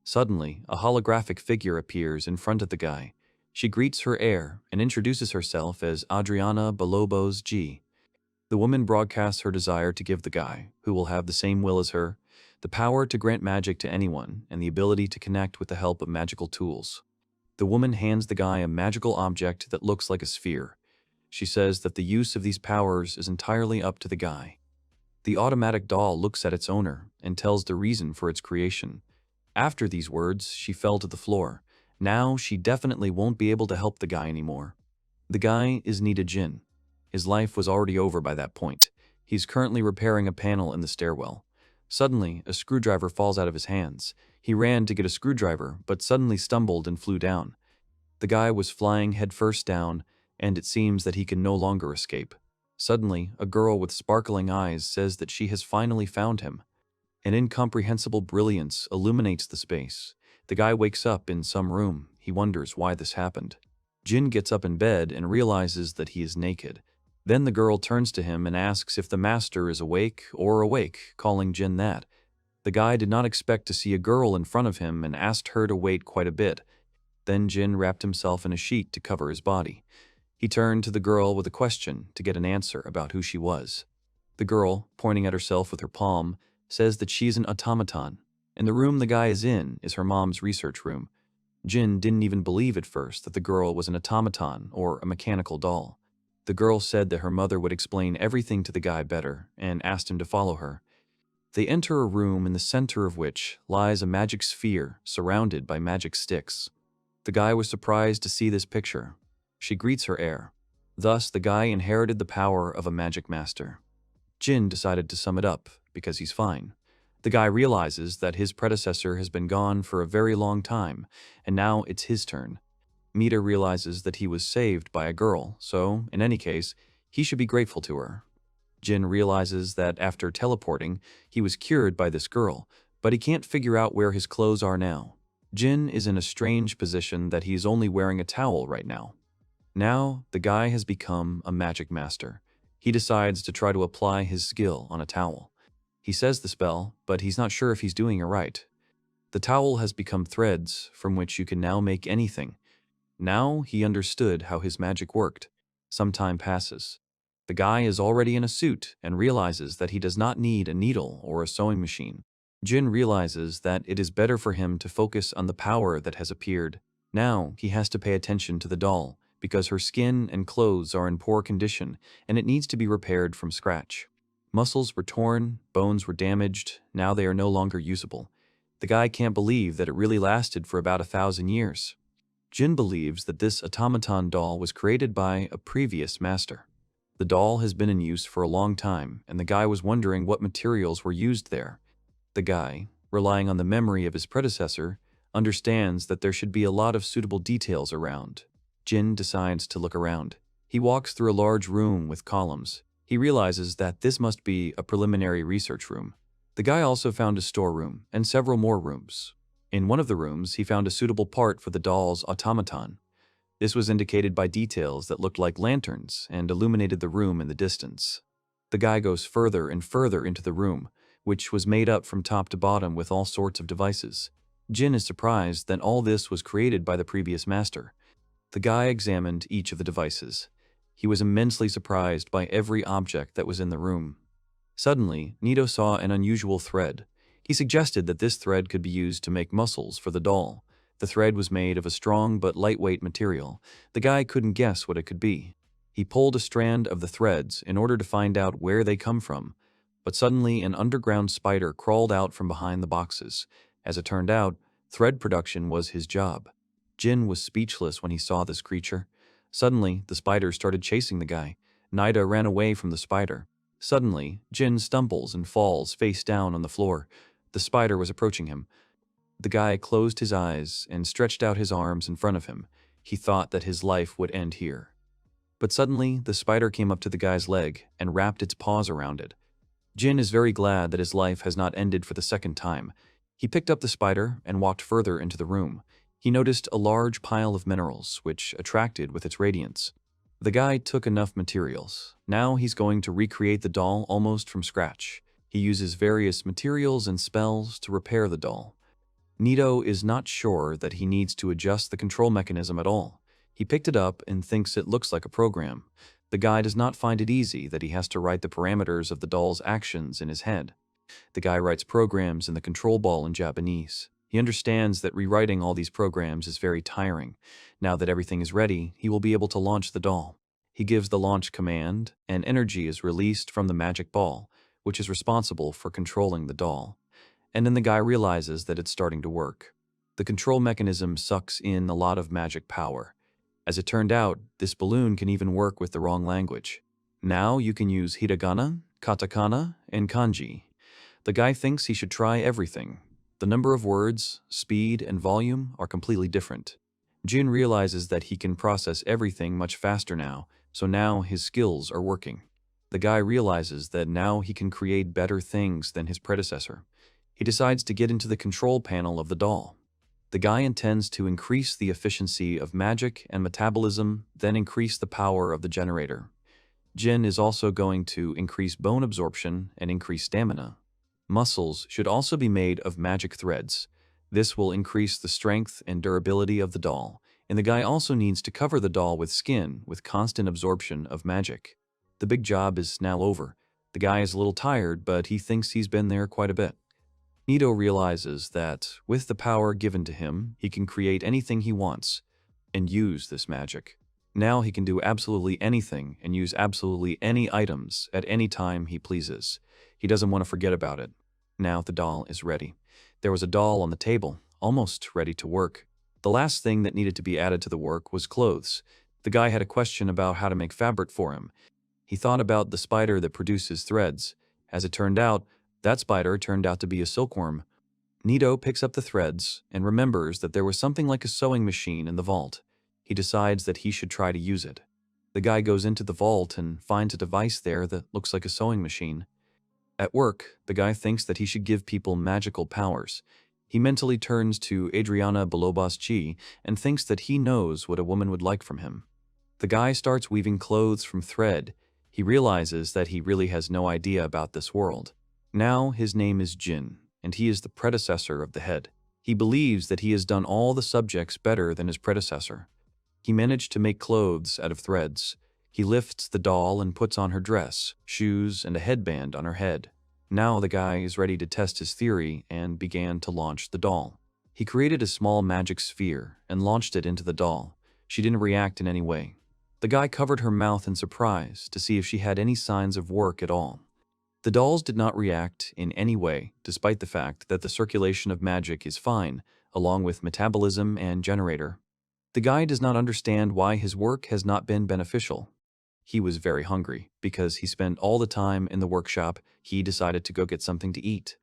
Suddenly, a holographic figure appears in front of the guy. She greets her heir and introduces herself as Adriana Balobos G. The woman broadcasts her desire to give the guy, who will have the same will as her, the power to grant magic to anyone and the ability to connect with the help of magical tools. The woman hands the guy a magical object that looks like a sphere. She says that the use of these powers is entirely up to the guy. The automatic doll looks at its owner and tells the reason for its creation. After these words, she fell to the floor. Now she definitely won't be able to help the guy anymore. The guy is Nidu Jin. His life was already over by that point. He's currently repairing a panel in the stairwell. Suddenly, a screwdriver falls out of his hands. He ran to get a screwdriver, but suddenly stumbled and flew down. The guy was flying headfirst down, and it seems that he can no longer escape. Suddenly, a girl with sparkling eyes says that she has finally found him. An incomprehensible brilliance illuminates the space. The guy wakes up in some room. He wonders why this happened. Jin gets up in bed and realizes that he is naked. Then the girl turns to him and asks if the master is awake, calling Jin that. The guy did not expect to see a girl in front of him and asked her to wait quite a bit. Then Jin wrapped himself in a sheet to cover his body. He turned to the girl with a question to get an answer about who she was. The girl, pointing at herself with her palm, says that she's an automaton, and the room the guy is in is her mom's research room. Jin didn't even believe at first that the girl was an automaton or a mechanical doll. The girl said that her mother would explain everything to the guy better and asked him to follow her. They enter a room in the center of which lies a magic sphere surrounded by magic sticks. The guy was surprised to see this picture. She greets her heir. Thus, the guy inherited the power of a magic master. Jin decided to sum it up because he's fine. The guy realizes that his predecessor has been gone for a very long time, and now it's his turn. Mita realizes that he was saved by a girl, so, in any case, he should be grateful to her. Jin realizes that after teleporting, he was cured by this girl, but he can't figure out where his clothes are now. Jin is in a strange position that he's only wearing a towel right now. Now, the guy has become a magic master. He decides to try to apply his skill on a towel. He says the spell, but he's not sure if he's doing it right. The towel has become threads from which you can now make anything. Now he understood how his magic worked. Some time passes. The guy is already in a suit and realizes that he does not need a needle or a sewing machine. Jin realizes that it is better for him to focus on the power that has appeared. Now he has to pay attention to the doll, because her skin and clothes are in poor condition and it needs to be repaired from scratch. Muscles were torn, bones were damaged, now they are no longer usable. The guy can't believe that it really lasted for about 1,000 years. Jin believes that this automaton doll was created by a previous master. The doll has been in use for a long time, and the guy was wondering what materials were used there. The guy, relying on the memory of his predecessor, understands that there should be a lot of suitable details around. Jin decides to look around. He walks through a large room with columns. He realizes that this must be a preliminary research room. The guy also found a storeroom and several more rooms. In one of the rooms, he found a suitable part for the doll's automaton. This was indicated by details that looked like lanterns and illuminated the room in the distance. The guy goes further and further into the room, which was made up from top to bottom with all sorts of devices. Jin is surprised that all this was created by the previous master. The guy examined each of the devices. He was immensely surprised by every object that was in the room. Suddenly, Nidu saw an unusual thread. He suggested that this thread could be used to make muscles for the doll. The thread was made of a strong but lightweight material. The guy couldn't guess what it could be. He pulled a strand of the threads in order to find out where they come from, but suddenly an underground spider crawled out from behind the boxes. As it turned out, thread production was his job. Jin was speechless when he saw this creature. Suddenly, the spider started chasing the guy. Nidu ran away from the spider. Suddenly, Jin stumbles and falls face down on the floor. The spider was approaching him. The guy closed his eyes and stretched out his arms in front of him. He thought that his life would end here. But suddenly, the spider came up to the guy's leg and wrapped its paws around it. Jin is very glad that his life has not ended for the second time. He picked up the spider and walked further into the room. He noticed a large pile of minerals, which attracted with its radiance. The guy took enough materials. Now he's going to recreate the doll almost from scratch. He uses various materials and spells to repair the doll. Nido is not sure that he needs to adjust the control mechanism at all. He picked it up and thinks it looks like a program. The guy does not find it easy that he has to write the parameters of the doll's actions in his head. The guy writes programs in the control ball in Japanese. He understands that rewriting all these programs is very tiring. Now that everything is ready, he will be able to launch the doll. He gives the launch command, and energy is released from the magic ball, which is responsible for controlling the doll. And then the guy realizes that it's starting to work. The control mechanism sucks in a lot of magic power. As it turned out, this balloon can even work with the wrong language. Now you can use hiragana, katakana, and kanji. The guy thinks he should try everything. The number of words, speed, and volume are completely different. Jin realizes that he can process everything much faster now, so now his skills are working. The guy realizes that now he can create better things than his predecessor. He decides to get into the control panel of the doll. The guy intends to increase the efficiency of magic and metabolism, then increase the power of the generator. Jin is also going to increase bone absorption and increase stamina. Muscles should also be made of magic threads. This will increase the strength and durability of the doll, and the guy also needs to cover the doll with skin with constant absorption of magic. The big job is now over. The guy is a little tired, but he thinks he's been there quite a bit. Nido realizes that, with the power given to him, he can create anything he wants and use this magic. Now he can do absolutely anything and use absolutely any items at any time he pleases. He doesn't want to forget about it. Now the doll is ready. There was a doll on the table, almost ready to work. The last thing that needed to be added to the work was clothes. The guy had a question about how to make fabric for him. He thought about the spider that produces threads. As it turned out, that spider turned out to be a silkworm. Nido picks up the threads and remembers that there was something like a sewing machine in the vault. He decides that he should try to use it. The guy goes into the vault and finds a device there that looks like a sewing machine. At work, the guy thinks that he should give people magical powers. He mentally turns to Adriana Balobas Chi and thinks that he knows what a woman would like from him. The guy starts weaving clothes from thread. He realizes that he really has no idea about this world. Now his name is Jin, and he is the predecessor of the head. He believes that he has done all the subjects better than his predecessor. He managed to make clothes out of threads. He lifts the doll and puts on her dress, shoes, and a headband on her head. Now the guy is ready to test his theory and began to launch the doll. He created a small magic sphere and launched it into the doll. She didn't react in any way. The guy covered her mouth in surprise to see if she had any signs of work at all. The dolls did not react in any way, despite the fact that the circulation of magic is fine, along with metabolism and generator. The guy does not understand why his work has not been beneficial. He was very hungry. Because he spent all the time in the workshop, he decided to go get something to eat.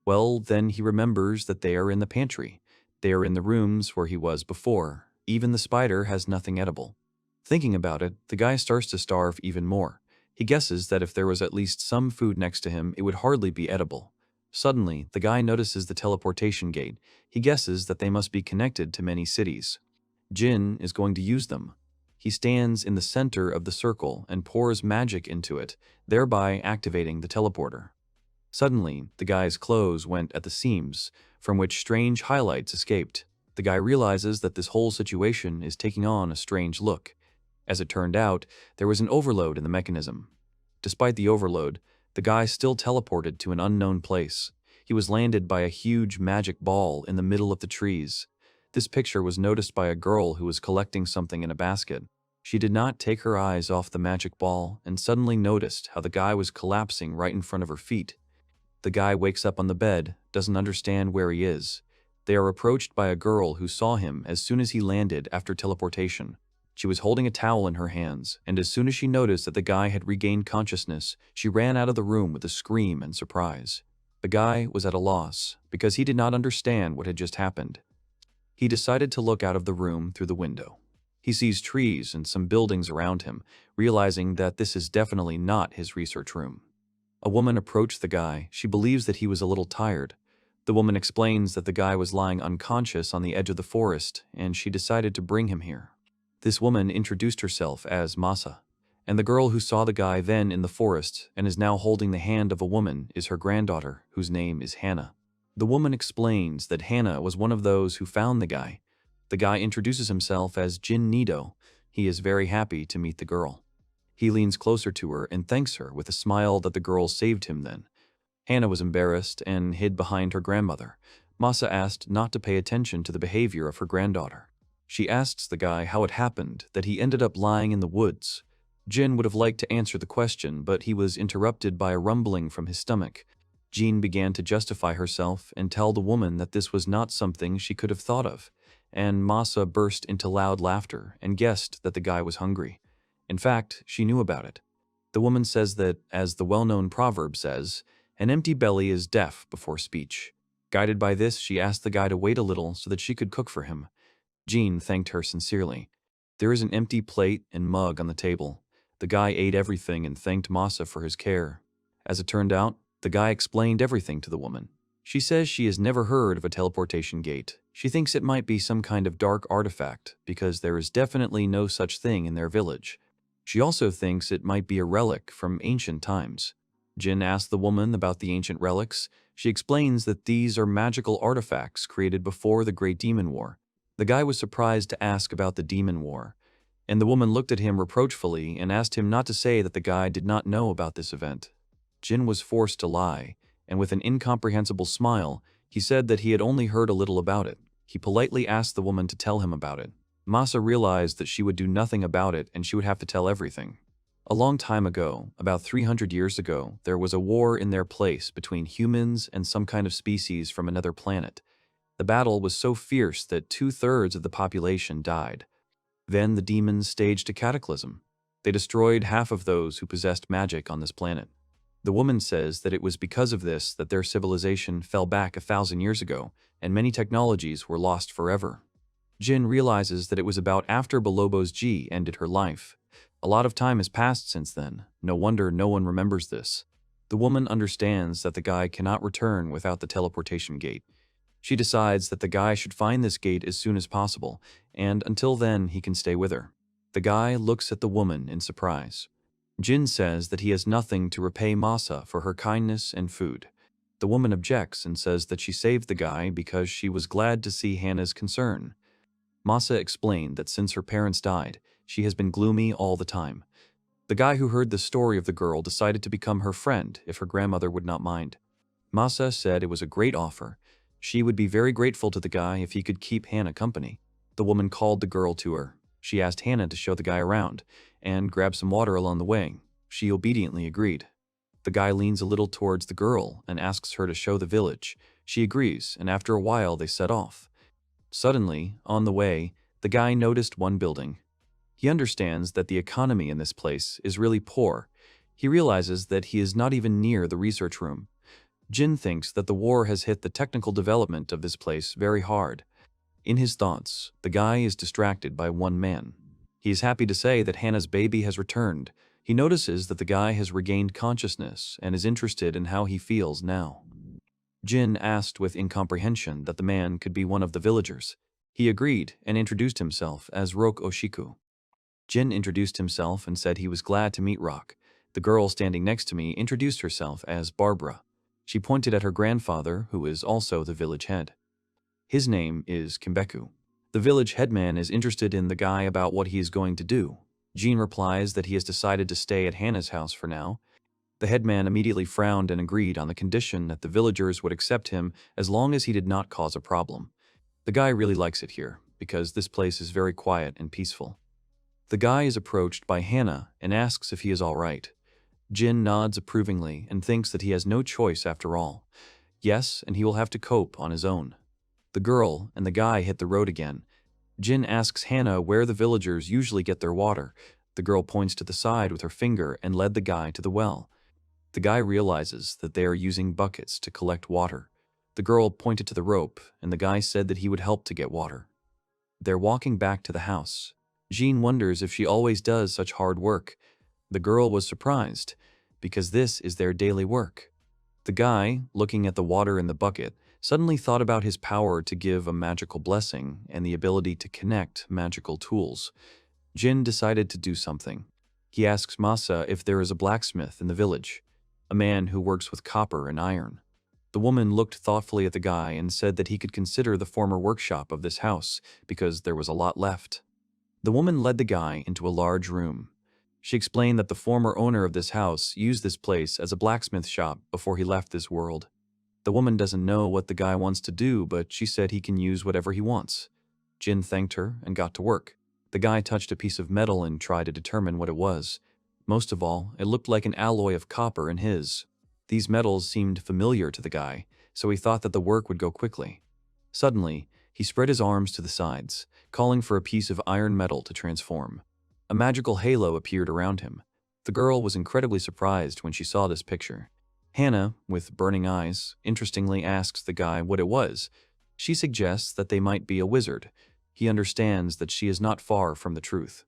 Well, then he remembers that they are in the pantry. They are in the rooms where he was before. Even the spider has nothing edible. Thinking about it, the guy starts to starve even more. He guesses that if there was at least some food next to him, it would hardly be edible. Suddenly, the guy notices the teleportation gate. He guesses that they must be connected to many cities. Jin is going to use them. He stands in the center of the circle and pours magic into it, thereby activating the teleporter. Suddenly, the guy's clothes went at the seams, from which strange highlights escaped. The guy realizes that this whole situation is taking on a strange look. As it turned out, there was an overload in the mechanism. Despite the overload, the guy still teleported to an unknown place. He was landed by a huge magic ball in the middle of the trees. This picture was noticed by a girl who was collecting something in a basket. She did not take her eyes off the magic ball and suddenly noticed how the guy was collapsing right in front of her feet. The guy wakes up on the bed, doesn't understand where he is. They are approached by a girl who saw him as soon as he landed after teleportation. She was holding a towel in her hands, and as soon as she noticed that the guy had regained consciousness, she ran out of the room with a scream and surprise. The guy was at a loss, because he did not understand what had just happened. He decided to look out of the room through the window. He sees trees and some buildings around him, realizing that this is definitely not his research room. A woman approached the guy. She believes that he was a little tired. The woman explains that the guy was lying unconscious on the edge of the forest, and she decided to bring him here. This woman introduced herself as Masa, and the girl who saw the guy then in the forest and is now holding the hand of a woman is her granddaughter, whose name is Hannah. The woman explains that Hana was one of those who found the guy. The guy introduces himself as Jin Nidu. He is very happy to meet the girl. He leans closer to her and thanks her with a smile that the girl saved him then. Hana was embarrassed and hid behind her grandmother. Masa asked not to pay attention to the behavior of her granddaughter. She asks the guy how it happened that he ended up lying in the woods. Jin would have liked to answer the question, but he was interrupted by a rumbling from his stomach. Jean began to justify herself and tell the woman that this was not something she could have thought of, and Masa burst into loud laughter and guessed that the guy was hungry. In fact, she knew about it. The woman says that, as the well-known proverb says, an empty belly is deaf before speech. Guided by this, she asked the guy to wait a little so that she could cook for him. Jean thanked her sincerely. There is an empty plate and mug on the table. The guy ate everything and thanked Masa for his care. As it turned out, the guy explained everything to the woman. She says she has never heard of a teleportation gate. She thinks it might be some kind of dark artifact because there is definitely no such thing in their village. She also thinks it might be a relic from ancient times. Jin asks the woman about the ancient relics. She explains that these are magical artifacts created before the Great Demon War. The guy was surprised to ask about the Demon War, and the woman looked at him reproachfully and asked him not to say that the guy did not know about this event. Jin was forced to lie, and with an incomprehensible smile, he said that he had only heard a little about it. He politely asked the woman to tell him about it. Masa realized that she would do nothing about it and she would have to tell everything. A long time ago, about 300 years ago, there was a war in their place between humans and some kind of species from another planet. The battle was so fierce that 2/3 of the population died. Then the demons staged a cataclysm. They destroyed half of those who possessed magic on this planet. The woman says that it was because of this that their civilization fell back 1,000 years ago, and many technologies were lost forever. Jin realizes that it was about after Balobo's G ended her life. A lot of time has passed since then. No wonder no one remembers this. The woman understands that the guy cannot return without the teleportation gate. She decides that the guy should find this gate as soon as possible, and until then he can stay with her. The guy looks at the woman in surprise. Jin says that he has nothing to repay Masa for her kindness and food. The woman objects and says that she saved the guy because she was glad to see Hana's concern. Masa explained that since her parents died, she has been gloomy all the time. The guy who heard the story of the girl decided to become her friend if her grandmother would not mind. Masa said it was a great offer. She would be very grateful to the guy if he could keep Hana company. The woman called the girl to her. She asked Hana to show the guy around and grab some water along the way. She obediently agreed. The guy leans a little towards the girl and asks her to show the village. She agrees, and after a while they set off. Suddenly, on the way, the guy noticed one building. He understands that the economy in this place is really poor. He realizes that he is not even near the research room. Jin thinks that the war has hit the technical development of this place very hard. In his thoughts, the guy is distracted by one man. He is happy to say that Hana's baby has returned. He notices that the guy has regained consciousness and is interested in how he feels now. Jin asked with incomprehension that the man could be one of the villagers. He agreed and introduced himself as Rock Oshiku. Jin introduced himself and said he was glad to meet Rock. The girl standing next to me introduced herself as Barbara. She pointed at her grandfather, who is also the village head. His name is Kimbeku. The village headman is interested in the guy about what he is going to do. Jin replies that he has decided to stay at Hana's house for now. The headman immediately frowned and agreed on the condition that the villagers would accept him as long as he did not cause a problem. The guy really likes it here, because this place is very quiet and peaceful. The guy is approached by Hana and asks if he is all right. Jin nods approvingly and thinks that he has no choice after all. Yes, and he will have to cope on his own. The girl and the guy hit the road again. Jin asks Hana where the villagers usually get their water. The girl points to the side with her finger and led the guy to the well. The guy realizes that they are using buckets to collect water. The girl pointed to the rope, and the guy said that he would help to get water. They're walking back to the house. Jin wonders if she always does such hard work. The girl was surprised, because this is their daily work. The guy, looking at the water in the bucket, suddenly thought about his power to give a magical blessing and the ability to connect magical tools. Jin decided to do something. He asks Masa if there is a blacksmith in the village, a man who works with copper and iron. The woman looked thoughtfully at the guy and said that he could consider the former workshop of this house because there was a lot left. The woman led the guy into a large room. She explained that the former owner of this house used this place as a blacksmith shop before he left this world. The woman doesn't know what the guy wants to do, but she said he can use whatever he wants. Jin thanked her and got to work. The guy touched a piece of metal and tried to determine what it was. Most of all, it looked like an alloy of copper in his. These metals seemed familiar to the guy, so he thought that the work would go quickly. Suddenly, he spread his arms to the sides, calling for a piece of iron metal to transform. A magical halo appeared around him. The girl was incredibly surprised when she saw this picture. Hannah, with burning eyes, interestingly asks the guy what it was. She suggests that they might be a wizard. He understands that she is not far from the truth.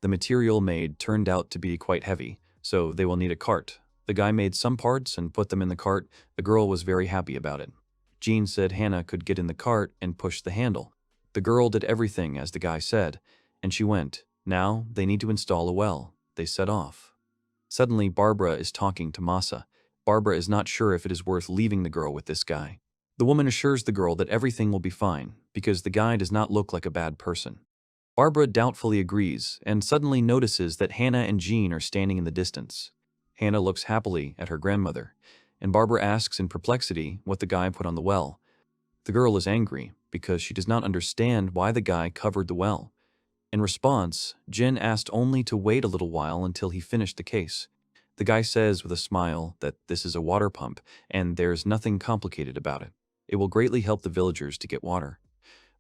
The material made turned out to be quite heavy, so they will need a cart. The guy made some parts and put them in the cart. The girl was very happy about it. Jin said Hannah could get in the cart and push the handle. The girl did everything as the guy said, and she went. Now they need to install a well. They set off. Suddenly, Barbara is talking to Masa. Barbara is not sure if it is worth leaving the girl with this guy. The woman assures the girl that everything will be fine, because the guy does not look like a bad person. Barbara doubtfully agrees, and suddenly notices that Hannah and Jean are standing in the distance. Hannah looks happily at her grandmother, and Barbara asks in perplexity what the guy put on the well. The girl is angry, because she does not understand why the guy covered the well. In response, Jin asked only to wait a little while until he finished the case. The guy says with a smile that this is a water pump, and there's nothing complicated about it. It will greatly help the villagers to get water.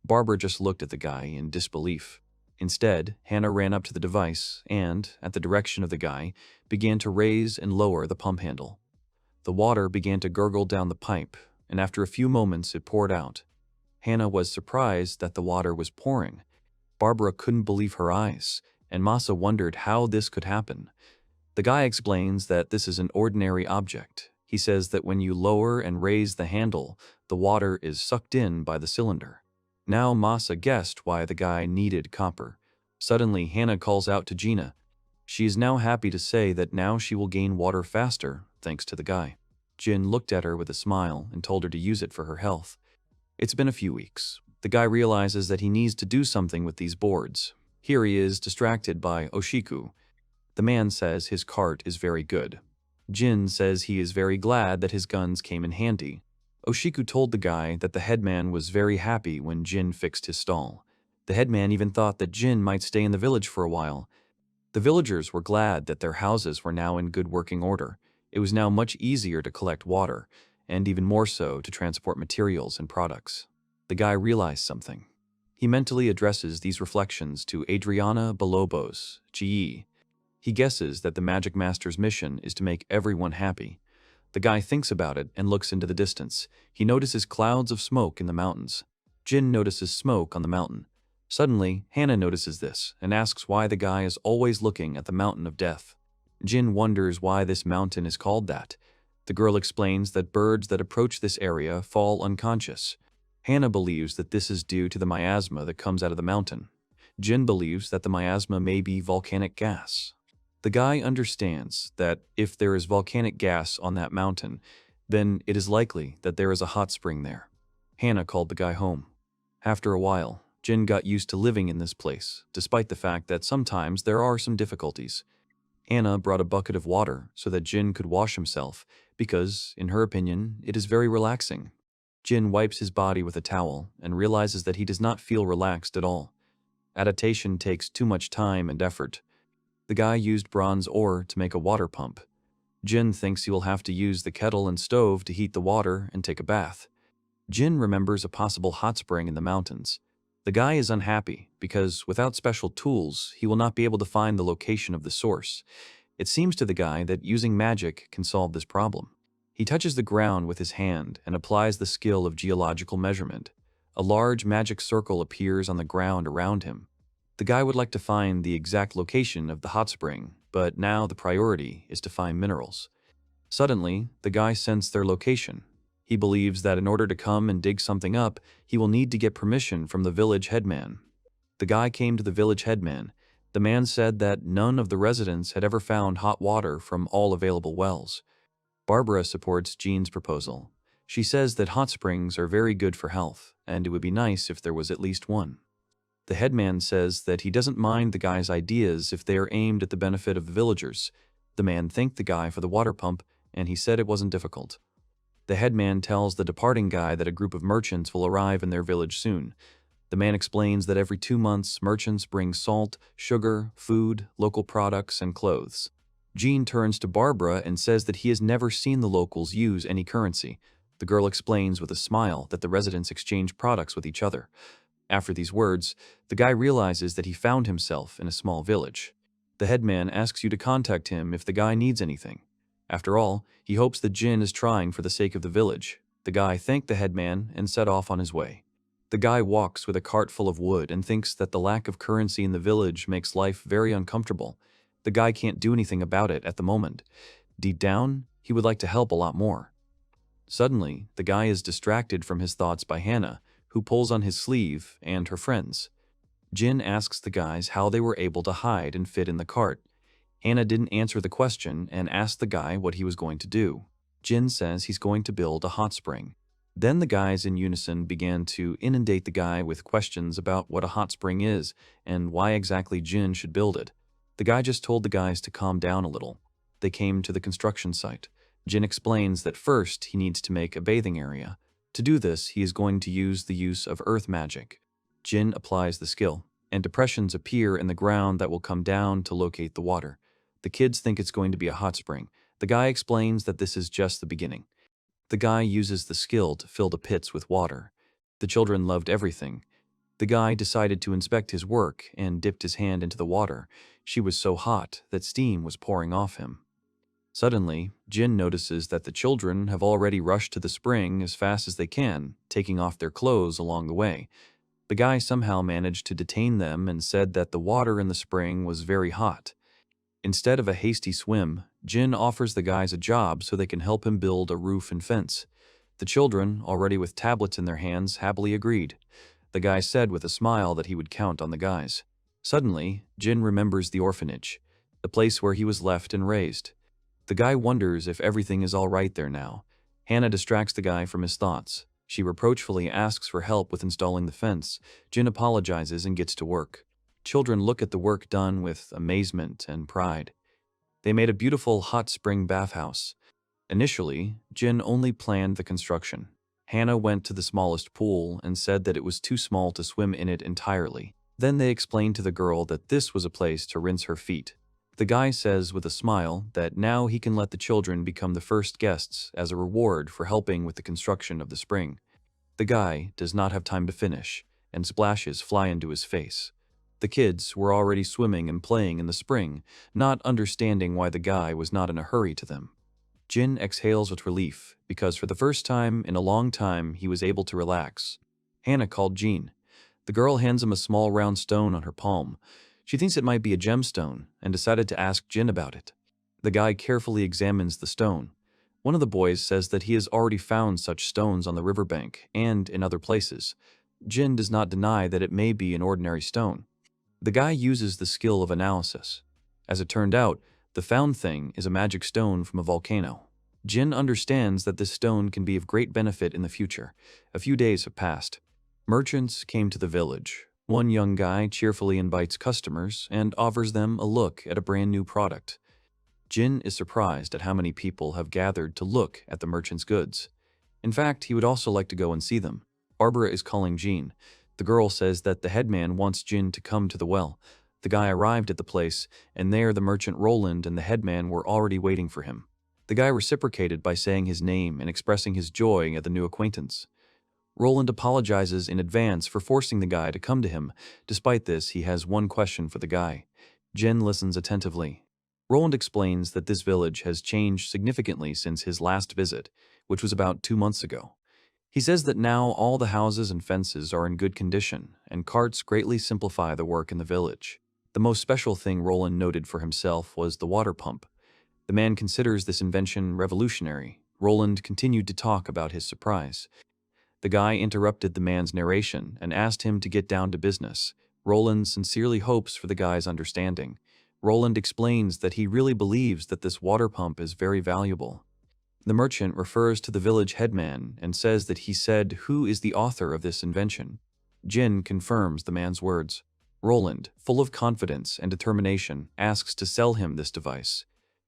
Barbara just looked at the guy in disbelief. Instead, Hannah ran up to the device and, at the direction of the guy, began to raise and lower the pump handle. The water began to gurgle down the pipe, and after a few moments it poured out. Hannah was surprised that the water was pouring. Barbara couldn't believe her eyes, and Masa wondered how this could happen. The guy explains that this is an ordinary object. He says that when you lower and raise the handle, the water is sucked in by the cylinder. Now Masa guessed why the guy needed copper. Suddenly, Hannah calls out to Gina. She is now happy to say that now she will gain water faster, thanks to the guy. Jin looked at her with a smile and told her to use it for her health. It's been a few weeks. The guy realizes that he needs to do something with these boards. Here he is distracted by Oshiku. The man says his cart is very good. Jin says he is very glad that his guns came in handy. Oshiku told the guy that the headman was very happy when Jin fixed his stall. The headman even thought that Jin might stay in the village for a while. The villagers were glad that their houses were now in good working order. It was now much easier to collect water, and even more so to transport materials and products. The guy realized something. He mentally addresses these reflections to Adriana Balobos, GE. He guesses that the Magic Master's mission is to make everyone happy. The guy thinks about it and looks into the distance. He notices clouds of smoke in the mountains. Jin notices smoke on the mountain. Suddenly, Hannah notices this and asks why the guy is always looking at the mountain of death. Jin wonders why this mountain is called that. The girl explains that birds that approach this area fall unconscious. Hannah believes that this is due to the miasma that comes out of the mountain. Jin believes that the miasma may be volcanic gas. The guy understands that if there is volcanic gas on that mountain, then it is likely that there is a hot spring there. Hannah called the guy home. After a while, Jin got used to living in this place, despite the fact that sometimes there are some difficulties. Hannah brought a bucket of water so that Jin could wash himself, because, in her opinion, it is very relaxing. Jin wipes his body with a towel and realizes that he does not feel relaxed at all. Adaptation takes too much time and effort. The guy used bronze ore to make a water pump. Jin thinks he will have to use the kettle and stove to heat the water and take a bath. Jin remembers a possible hot spring in the mountains. The guy is unhappy because without special tools, he will not be able to find the location of the source. It seems to the guy that using magic can solve this problem. He touches the ground with his hand and applies the skill of geological measurement. A large magic circle appears on the ground around him. The guy would like to find the exact location of the hot spring, but now the priority is to find minerals. Suddenly, the guy sensed their location. He believes that in order to come and dig something up, he will need to get permission from the village headman. The guy came to the village headman. The man said that none of the residents had ever found hot water from all available wells. Barbara supports Jean's proposal. She says that hot springs are very good for health, and it would be nice if there was at least one. The headman says that he doesn't mind the guy's ideas if they are aimed at the benefit of the villagers. The man thanked the guy for the water pump, and he said it wasn't difficult. The headman tells the departing guy that a group of merchants will arrive in their village soon. The man explains that every 2 months, merchants bring salt, sugar, food, local products, and clothes. Jean turns to Barbara and says that he has never seen the locals use any currency. The girl explains with a smile that the residents exchange products with each other. After these words, the guy realizes that he found himself in a small village. The headman asks you to contact him if the guy needs anything. After all, he hopes that Jin is trying for the sake of the village. The guy thanked the headman and set off on his way. The guy walks with a cart full of wood and thinks that the lack of currency in the village makes life very uncomfortable. The guy can't do anything about it at the moment. Deep down, he would like to help a lot more. Suddenly, the guy is distracted from his thoughts by Hannah, who pulls on his sleeve, and her friends. Jin asks the guys how they were able to hide and fit in the cart. Hannah didn't answer the question and asked the guy what he was going to do. Jin says he's going to build a hot spring. Then the guys in unison began to inundate the guy with questions about what a hot spring is and why exactly Jin should build it. The guy just told the guys to calm down a little. They came to the construction site. Jin explains that first he needs to make a bathing area. To do this, he is going to use the use of earth magic. Jin applies the skill, and depressions appear in the ground that will come down to locate the water. The kids think it's going to be a hot spring. The guy explains that this is just the beginning. The guy uses the skill to fill the pits with water. The children loved everything. The guy decided to inspect his work and dipped his hand into the water. She was so hot that steam was pouring off him. Suddenly, Jin notices that the children have already rushed to the spring as fast as they can, taking off their clothes along the way. The guy somehow managed to detain them and said that the water in the spring was very hot. Instead of a hasty swim, Jin offers the guys a job so they can help him build a roof and fence. The children, already with tablets in their hands, happily agreed. The guy said with a smile that he would count on the guys. Suddenly, Jin remembers the orphanage, the place where he was left and raised. The guy wonders if everything is all right there now. Hannah distracts the guy from his thoughts. She reproachfully asks for help with installing the fence. Jin apologizes and gets to work. Children look at the work done with amazement and pride. They made a beautiful hot spring bathhouse. Initially, Jin only planned the construction. Hannah went to the smallest pool and said that it was too small to swim in it entirely. Then they explained to the girl that this was a place to rinse her feet. The guy says with a smile that now he can let the children become the first guests as a reward for helping with the construction of the spring. The guy does not have time to finish, and splashes fly into his face. The kids were already swimming and playing in the spring, not understanding why the guy was not in a hurry to them. Jin exhales with relief, because for the first time in a long time he was able to relax. Hannah called Jean. The girl hands him a small round stone on her palm. She thinks it might be a gemstone, and decided to ask Jin about it. The guy carefully examines the stone. One of the boys says that he has already found such stones on the riverbank and in other places. Jin does not deny that it may be an ordinary stone. The guy uses the skill of analysis. As it turned out, the found thing is a magic stone from a volcano. Jin understands that this stone can be of great benefit in the future. A few days have passed. Merchants came to the village. One young guy cheerfully invites customers and offers them a look at a brand new product. Jin is surprised at how many people have gathered to look at the merchant's goods. In fact, he would also like to go and see them. Barbara is calling Jean. The girl says that the headman wants Jin to come to the well. The guy arrived at the place, and there the merchant Roland and the headman were already waiting for him. The guy reciprocated by saying his name and expressing his joy at the new acquaintance. Roland apologizes in advance for forcing the guy to come to him. Despite this, he has one question for the guy. Jin listens attentively. Roland explains that this village has changed significantly since his last visit, which was about 2 months ago. He says that now all the houses and fences are in good condition, and carts greatly simplify the work in the village. The most special thing Roland noted for himself was the water pump. The man considers this invention revolutionary. Roland continued to talk about his surprise. The guy interrupted the man's narration and asked him to get down to business. Roland sincerely hopes for the guy's understanding. Roland explains that he really believes that this water pump is very valuable. The merchant refers to the village headman and says that he said who is the author of this invention. Jin confirms the man's words. Roland, full of confidence and determination, asks to sell him this device.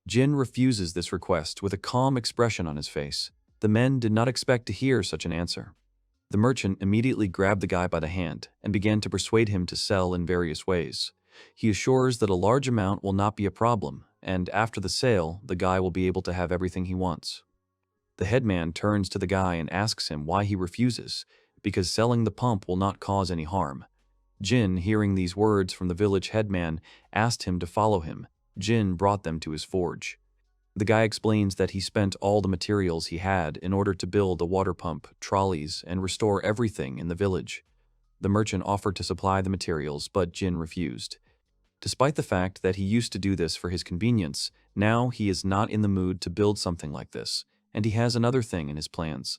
Jin refuses this request with a calm expression on his face. The men did not expect to hear such an answer. The merchant immediately grabbed the guy by the hand and began to persuade him to sell in various ways. He assures that a large amount will not be a problem, and after the sale, the guy will be able to have everything he wants. The headman turns to the guy and asks him why he refuses, because selling the pump will not cause any harm. Jin, hearing these words from the village headman, asked him to follow him. Jin brought them to his forge. The guy explains that he spent all the materials he had in order to build a water pump, trolleys, and restore everything in the village. The merchant offered to supply the materials, but Jin refused. Despite the fact that he used to do this for his convenience, now he is not in the mood to build something like this, and he has another thing in his plans.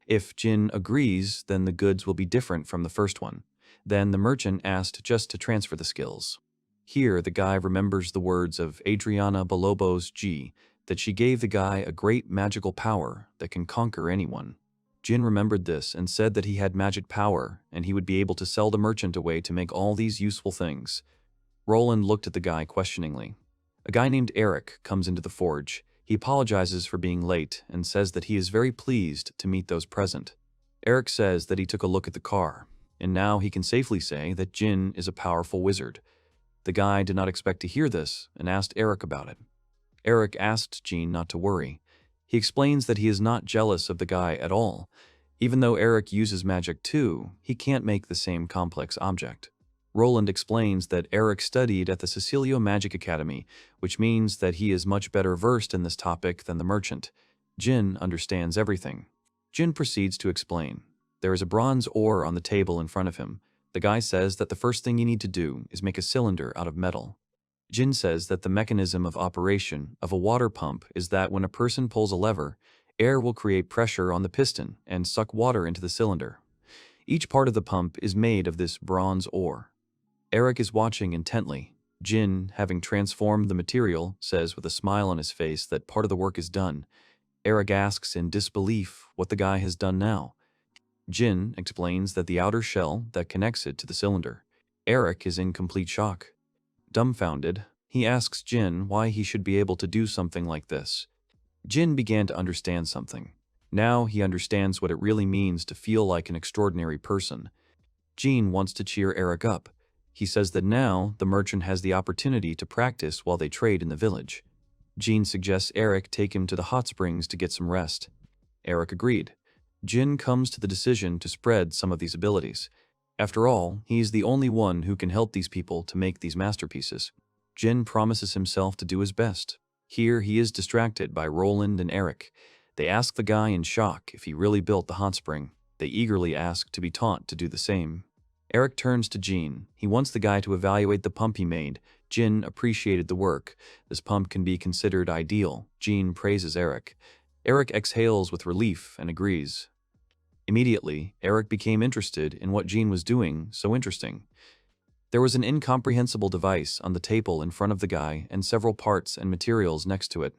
If Jin agrees, then the goods will be different from the first one. Then the merchant asked just to transfer the skills. Here, the guy remembers the words of Adriana Balobos G, that she gave the guy a great magical power that can conquer anyone. Jin remembered this and said that he had magic power and he would be able to sell the merchant a way to make all these useful things. Roland looked at the guy questioningly. A guy named Eric comes into the forge. He apologizes for being late and says that he is very pleased to meet those present. Eric says that he took a look at the car, and now he can safely say that Jin is a powerful wizard. The guy did not expect to hear this and asked Eric about it. Eric asked Jin not to worry. He explains that he is not jealous of the guy at all. Even though Eric uses magic too, he can't make the same complex object. Roland explains that Eric studied at the Cecilio Magic Academy, which means that he is much better versed in this topic than the merchant. Jin understands everything. Jin proceeds to explain. There is a bronze ore on the table in front of him. The guy says that the first thing you need to do is make a cylinder out of metal. Jin says that the mechanism of operation of a water pump is that when a person pulls a lever, air will create pressure on the piston and suck water into the cylinder. Each part of the pump is made of this bronze ore. Eric is watching intently. Jin, having transformed the material, says with a smile on his face that part of the work is done. Eric asks in disbelief what the guy has done now. Jin explains that the outer shell that connects it to the cylinder. Eric is in complete shock. Dumbfounded, he asks Jin why he should be able to do something like this. Jin began to understand something. Now he understands what it really means to feel like an extraordinary person. Jin wants to cheer Eric up. He says that now the merchant has the opportunity to practice while they trade in the village. Jin suggests Eric take him to the hot springs to get some rest. Eric agreed. Jin comes to the decision to spread some of these abilities. After all, he is the only one who can help these people to make these masterpieces. Jin promises himself to do his best. Here he is distracted by Roland and Eric. They ask the guy in shock if he really built the hot spring. They eagerly ask to be taught to do the same. Eric turns to Jin. He wants the guy to evaluate the pump he made. Jin appreciated the work. This pump can be considered ideal. Jin praises Eric. Eric exhales with relief and agrees. Immediately, Eric became interested in what Jin was doing so interesting. There was an incomprehensible device on the table in front of the guy and several parts and materials next to it.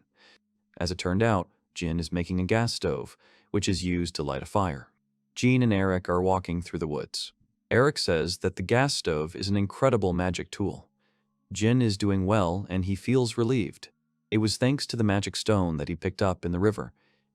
As it turned out, Jin is making a gas stove, which is used to light a fire. Jin and Eric are walking through the woods. Eric says that the gas stove is an incredible magic tool. Jin is doing well and he feels relieved. It was thanks to the magic stone that he picked up in the river.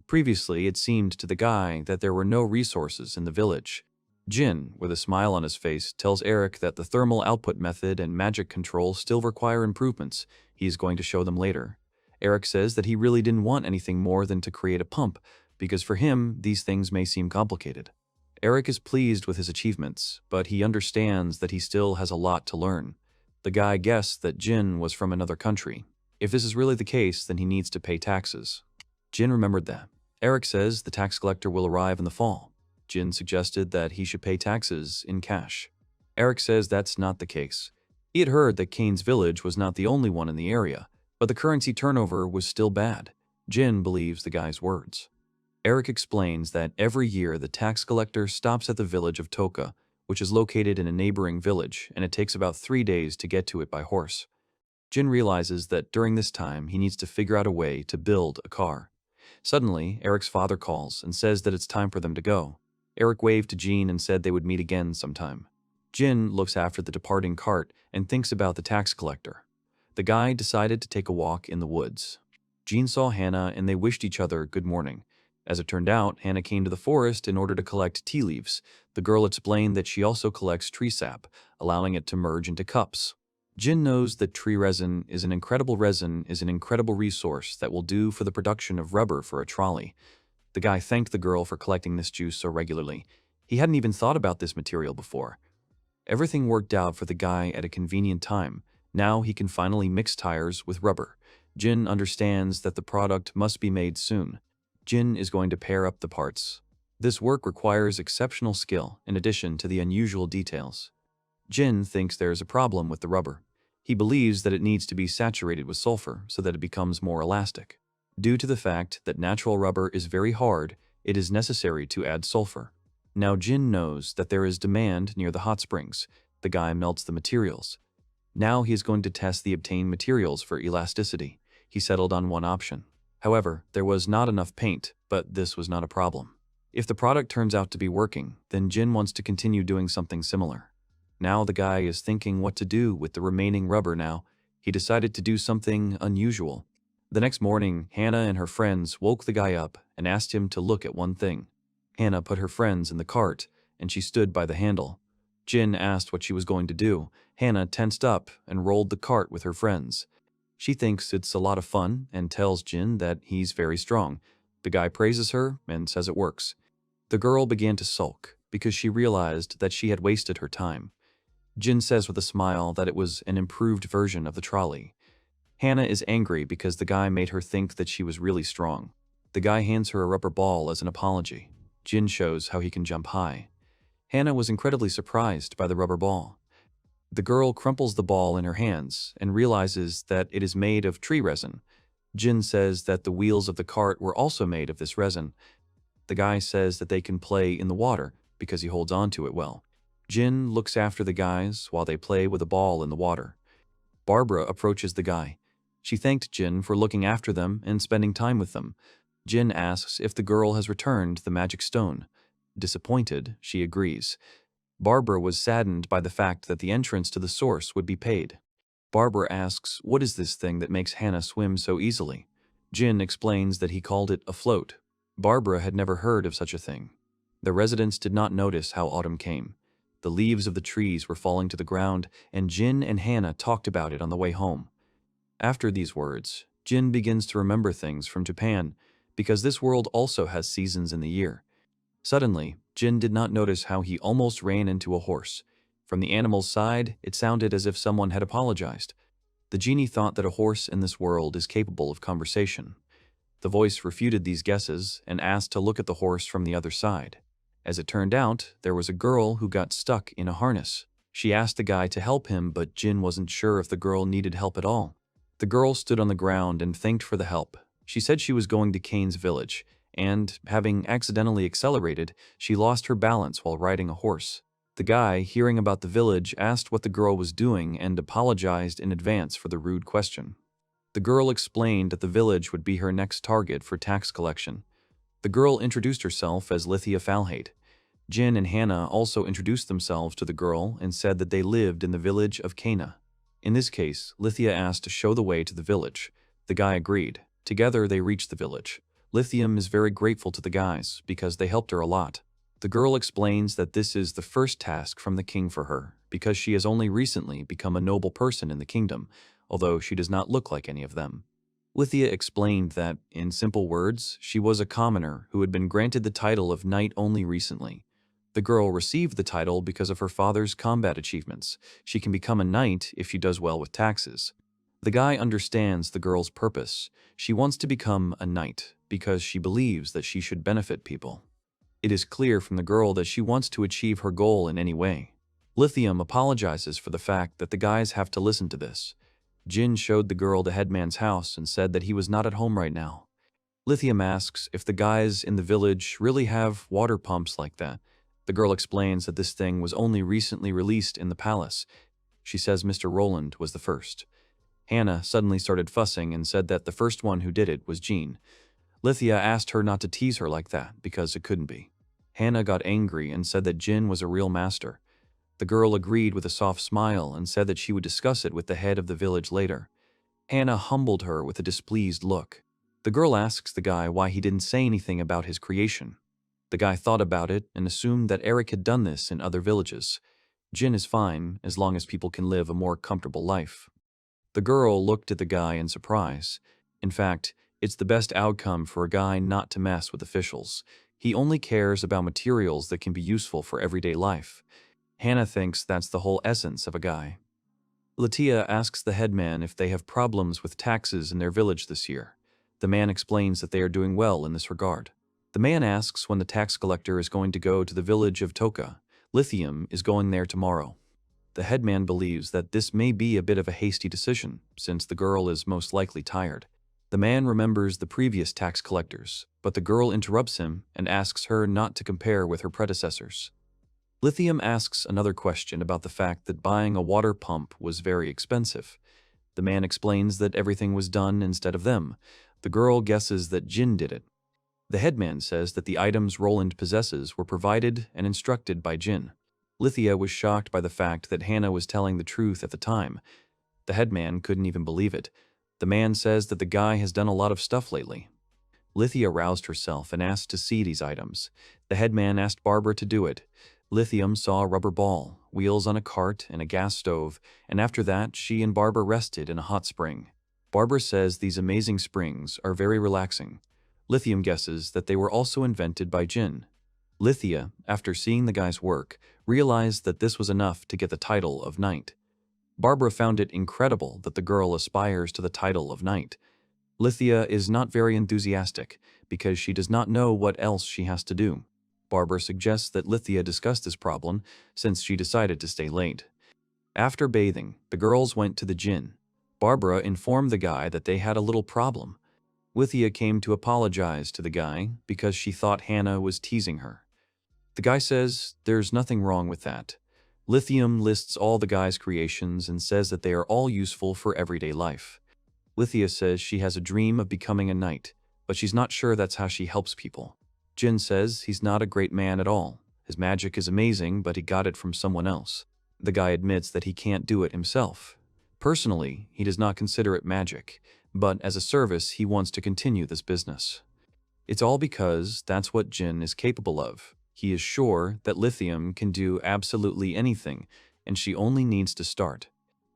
Previously, it seemed to the guy that there were no resources in the village. Jin, with a smile on his face, tells Eric that the thermal output method and magic control still require improvements. He is going to show them later. Eric says that he really didn't want anything more than to create a pump, because for him, these things may seem complicated. Eric is pleased with his achievements, but he understands that he still has a lot to learn. The guy guessed that Jin was from another country. If this is really the case, then he needs to pay taxes. Jin remembered that. Eric says the tax collector will arrive in the fall. Jin suggested that he should pay taxes in cash. Eric says that's not the case. He had heard that Kane's village was not the only one in the area, but the currency turnover was still bad. Jin believes the guy's words. Eric explains that every year the tax collector stops at the village of Toka, which is located in a neighboring village, and it takes about 3 days to get to it by horse. Jin realizes that during this time he needs to figure out a way to build a car. Suddenly, Eric's father calls and says that it's time for them to go. Eric waved to Jin and said they would meet again sometime. Jin looks after the departing cart and thinks about the tax collector. The guy decided to take a walk in the woods. Jin saw Hannah and they wished each other good morning. As it turned out, Hannah came to the forest in order to collect tea leaves. The girl explained that she also collects tree sap, allowing it to merge into cups. Jin knows that tree resin is an incredible resource that will do for the production of rubber for a trolley. The guy thanked the girl for collecting this juice so regularly. He hadn't even thought about this material before. Everything worked out for the guy at a convenient time. Now he can finally mix tires with rubber. Jin understands that the product must be made soon. Jin is going to pair up the parts. This work requires exceptional skill in addition to the unusual details. Jin thinks there is a problem with the rubber. He believes that it needs to be saturated with sulfur so that it becomes more elastic. Due to the fact that natural rubber is very hard, it is necessary to add sulfur. Now Jin knows that there is demand near the hot springs. The guy melts the materials. Now he is going to test the obtained materials for elasticity. He settled on one option. However, there was not enough paint, but this was not a problem. If the product turns out to be working, then Jin wants to continue doing something similar. Now the guy is thinking what to do with the remaining rubber now. He decided to do something unusual. The next morning, Hannah and her friends woke the guy up and asked him to look at one thing. Hannah put her friends in the cart, and she stood by the handle. Jin asked what she was going to do. Hannah tensed up and rolled the cart with her friends. She thinks it's a lot of fun and tells Jin that he's very strong. The guy praises her and says it works. The girl began to sulk because she realized that she had wasted her time. Jin says with a smile that it was an improved version of the trolley. Hannah is angry because the guy made her think that she was really strong. The guy hands her a rubber ball as an apology. Jin shows how he can jump high. Hannah was incredibly surprised by the rubber ball. The girl crumples the ball in her hands and realizes that it is made of tree resin. Jin says that the wheels of the cart were also made of this resin. The guy says that they can play in the water because he holds on to it well. Jin looks after the guys while they play with a ball in the water. Barbara approaches the guy. She thanked Jin for looking after them and spending time with them. Jin asks if the girl has returned the magic stone. Disappointed, she agrees. Barbara was saddened by the fact that the entrance to the source would be paid. Barbara asks, what is this thing that makes Hannah swim so easily? Jin explains that he called it a float. Barbara had never heard of such a thing. The residents did not notice how autumn came. The leaves of the trees were falling to the ground, and Jin and Hannah talked about it on the way home. After these words, Jin begins to remember things from Japan, because this world also has seasons in the year. Suddenly, Jin did not notice how he almost ran into a horse. From the animal's side, it sounded as if someone had apologized. The genie thought that a horse in this world is capable of conversation. The voice refuted these guesses and asked to look at the horse from the other side. As it turned out, there was a girl who got stuck in a harness. She asked the guy to help him, but Jin wasn't sure if the girl needed help at all. The girl stood on the ground and thanked for the help. She said she was going to Kane's village, and, having accidentally accelerated, she lost her balance while riding a horse. The guy, hearing about the village, asked what the girl was doing and apologized in advance for the rude question. The girl explained that the village would be her next target for tax collection. The girl introduced herself as Lithia Falhate. Jin and Hannah also introduced themselves to the girl and said that they lived in the village of Kana. In this case, Lithia asked to show the way to the village. The guy agreed. Together, they reached the village. Lithium is very grateful to the guys because they helped her a lot. The girl explains that this is the first task from the king for her because she has only recently become a noble person in the kingdom, although she does not look like any of them. Lithia explained that, in simple words, she was a commoner who had been granted the title of knight only recently. The girl received the title because of her father's combat achievements. She can become a knight if she does well with taxes. The guy understands the girl's purpose. She wants to become a knight because she believes that she should benefit people. It is clear from the girl that she wants to achieve her goal in any way. Lithium apologizes for the fact that the guys have to listen to this. Jin showed the girl the headman's house and said that he was not at home right now. Lithium asks if the guys in the village really have water pumps like that. The girl explains that this thing was only recently released in the palace. She says Mr. Roland was the first. Hannah suddenly started fussing and said that the first one who did it was Jean. Lithia asked her not to tease her like that because it couldn't be. Hannah got angry and said that Jin was a real master. The girl agreed with a soft smile and said that she would discuss it with the head of the village later. Hannah humbled her with a displeased look. The girl asks the guy why he didn't say anything about his creation. The guy thought about it and assumed that Eric had done this in other villages. Jin is fine as long as people can live a more comfortable life. The girl looked at the guy in surprise. In fact, it's the best outcome for a guy not to mess with officials. He only cares about materials that can be useful for everyday life. Hannah thinks that's the whole essence of a guy. Latia asks the headman if they have problems with taxes in their village this year. The man explains that they are doing well in this regard. The man asks when the tax collector is going to go to the village of Toka. Lithium is going there tomorrow. The headman believes that this may be a bit of a hasty decision, since the girl is most likely tired. The man remembers the previous tax collectors, but the girl interrupts him and asks her not to compare with her predecessors. Lithium asks another question about the fact that buying a water pump was very expensive. The man explains that everything was done instead of them. The girl guesses that Jin did it. The headman says that the items Roland possesses were provided and instructed by Jin. Lithia was shocked by the fact that Hannah was telling the truth at the time. The headman couldn't even believe it. The man says that the guy has done a lot of stuff lately. Lithia roused herself and asked to see these items. The headman asked Barbara to do it. Lithium saw a rubber ball, wheels on a cart, and a gas stove, and after that she and Barbara rested in a hot spring. Barbara says these amazing springs are very relaxing. Lithium guesses that they were also invented by Jin. Lithia, after seeing the guy's work, realized that this was enough to get the title of knight. Barbara found it incredible that the girl aspires to the title of knight. Lithia is not very enthusiastic because she does not know what else she has to do. Barbara suggests that Lithia discuss this problem since she decided to stay late. After bathing, the girls went to the Jin. Barbara informed the guy that they had a little problem. Lithia came to apologize to the guy because she thought Hannah was teasing her. The guy says there's nothing wrong with that. Lithium lists all the guy's creations and says that they are all useful for everyday life. Lithia says she has a dream of becoming a knight, but she's not sure that's how she helps people. Jin says he's not a great man at all. His magic is amazing, but he got it from someone else. The guy admits that he can't do it himself. Personally, he does not consider it magic, but as a service, he wants to continue this business. It's all because that's what Jin is capable of. He is sure that Lithium can do absolutely anything, and she only needs to start.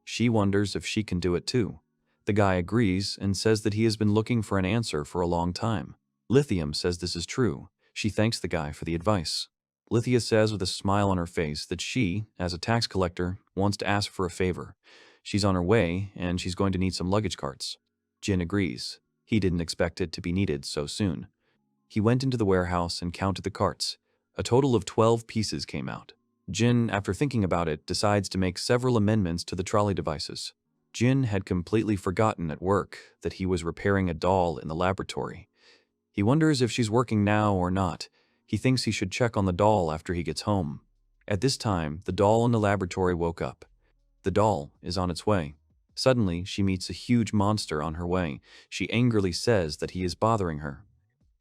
She wonders if she can do it too. The guy agrees and says that he has been looking for an answer for a long time. Lithium says this is true. She thanks the guy for the advice. Lithia says with a smile on her face that she, as a tax collector, wants to ask for a favor. She's on her way, and she's going to need some luggage carts. Jin agrees. He didn't expect it to be needed so soon. He went into the warehouse and counted the carts. A total of 12 pieces came out. Jin, after thinking about it, decides to make several amendments to the trolley devices. Jin had completely forgotten at work that he was repairing a doll in the laboratory. He wonders if she's working now or not. He thinks he should check on the doll after he gets home. At this time, the doll in the laboratory woke up. The doll is on its way. Suddenly, she meets a huge monster on her way. She angrily says that he is bothering her,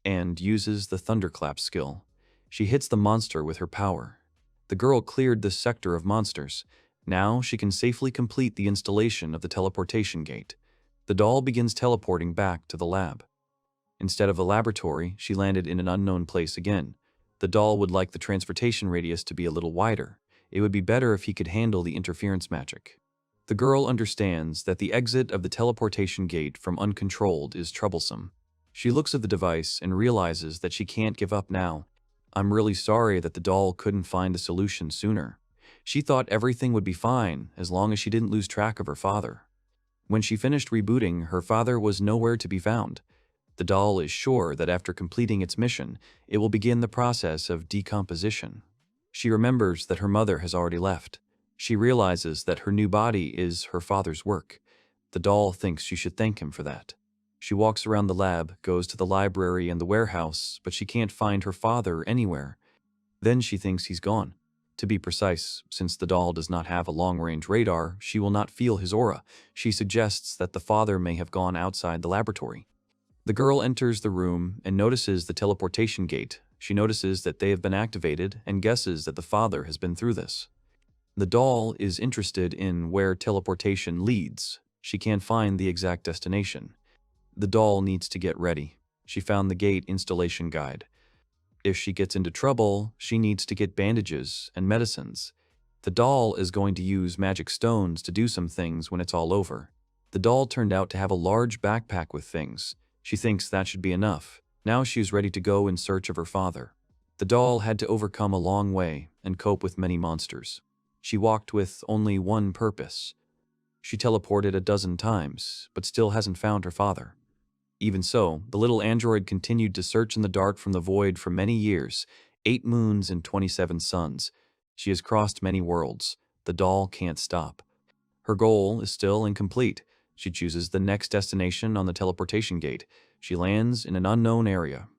and uses the thunderclap skill. She hits the monster with her power. The girl cleared this sector of monsters. Now she can safely complete the installation of the teleportation gate. The doll begins teleporting back to the lab. Instead of a laboratory, she landed in an unknown place again. The doll would like the transportation radius to be a little wider. It would be better if he could handle the interference magic. The girl understands that the exit of the teleportation gate from uncontrolled is troublesome. She looks at the device and realizes that she can't give up now. I'm really sorry that the doll couldn't find a solution sooner. She thought everything would be fine as long as she didn't lose track of her father. When she finished rebooting, her father was nowhere to be found. The doll is sure that after completing its mission, it will begin the process of decomposition. She remembers that her mother has already left. She realizes that her new body is her father's work. The doll thinks she should thank him for that. She walks around the lab, goes to the library and the warehouse, but she can't find her father anywhere. Then she thinks he's gone. To be precise, since the doll does not have a long-range radar, she will not feel his aura. She suggests that the father may have gone outside the laboratory. The girl enters the room and notices the teleportation gate. She notices that they have been activated and guesses that the father has been through this. The doll is interested in where teleportation leads. She can't find the exact destination. The doll needs to get ready. She found the gate installation guide. If she gets into trouble, she needs to get bandages and medicines. The doll is going to use magic stones to do some things when it's all over. The doll turned out to have a large backpack with things. She thinks that should be enough. Now she is ready to go in search of her father. The doll had to overcome a long way and cope with many monsters. She walked with only one purpose. She teleported a dozen times, but still hasn't found her father. Even so, the little android continued to search in the dark from the void for many years, 8 moons and 27 suns. She has crossed many worlds. The doll can't stop. Her goal is still incomplete. She chooses the next destination on the teleportation gate. She lands in an unknown area.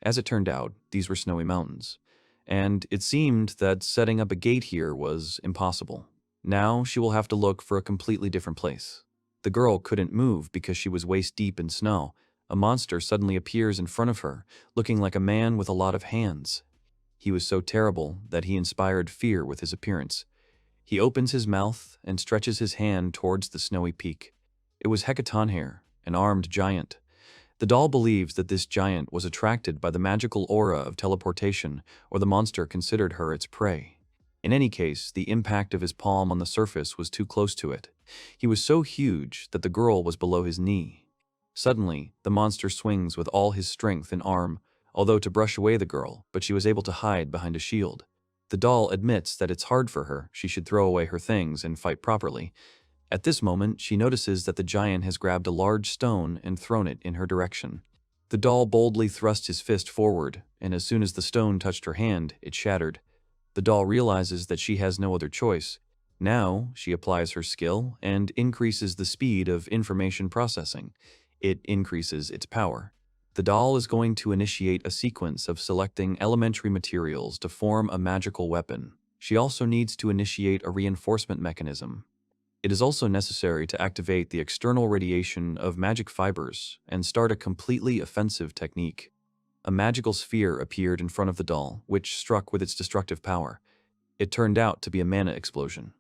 As it turned out, these were snowy mountains, and it seemed that setting up a gate here was impossible. Now she will have to look for a completely different place. The girl couldn't move because she was waist-deep in snow. A monster suddenly appears in front of her, looking like a man with a lot of hands. He was so terrible that he inspired fear with his appearance. He opens his mouth and stretches his hand towards the snowy peak. It was Hecatonheir, an armed giant. The doll believes that this giant was attracted by the magical aura of teleportation, or the monster considered her its prey. In any case, the impact of his palm on the surface was too close to it. He was so huge that the girl was below his knee. Suddenly, the monster swings with all his strength and arm, although to brush away the girl, but she was able to hide behind a shield. The doll admits that it's hard for her. She should throw away her things and fight properly. At this moment, she notices that the giant has grabbed a large stone and thrown it in her direction. The doll boldly thrust his fist forward, and as soon as the stone touched her hand, it shattered. The doll realizes that she has no other choice. Now, she applies her skill and increases the speed of information processing. It increases its power. The doll is going to initiate a sequence of selecting elementary materials to form a magical weapon. She also needs to initiate a reinforcement mechanism. It is also necessary to activate the external radiation of magic fibers and start a completely offensive technique. A magical sphere appeared in front of the doll, which struck with its destructive power. It turned out to be a mana explosion.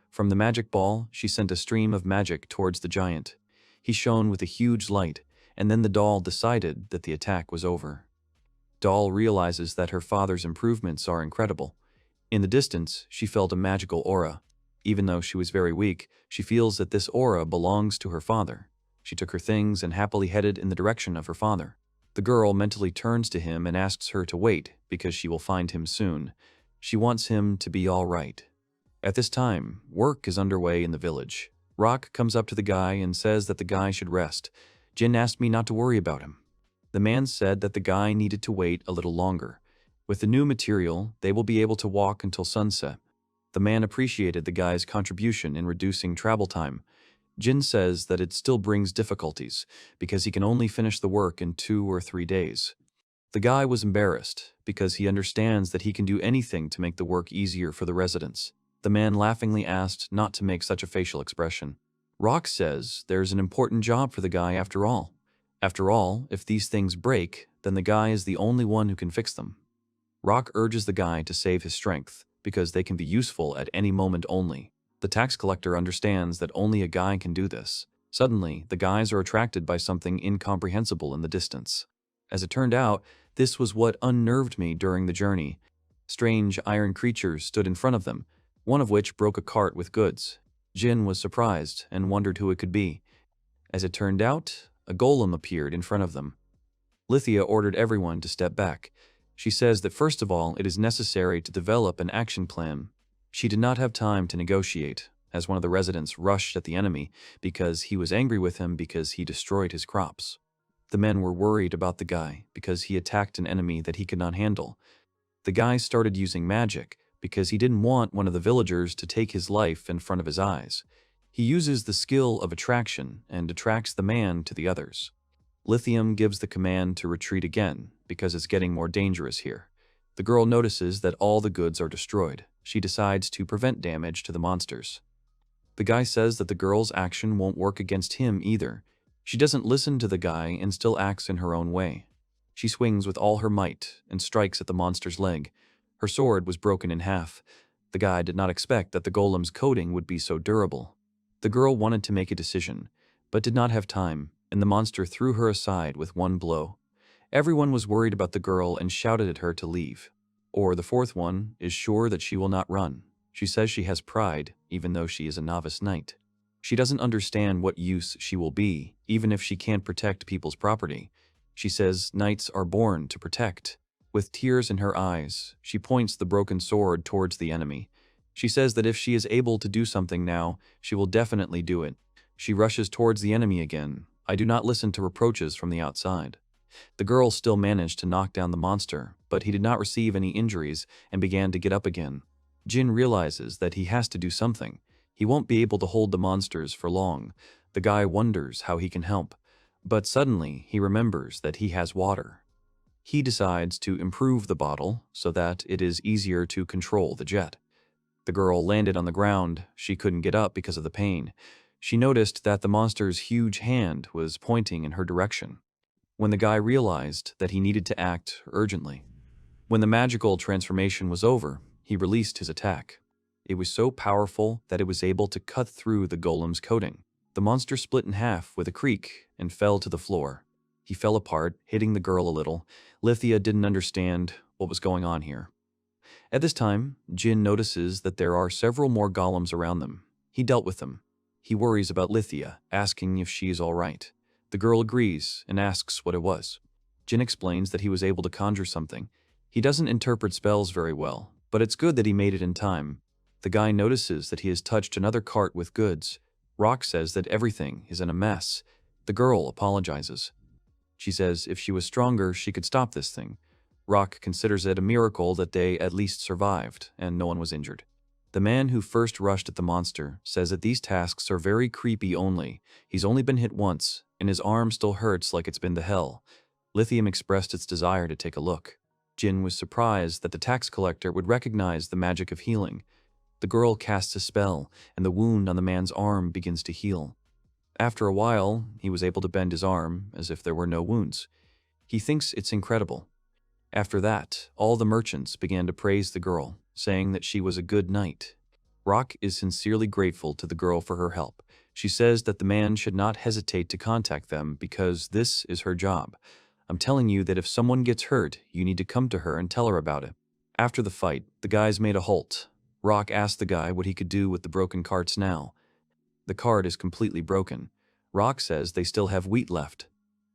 From the magic ball, she sent a stream of magic towards the giant. He shone with a huge light, and then the doll decided that the attack was over. Doll realizes that her father's improvements are incredible. In the distance, she felt a magical aura. Even though she was very weak, she feels that this aura belongs to her father. She took her things and happily headed in the direction of her father. The girl mentally turns to him and asks her to wait because she will find him soon. She wants him to be all right. At this time, work is underway in the village. Rock comes up to the guy and says that the guy should rest. Jin asked me not to worry about him. The man said that the guy needed to wait a little longer. With the new material, they will be able to walk until sunset. The man appreciated the guy's contribution in reducing travel time. Jin says that it still brings difficulties, because he can only finish the work in 2 or 3 days. The guy was embarrassed, because he understands that he can do anything to make the work easier for the residents. The man laughingly asked not to make such a facial expression. Rock says there's an important job for the guy after all. After all, if these things break, then the guy is the only one who can fix them. Rock urges the guy to save his strength, because they can be useful at any moment only. The tax collector understands that only a guy can do this. Suddenly, the guys are attracted by something incomprehensible in the distance. As it turned out, this was what unnerved me during the journey. Strange iron creatures stood in front of them, one of which broke a cart with goods. Jin was surprised and wondered who it could be. As it turned out, a golem appeared in front of them. Lithia ordered everyone to step back. She says that first of all, it is necessary to develop an action plan. She did not have time to negotiate, as one of the residents rushed at the enemy because he was angry with him because he destroyed his crops. The men were worried about the guy because he attacked an enemy that he could not handle. The guy started using magic because he didn't want one of the villagers to take his life in front of his eyes. He uses the skill of attraction and attracts the man to the others. Lithium gives the command to retreat again, because it's getting more dangerous here. The girl notices that all the goods are destroyed. She decides to prevent damage to the monsters. The guy says that the girl's action won't work against him either. She doesn't listen to the guy and still acts in her own way. She swings with all her might and strikes at the monster's leg. Her sword was broken in half. The guy did not expect that the golem's coating would be so durable. The girl wanted to make a decision, but did not have time, and the monster threw her aside with one blow. Everyone was worried about the girl and shouted at her to leave. Or the fourth one is sure that she will not run. She says she has pride, even though she is a novice knight. She doesn't understand what use she will be, even if she can't protect people's property. She says knights are born to protect. With tears in her eyes, she points the broken sword towards the enemy. She says that if she is able to do something now, she will definitely do it. She rushes towards the enemy again. I do not listen to reproaches from the outside. The girl still managed to knock down the monster, but he did not receive any injuries and began to get up again. Jin realizes that he has to do something. He won't be able to hold the monsters for long. The guy wonders how he can help, but suddenly he remembers that he has water. He decides to improve the bottle so that it is easier to control the jet. The girl landed on the ground. She couldn't get up because of the pain. She noticed that the monster's huge hand was pointing in her direction. When the guy realized that he needed to act urgently. When the magical transformation was over, he released his attack. It was so powerful that it was able to cut through the golem's coating. The monster split in half with a creak and fell to the floor. He fell apart, hitting the girl a little. Lithia didn't understand what was going on here. At this time, Jin notices that there are several more golems around them. He dealt with them. He worries about Lithia, asking if she is all right. The girl agrees and asks what it was. Jin explains that he was able to conjure something. He doesn't interpret spells very well, but it's good that he made it in time. The guy notices that he has touched another cart with goods. Rock says that everything is in a mess. The girl apologizes. She says if she was stronger, she could stop this thing. Rock considers it a miracle that they at least survived and no one was injured. The man who first rushed at the monster says that these tasks are very creepy only. He's only been hit once, and his arm still hurts like it's been the hell. Lithium expressed its desire to take a look. Jin was surprised that the tax collector would recognize the magic of healing. The girl casts a spell, and the wound on the man's arm begins to heal. After a while, he was able to bend his arm as if there were no wounds. He thinks it's incredible. After that, all the merchants began to praise the girl, saying that she was a good knight. Rock is sincerely grateful to the girl for her help. She says that the man should not hesitate to contact them because this is her job. I'm telling you that if someone gets hurt, you need to come to her and tell her about it. After the fight, the guys made a halt. Rock asked the guy what he could do with the broken carts now. The cart is completely broken. Rock says they still have wheat left.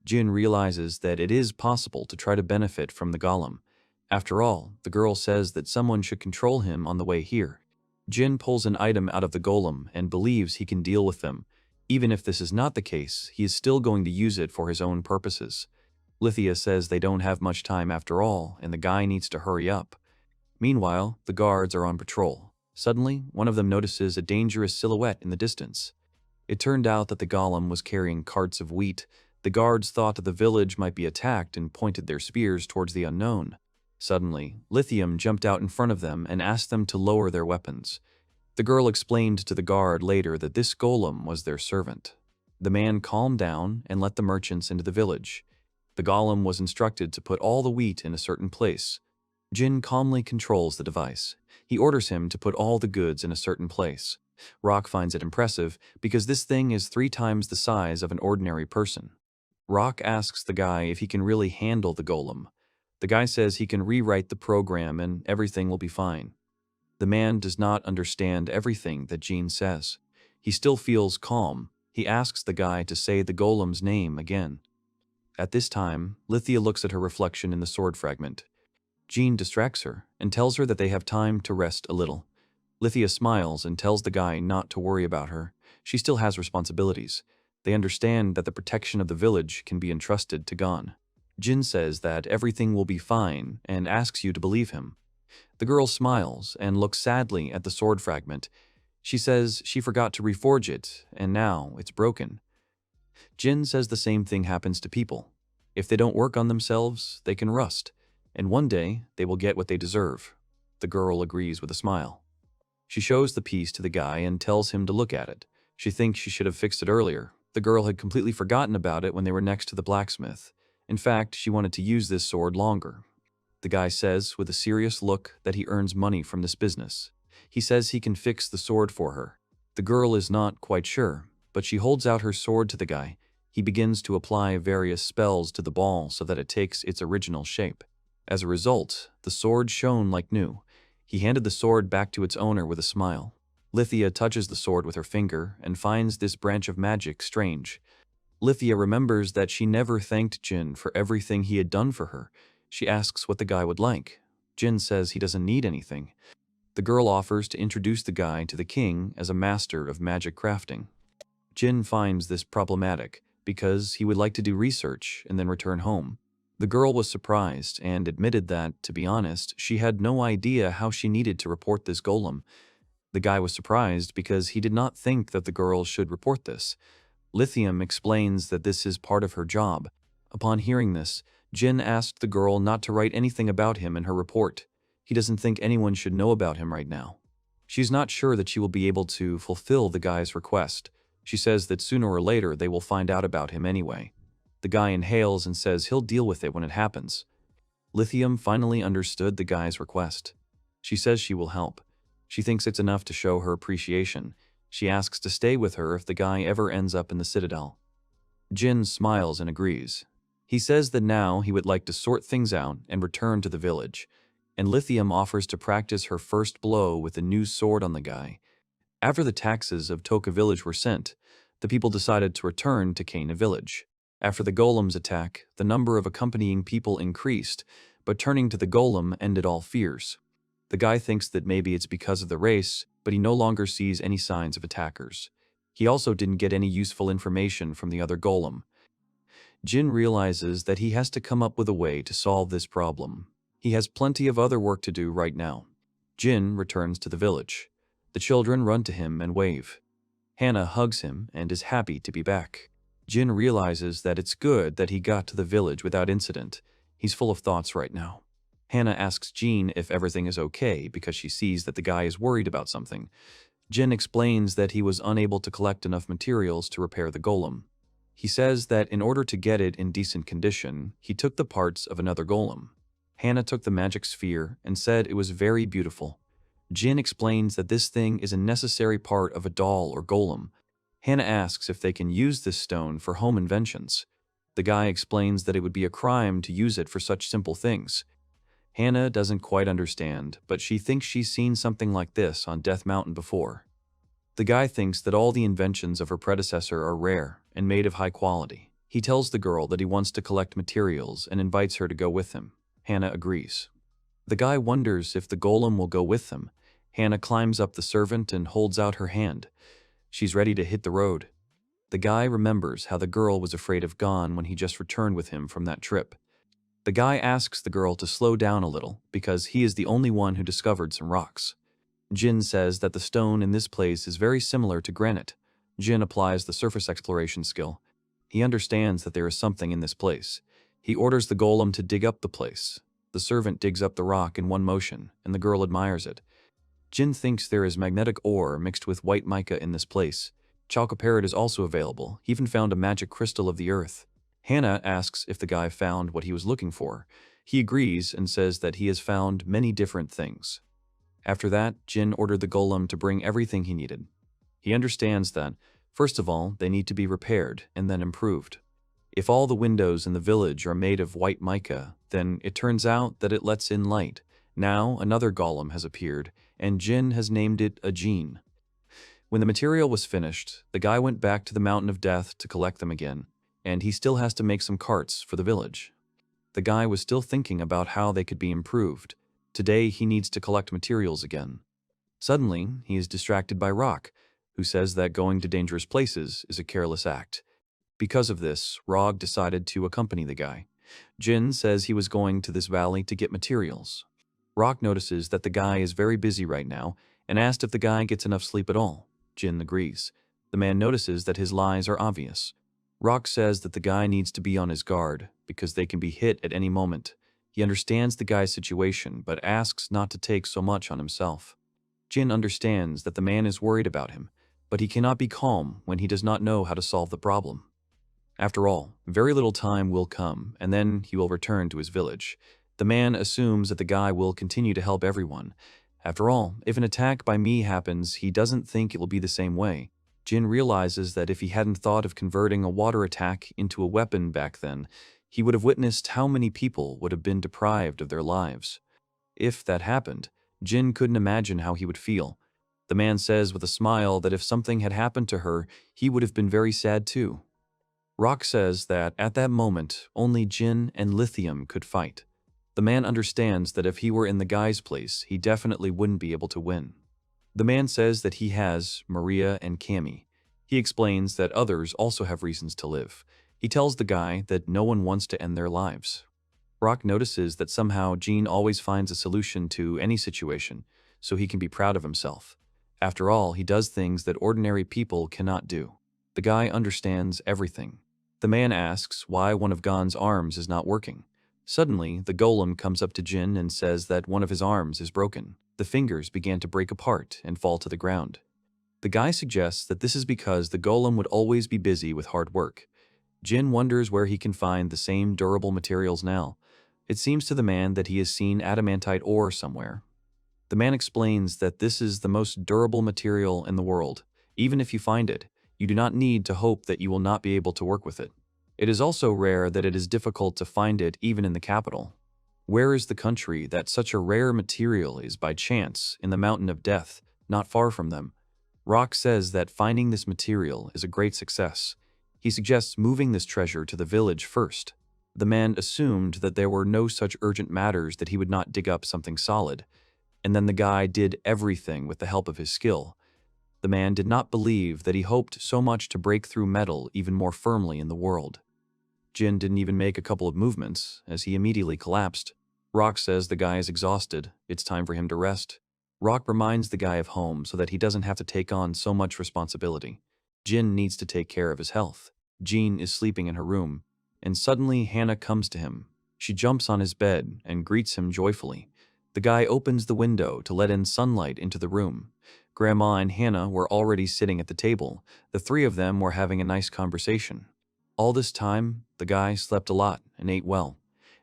Jin realizes that it is possible to try to benefit from the golem. After all, the girl says that someone should control him on the way here. Jin pulls an item out of the golem and believes he can deal with them. Even if this is not the case, he is still going to use it for his own purposes. Lithia says they don't have much time after all, and the guy needs to hurry up. Meanwhile, the guards are on patrol. Suddenly, one of them notices a dangerous silhouette in the distance. It turned out that the golem was carrying carts of wheat. The guards thought that the village might be attacked and pointed their spears towards the unknown. Suddenly, Lithium jumped out in front of them and asked them to lower their weapons. The girl explained to the guard later that this golem was their servant. The man calmed down and let the merchants into the village. The golem was instructed to put all the wheat in a certain place. Jin calmly controls the device. He orders him to put all the goods in a certain place. Rock finds it impressive because this thing is 3 times the size of an ordinary person. Rock asks the guy if he can really handle the golem. The guy says he can rewrite the program and everything will be fine. The man does not understand everything that Jin says. He still feels calm. He asks the guy to say the golem's name again. At this time, Lithia looks at her reflection in the sword fragment. Jin distracts her and tells her that they have time to rest a little. Lithia smiles and tells the guy not to worry about her. She still has responsibilities. They understand that the protection of the village can be entrusted to Gon. Jin says that everything will be fine and asks you to believe him. The girl smiles and looks sadly at the sword fragment. She says she forgot to reforge it, and now it's broken. Jin says the same thing happens to people. If they don't work on themselves, they can rust, and one day they will get what they deserve. The girl agrees with a smile. She shows the piece to the guy and tells him to look at it. She thinks she should have fixed it earlier, The girl had completely forgotten about it when they were next to the blacksmith. In fact, she wanted to use this sword longer. The guy says, with a serious look, that he earns money from this business. He says he can fix the sword for her. The girl is not quite sure, but she holds out her sword to the guy. He begins to apply various spells to the ball so that it takes its original shape. As a result, the sword shone like new. He handed the sword back to its owner with a smile. Lithia touches the sword with her finger and finds this branch of magic strange. Lithia remembers that she never thanked Jin for everything he had done for her. She asks what the guy would like. Jin says he doesn't need anything. The girl offers to introduce the guy to the king as a master of magic crafting. Jin finds this problematic because he would like to do research and then return home. The girl was surprised and admitted that, to be honest, she had no idea how she needed to report this golem. The guy was surprised because he did not think that the girl should report this. Lithium explains that this is part of her job. Upon hearing this, Jin asked the girl not to write anything about him in her report. He doesn't think anyone should know about him right now. She's not sure that she will be able to fulfill the guy's request. She says that sooner or later they will find out about him anyway. The guy inhales and says he'll deal with it when it happens. Lithium finally understood the guy's request. She says she will help. She thinks it's enough to show her appreciation. She asks to stay with her if the guy ever ends up in the citadel. Jin smiles and agrees. He says that now he would like to sort things out and return to the village, and Lithium offers to practice her first blow with a new sword on the guy. After the taxes of Toka village were sent, the people decided to return to Kana village. After the golem's attack, the number of accompanying people increased, but turning to the golem ended all fears. The guy thinks that maybe it's because of the race, but he no longer sees any signs of attackers. He also didn't get any useful information from the other golem. Jin realizes that he has to come up with a way to solve this problem. He has plenty of other work to do right now. Jin returns to the village. The children run to him and wave. Hannah hugs him and is happy to be back. Jin realizes that it's good that he got to the village without incident. He's full of thoughts right now. Hannah asks Jin if everything is okay because she sees that the guy is worried about something. Jin explains that he was unable to collect enough materials to repair the golem. He says that in order to get it in decent condition, he took the parts of another golem. Hannah took the magic sphere and said it was very beautiful. Jin explains that this thing is a necessary part of a doll or golem. Hannah asks if they can use this stone for home inventions. The guy explains that it would be a crime to use it for such simple things. Hannah doesn't quite understand, but she thinks she's seen something like this on Death Mountain before. The guy thinks that all the inventions of her predecessor are rare and made of high quality. He tells the girl that he wants to collect materials and invites her to go with him. Hannah agrees. The guy wonders if the golem will go with them. Hannah climbs up the servant and holds out her hand. She's ready to hit the road. The guy remembers how the girl was afraid of Gon when he just returned with him from that trip. The guy asks the girl to slow down a little because he is the only one who discovered some rocks. Jin says that the stone in this place is very similar to granite. Jin applies the surface exploration skill. He understands that there is something in this place. He orders the golem to dig up the place. The servant digs up the rock in one motion, and the girl admires it. Jin thinks there is magnetic ore mixed with white mica in this place. Chalcopyrite is also available. He even found a magic crystal of the earth. Hannah asks if the guy found what he was looking for. He agrees and says that he has found many different things. After that, Jin ordered the golem to bring everything he needed. He understands that, first of all, they need to be repaired and then improved. If all the windows in the village are made of white mica, then it turns out that it lets in light. Now another golem has appeared, and Jin has named it a Jin. When the material was finished, the guy went back to the Mountain of Death to collect them again, and he still has to make some carts for the village. The guy was still thinking about how they could be improved. Today he needs to collect materials again. Suddenly, he is distracted by Rock, who says that going to dangerous places is a careless act. Because of this, Rog decided to accompany the guy. Jin says he was going to this valley to get materials. Rock notices that the guy is very busy right now and asked if the guy gets enough sleep at all. Jin agrees. The man notices that his lies are obvious. Rock says that the guy needs to be on his guard because they can be hit at any moment. He understands the guy's situation but asks not to take so much on himself. Jin understands that the man is worried about him, but he cannot be calm when he does not know how to solve the problem. After all, very little time will come, and then he will return to his village. The man assumes that the guy will continue to help everyone. After all, if an attack by me happens, he doesn't think it will be the same way. Jin realizes that if he hadn't thought of converting a water attack into a weapon back then, he would have witnessed how many people would have been deprived of their lives. If that happened, Jin couldn't imagine how he would feel. The man says with a smile that if something had happened to her, he would have been very sad too. Rock says that at that moment, only Jin and Lithium could fight. The man understands that if he were in the guy's place, he definitely wouldn't be able to win. The man says that he has Maria and Cammy. He explains that others also have reasons to live. He tells the guy that no one wants to end their lives. Rock notices that somehow Jin always finds a solution to any situation, so he can be proud of himself. After all, he does things that ordinary people cannot do. The guy understands everything. The man asks why one of Gon's arms is not working. Suddenly, the golem comes up to Jin and says that one of his arms is broken. The fingers began to break apart and fall to the ground. The guy suggests that this is because the golem would always be busy with hard work. Jin wonders where he can find the same durable materials now. It seems to the man that he has seen adamantite ore somewhere. The man explains that this is the most durable material in the world. Even if you find it, you do not need to hope that you will not be able to work with it. It is also rare that it is difficult to find it even in the capital. Where is the country that such a rare material is by chance in the mountain of death, not far from them? Rock says that finding this material is a great success. He suggests moving this treasure to the village first. The man assumed that there were no such urgent matters that he would not dig up something solid. And then the guy did everything with the help of his skill. The man did not believe that he hoped so much to break through metal even more firmly in the world. Jin didn't even make a couple of movements, as he immediately collapsed. Rock says the guy is exhausted. It's time for him to rest. Rock reminds the guy of home so that he doesn't have to take on so much responsibility. Jin needs to take care of his health. Jean is sleeping in her room, and suddenly Hannah comes to him. She jumps on his bed and greets him joyfully. The guy opens the window to let in sunlight into the room. Grandma and Hannah were already sitting at the table. The three of them were having a nice conversation. All this time, the guy slept a lot and ate well.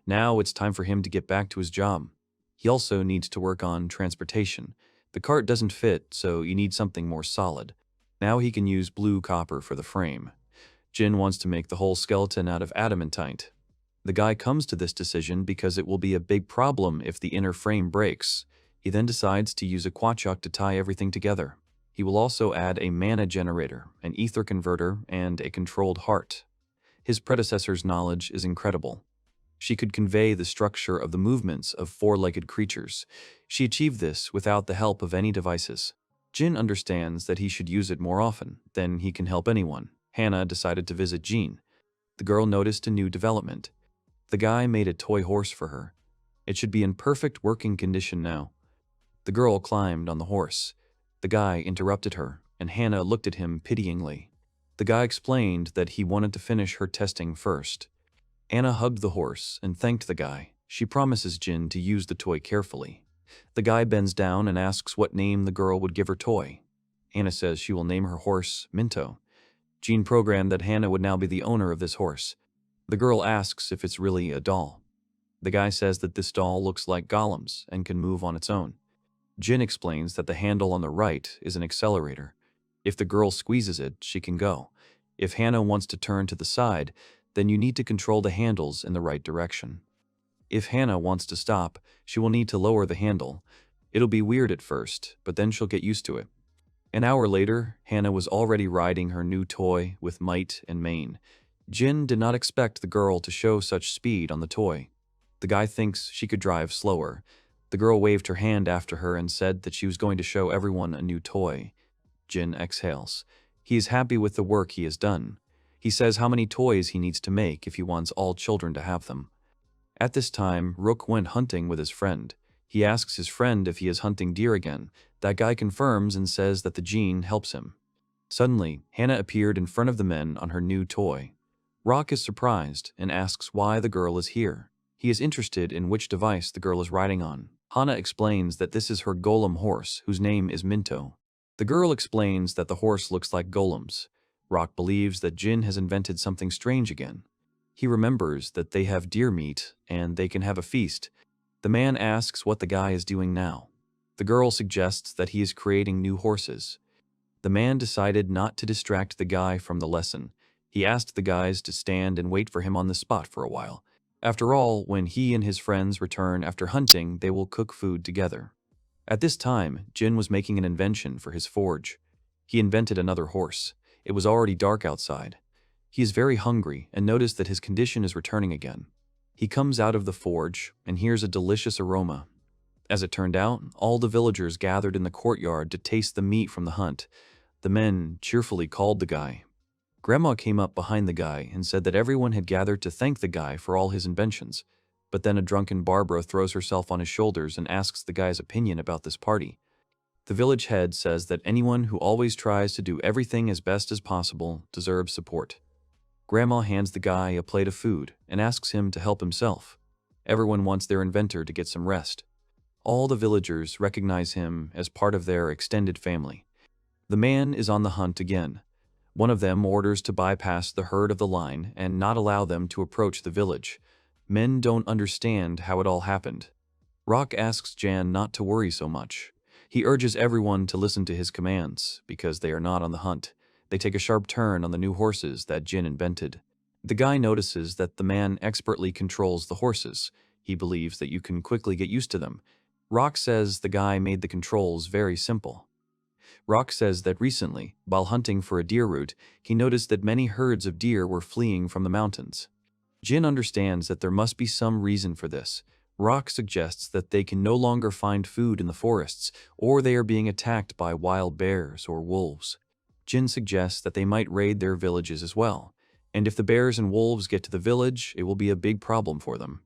Now it's time for him to get back to his job. He also needs to work on transportation. The cart doesn't fit, so you need something more solid. Now he can use blue copper for the frame. Jin wants to make the whole skeleton out of adamantite. The guy comes to this decision because it will be a big problem if the inner frame breaks. He then decides to use a quachok to tie everything together. He will also add a mana generator, an ether converter, and a controlled heart. His predecessor's knowledge is incredible. She could convey the structure of the movements of four-legged creatures. She achieved this without the help of any devices. Jin understands that he should use it more often, then he can help anyone. Hannah decided to visit Jean. The girl noticed a new development. The guy made a toy horse for her. It should be in perfect working condition now. The girl climbed on the horse. The guy interrupted her, and Hannah looked at him pityingly. The guy explained that he wanted to finish her testing first. Anna hugged the horse and thanked the guy. She promises Jin to use the toy carefully. The guy bends down and asks what name the girl would give her toy. Anna says she will name her horse Minto. Jin programmed that Hannah would now be the owner of this horse. The girl asks if it's really a doll. The guy says that this doll looks like golems and can move on its own. Jin explains that the handle on the right is an accelerator. If the girl squeezes it, she can go. If Hannah wants to turn to the side, then you need to control the handles in the right direction. If Hannah wants to stop, she will need to lower the handle. It'll be weird at first, but then she'll get used to it. An hour later, Hannah was already riding her new toy with might and main. Jin did not expect the girl to show such speed on the toy. The guy thinks she could drive slower. The girl waved her hand after her and said that she was going to show everyone a new toy. Jin exhales. He is happy with the work he has done. He says how many toys he needs to make if he wants all children to have them. At this time, Rook went hunting with his friend. He asks his friend if he is hunting deer again. That guy confirms and says that the gene helps him. Suddenly, Hannah appeared in front of the men on her new toy. Rock is surprised and asks why the girl is here. He is interested in which device the girl is riding on. Hannah explains that this is her golem horse, whose name is Minto. The girl explains that the horse looks like golems. Rock believes that Jin has invented something strange again. He remembers that they have deer meat and they can have a feast. The man asks what the guy is doing now. The girl suggests that he is creating new horses. The man decided not to distract the guy from the lesson. He asked the guys to stand and wait for him on the spot for a while. After all, when he and his friends return after hunting, they will cook food together. At this time, Jin was making an invention for his forge. He invented another horse. It was already dark outside. He is very hungry and noticed that his condition is returning again. He comes out of the forge and hears a delicious aroma. As it turned out, all the villagers gathered in the courtyard to taste the meat from the hunt. The men cheerfully called the guy. Grandma came up behind the guy and said that everyone had gathered to thank the guy for all his inventions. But then a drunken Barbara throws herself on his shoulders and asks the guy's opinion about this party. The village head says that anyone who always tries to do everything as best as possible deserves support. Grandma hands the guy a plate of food and asks him to help himself. Everyone wants their inventor to get some rest. All the villagers recognize him as part of their extended family. The man is on the hunt again. One of them orders to bypass the herd of the line and not allow them to approach the village. Men don't understand how it all happened. Rock asks Jan not to worry so much. He urges everyone to listen to his commands, because they are not on the hunt. They take a sharp turn on the new horses that Jin invented. The guy notices that the man expertly controls the horses. He believes that you can quickly get used to them. Rock says the guy made the controls very simple. Rock says that recently, while hunting for a deer root, he noticed that many herds of deer were fleeing from the mountains. Jin understands that there must be some reason for this. Rock suggests that they can no longer find food in the forests, or they are being attacked by wild bears or wolves. Jin suggests that they might raid their villages as well, and if the bears and wolves get to the village, it will be a big problem for them.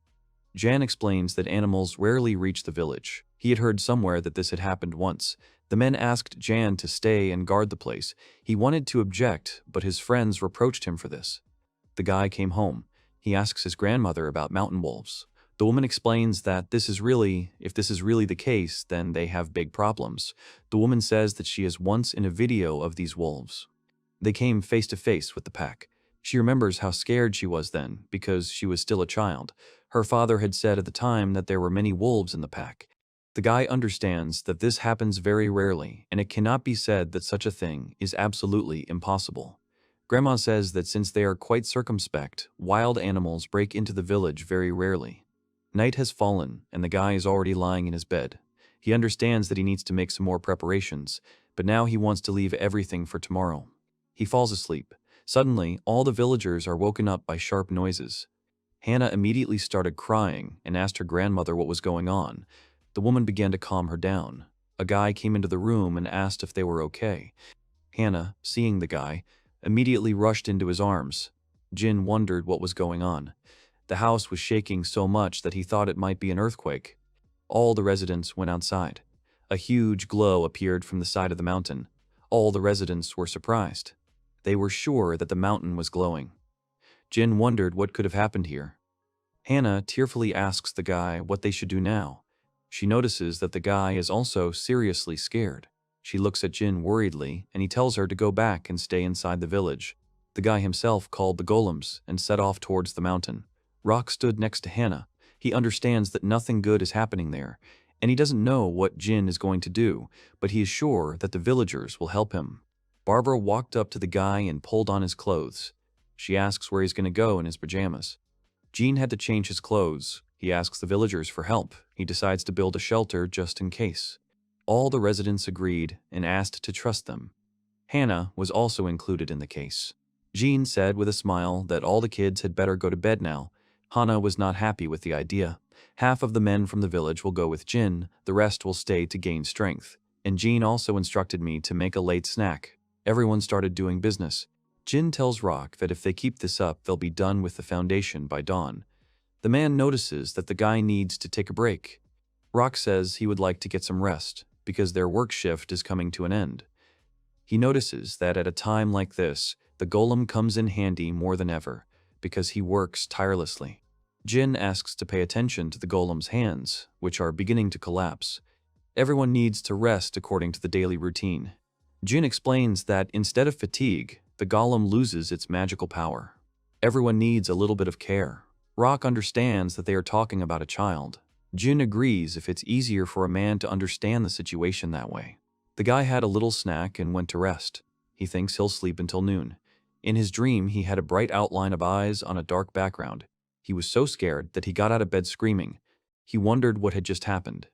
Jan explains that animals rarely reach the village. He had heard somewhere that this had happened once. The men asked Jan to stay and guard the place. He wanted to object, but his friends reproached him for this. The guy came home. He asks his grandmother about mountain wolves. The woman explains that if this is really the case, then they have big problems. The woman says that she is once in a video of these wolves. They came face to face with the pack. She remembers how scared she was then, because she was still a child. Her father had said at the time that there were many wolves in the pack. The guy understands that this happens very rarely, and it cannot be said that such a thing is absolutely impossible. Grandma says that since they are quite circumspect, wild animals break into the village very rarely. Night has fallen, and the guy is already lying in his bed. He understands that he needs to make some more preparations, but now he wants to leave everything for tomorrow. He falls asleep. Suddenly, all the villagers are woken up by sharp noises. Hannah immediately started crying and asked her grandmother what was going on. The woman began to calm her down. A guy came into the room and asked if they were okay. Hannah, seeing the guy, immediately rushed into his arms. Jin wondered what was going on. The house was shaking so much that he thought it might be an earthquake. All the residents went outside. A huge glow appeared from the side of the mountain. All the residents were surprised. They were sure that the mountain was glowing. Jin wondered what could have happened here. Hannah tearfully asks the guy what they should do now. She notices that the guy is also seriously scared. She looks at Jin worriedly, and he tells her to go back and stay inside the village. The guy himself called the golems and set off towards the mountain. Rock stood next to Hannah. He understands that nothing good is happening there, and he doesn't know what Jin is going to do, but he is sure that the villagers will help him. Barbara walked up to the guy and pulled on his clothes. She asks where he's going to go in his pajamas. Jean had to change his clothes. He asks the villagers for help. He decides to build a shelter just in case. All the residents agreed and asked to trust them. Hannah was also included in the case. Jean said with a smile that all the kids had better go to bed now. Hannah was not happy with the idea. Half of the men from the village will go with Jin, the rest will stay to gain strength. And Jean also instructed me to make a late snack. Everyone started doing business. Jin tells Rock that if they keep this up, they'll be done with the foundation by dawn. The man notices that the guy needs to take a break. Rock says he would like to get some rest, because their work shift is coming to an end. He notices that at a time like this, the golem comes in handy more than ever, because he works tirelessly. Jin asks to pay attention to the golem's hands, which are beginning to collapse. Everyone needs to rest according to the daily routine. Jin explains that instead of fatigue, the golem loses its magical power. Everyone needs a little bit of care. Rock understands that they are talking about a child. Jin agrees if it's easier for a man to understand the situation that way. The guy had a little snack and went to rest. He thinks he'll sleep until noon. In his dream, he had a bright outline of eyes on a dark background. He was so scared that he got out of bed screaming. He wondered what had just happened.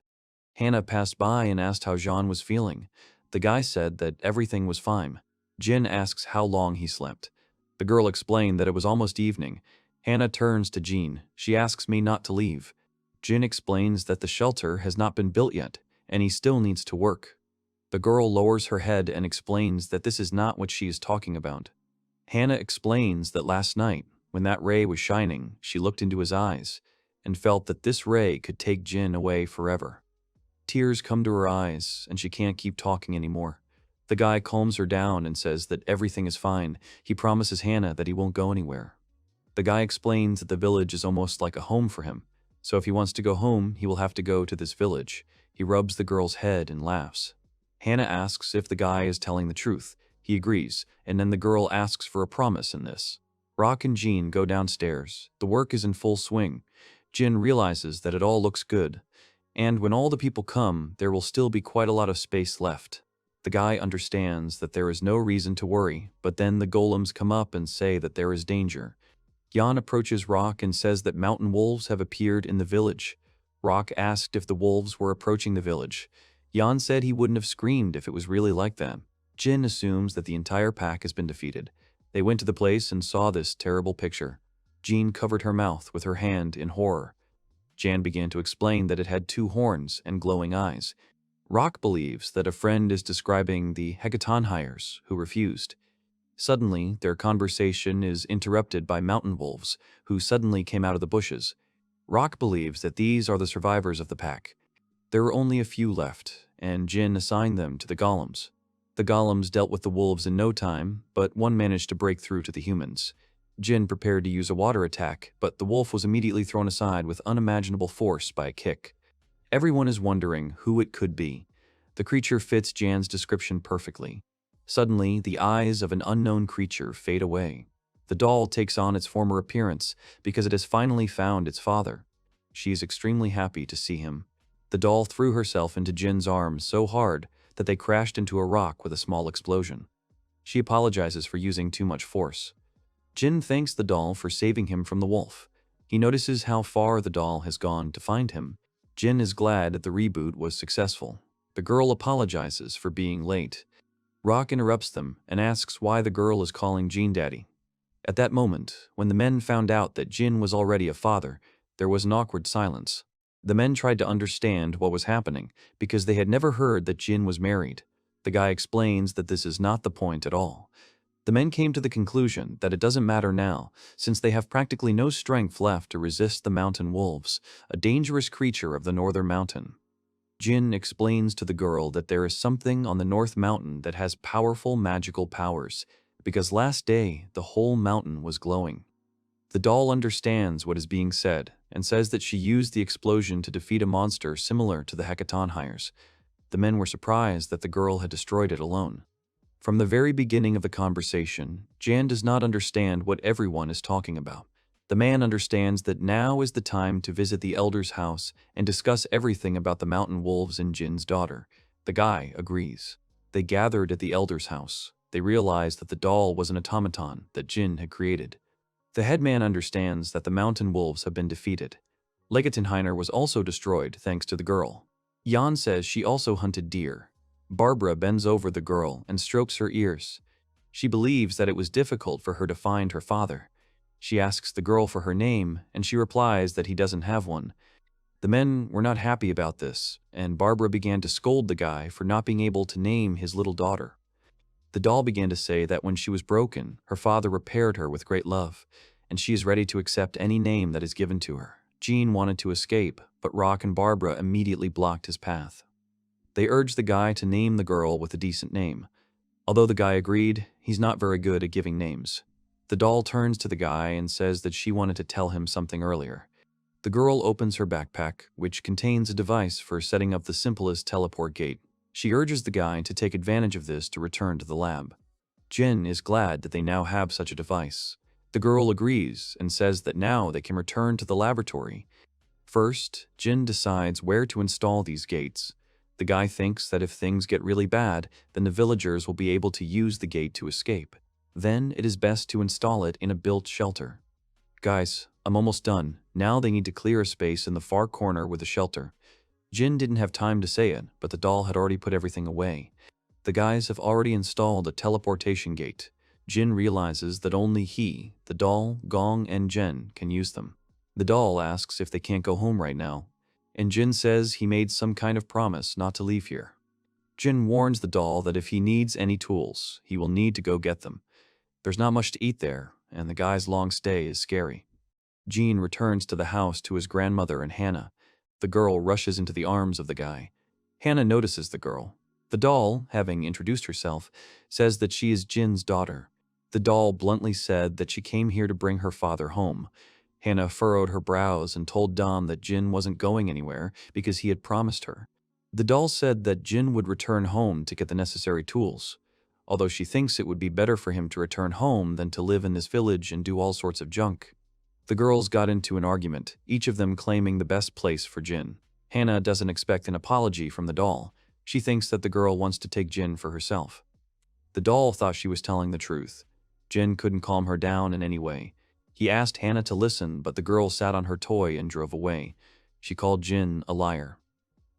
Hannah passed by and asked how Jean was feeling. The guy said that everything was fine. Jin asks how long he slept. The girl explained that it was almost evening. Hannah turns to Jean. She asks me not to leave. Jin explains that the shelter has not been built yet, and he still needs to work. The girl lowers her head and explains that this is not what she is talking about. Hannah explains that last night, when that ray was shining, she looked into his eyes and felt that this ray could take Jin away forever. Tears come to her eyes, and she can't keep talking anymore. The guy calms her down and says that everything is fine. He promises Hannah that he won't go anywhere. The guy explains that the village is almost like a home for him, so if he wants to go home, he will have to go to this village. He rubs the girl's head and laughs. Hannah asks if the guy is telling the truth. He agrees, and then the girl asks for a promise in this. Rock and Jean go downstairs. The work is in full swing. Jin realizes that it all looks good. And when all the people come, there will still be quite a lot of space left. The guy understands that there is no reason to worry, but then the golems come up and say that there is danger. Jan approaches Rock and says that mountain wolves have appeared in the village. Rock asked if the wolves were approaching the village. Jan said he wouldn't have screamed if it was really like that. Jin assumes that the entire pack has been defeated. They went to the place and saw this terrible picture. Jean covered her mouth with her hand in horror. Jan began to explain that it had 2 horns and glowing eyes. Rock believes that a friend is describing the heirs who refused. Suddenly, their conversation is interrupted by mountain wolves, who suddenly came out of the bushes. Rock believes that these are the survivors of the pack. There are only a few left, and Jin assigned them to the golems. The golems dealt with the wolves in no time, but one managed to break through to the humans. Jin prepared to use a water attack, but the wolf was immediately thrown aside with unimaginable force by a kick. Everyone is wondering who it could be. The creature fits Jan's description perfectly. Suddenly, the eyes of an unknown creature fade away. The doll takes on its former appearance because it has finally found its father. She is extremely happy to see him. The doll threw herself into Jin's arms so hard that they crashed into a rock with a small explosion. She apologizes for using too much force. Jin thanks the doll for saving him from the wolf. He notices how far the doll has gone to find him. Jin is glad that the reboot was successful. The girl apologizes for being late. Rock interrupts them and asks why the girl is calling Jin daddy. At that moment, when the men found out that Jin was already a father, there was an awkward silence. The men tried to understand what was happening because they had never heard that Jin was married. The guy explains that this is not the point at all. The men came to the conclusion that it doesn't matter now, since they have practically no strength left to resist the mountain wolves, a dangerous creature of the northern mountain. Jin explains to the girl that there is something on the North Mountain that has powerful magical powers, because last day the whole mountain was glowing. The doll understands what is being said and says that she used the explosion to defeat a monster similar to the heirs. The men were surprised that the girl had destroyed it alone. From the very beginning of the conversation, Jan does not understand what everyone is talking about. The man understands that now is the time to visit the elder's house and discuss everything about the mountain wolves and Jin's daughter. The guy agrees. They gathered at the elder's house. They realized that the doll was an automaton that Jin had created. The headman understands that the mountain wolves have been defeated. Legatenheiner was also destroyed thanks to the girl. Jan says she also hunted deer. Barbara bends over the girl and strokes her ears. She believes that it was difficult for her to find her father. She asks the girl for her name, and she replies that he doesn't have one. The men were not happy about this, and Barbara began to scold the guy for not being able to name his little daughter. The doll began to say that when she was broken, her father repaired her with great love, and she is ready to accept any name that is given to her. Jean wanted to escape, but Rock and Barbara immediately blocked his path. They urged the guy to name the girl with a decent name. Although the guy agreed, he's not very good at giving names. The doll turns to the guy and says that she wanted to tell him something earlier. The girl opens her backpack, which contains a device for setting up the simplest teleport gate. She urges the guy to take advantage of this to return to the lab. Jin is glad that they now have such a device. The girl agrees and says that now they can return to the laboratory. First, Jin decides where to install these gates. The guy thinks that if things get really bad, then the villagers will be able to use the gate to escape. Then it is best to install it in a built shelter. Guys, I'm almost done. Now they need to clear a space in the far corner with a shelter. Jin didn't have time to say it, but the doll had already put everything away. The guys have already installed a teleportation gate. Jin realizes that only he, the doll, Gong, and Jen can use them. The doll asks if they can't go home right now, and Jin says he made some kind of promise not to leave here. Jin warns the doll that if he needs any tools, he will need to go get them. There's not much to eat there, and the guy's long stay is scary. Jin returns to the house to his grandmother and Hannah. The girl rushes into the arms of the guy. Hannah notices the girl. The doll, having introduced herself, says that she is Jin's daughter. The doll bluntly said that she came here to bring her father home. Hannah furrowed her brows and told Dom that Jin wasn't going anywhere because he had promised her. The doll said that Jin would return home to get the necessary tools, although she thinks it would be better for him to return home than to live in this village and do all sorts of junk. The girls got into an argument, each of them claiming the best place for Jin. Hannah doesn't expect an apology from the doll. She thinks that the girl wants to take Jin for herself. The doll thought she was telling the truth. Jin couldn't calm her down in any way. He asked Hannah to listen, but the girl sat on her toy and drove away. She called Jin a liar.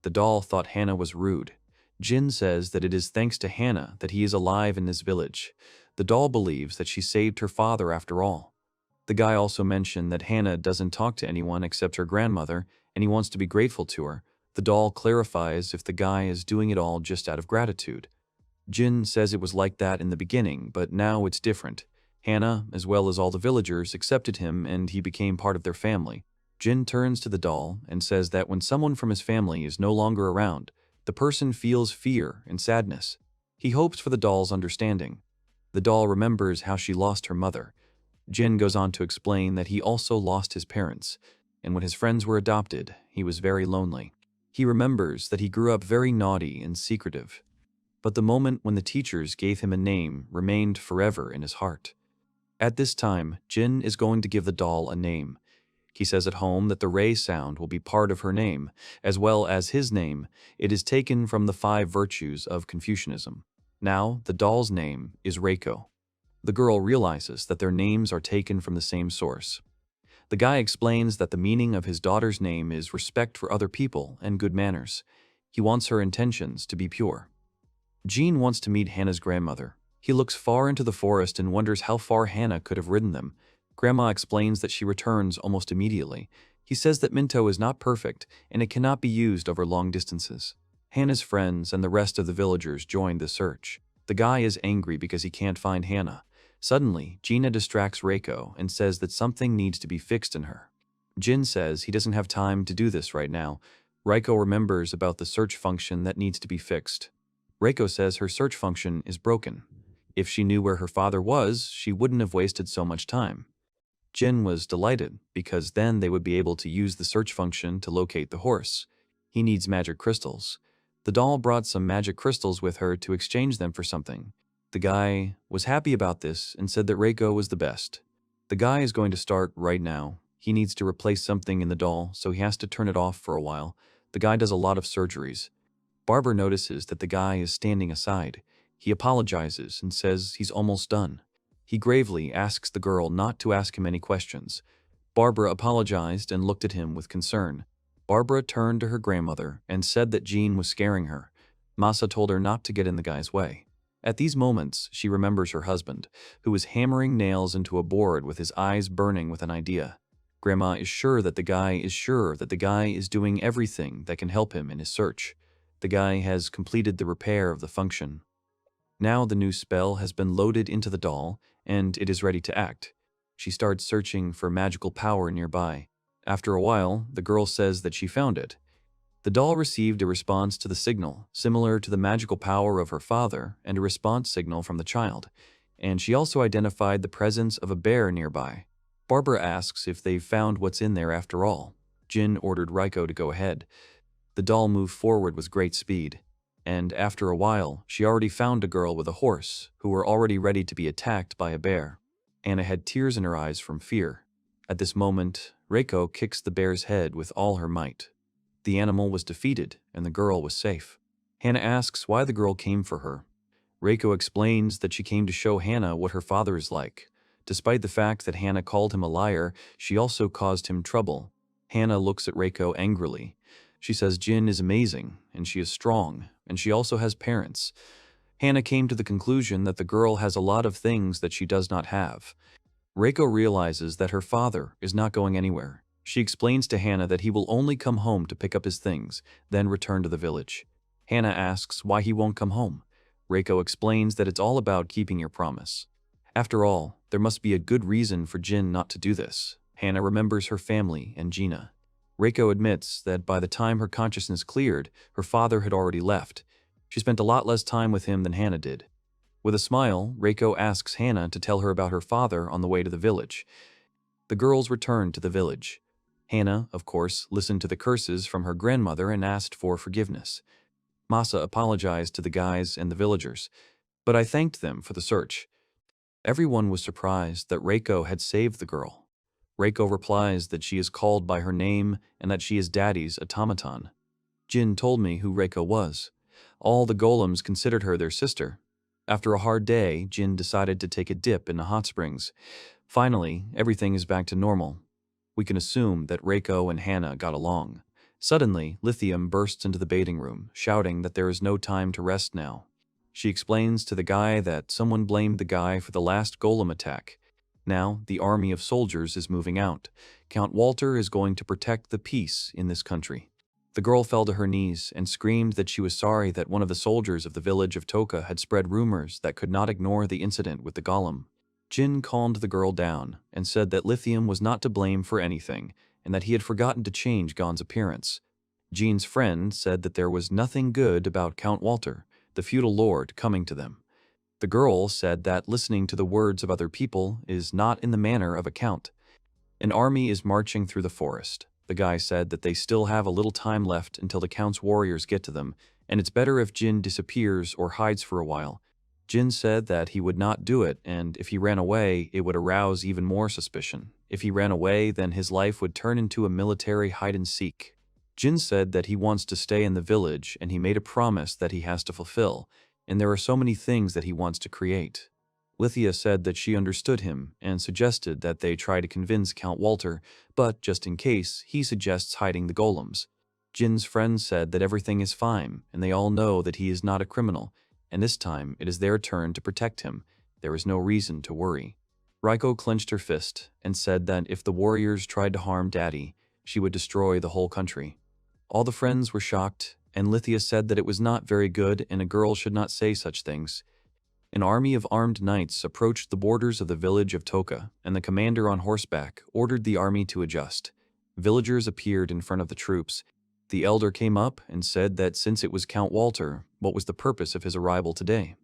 The doll thought Hannah was rude. Jin says that it is thanks to Hannah that he is alive in this village. The doll believes that she saved her father after all. The guy also mentioned that Hannah doesn't talk to anyone except her grandmother, and he wants to be grateful to her. The doll clarifies if the guy is doing it all just out of gratitude. Jin says it was like that in the beginning, but now it's different. Hannah, as well as all the villagers, accepted him and he became part of their family. Jin turns to the doll and says that when someone from his family is no longer around, the person feels fear and sadness. He hopes for the doll's understanding. The doll remembers how she lost her mother. Jin goes on to explain that he also lost his parents, and when his friends were adopted, he was very lonely. He remembers that he grew up very naughty and secretive, but the moment when the teachers gave him a name remained forever in his heart. At this time, Jin is going to give the doll a name. He says at home that the Rei sound will be part of her name, as well as his name. It is taken from the 5 virtues of Confucianism. Now, the doll's name is Reiko. The girl realizes that their names are taken from the same source. The guy explains that the meaning of his daughter's name is respect for other people and good manners. He wants her intentions to be pure. Jin wants to meet Hannah's grandmother. He looks far into the forest and wonders how far Hannah could have ridden them. Grandma explains that she returns almost immediately. He says that Minto is not perfect and it cannot be used over long distances. Hannah's friends and the rest of the villagers join the search. The guy is angry because he can't find Hannah. Suddenly, Gina distracts Reiko and says that something needs to be fixed in her. Jin says he doesn't have time to do this right now. Reiko remembers about the search function that needs to be fixed. Reiko says her search function is broken. If she knew where her father was, she wouldn't have wasted so much time. Jin was delighted because then they would be able to use the search function to locate the horse. He needs magic crystals. The doll brought some magic crystals with her to exchange them for something. The guy was happy about this and said that Reiko was the best. The guy is going to start right now. He needs to replace something in the doll, so he has to turn it off for a while. The guy does a lot of surgeries. Barbara notices that the guy is standing aside. He apologizes and says he's almost done. He gravely asks the girl not to ask him any questions. Barbara apologized and looked at him with concern. Barbara turned to her grandmother and said that Jean was scaring her. Masa told her not to get in the guy's way. At these moments, she remembers her husband, who is hammering nails into a board with his eyes burning with an idea. Grandma is sure that the guy is doing everything that can help him in his search. The guy has completed the repair of the function. Now the new spell has been loaded into the doll, and it is ready to act. She starts searching for magical power nearby. After a while, the girl says that she found it. The doll received a response to the signal, similar to the magical power of her father, and a response signal from the child. And she also identified the presence of a bear nearby. Barbara asks if they've found what's in there after all. Jin ordered Reiko to go ahead. The doll moved forward with great speed. and after a while, she already found a girl with a horse who were already ready to be attacked by a bear. Hana had tears in her eyes from fear. At this moment, Reiko kicks the bear's head with all her might. The animal was defeated, and the girl was safe. Hana asks why the girl came for her. Reiko explains that she came to show Hana what her father is like. Despite the fact that Hana called him a liar, she also caused him trouble. Hana looks at Reiko angrily. She says Jin is amazing, and she is strong, and she also has parents. Hana came to the conclusion that the girl has a lot of things that she does not have. Reiko realizes that her father is not going anywhere. She explains to Hana that he will only come home to pick up his things, then return to the village. Hana asks why he won't come home. Reiko explains that it's all about keeping your promise. After all, there must be a good reason for Jin not to do this. Hana remembers her family and Gina. Reiko admits that by the time her consciousness cleared, her father had already left. She spent a lot less time with him than Hana did. With a smile, Reiko asks Hana to tell her about her father on the way to the village. The girls returned to the village. Hana, of course, listened to the curses from her grandmother and asked for forgiveness. Masa apologized to the guys and the villagers, but I thanked them for the search. Everyone was surprised that Reiko had saved the girl. Reiko replies that she is called by her name and that she is Daddy's automaton. Jin told me who Reiko was. All the golems considered her their sister. After a hard day, Jin decided to take a dip in the hot springs. Finally, everything is back to normal. We can assume that Reiko and Hana got along. Suddenly, Lithium bursts into the bathing room, shouting that there is no time to rest now. She explains to the guy that someone blamed the guy for the last golem attack. Now, the army of soldiers is moving out. Count Walter is going to protect the peace in this country. The girl fell to her knees and screamed that she was sorry that one of the soldiers of the village of Toka had spread rumors that could not ignore the incident with the golem. Jin calmed the girl down and said that Lithium was not to blame for anything and that he had forgotten to change Gon's appearance. Jin's friend said that there was nothing good about Count Walter, the feudal lord, coming to them. The girl said that listening to the words of other people is not in the manner of a count. An army is marching through the forest. The guy said that they still have a little time left until the count's warriors get to them, and it's better if Jin disappears or hides for a while. Jin said that he would not do it, and if he ran away, it would arouse even more suspicion. If he ran away, then his life would turn into a military hide-and-seek. Jin said that he wants to stay in the village, and he made a promise that he has to fulfill, and there are so many things that he wants to create. Lithia said that she understood him and suggested that they try to convince Count Walter, but just in case, he suggests hiding the golems. Jin's friends said that everything is fine, and they all know that he is not a criminal, and this time it is their turn to protect him. There is no reason to worry. Reiko clenched her fist and said that if the warriors tried to harm Daddy, she would destroy the whole country. All the friends were shocked, and Lithia said that it was not very good and a girl should not say such things. An army of armed knights approached the borders of the village of Toka, and the commander on horseback ordered the army to adjust. Villagers appeared in front of the troops. The elder came up and said that since it was Count Walter, what was the purpose of his arrival today?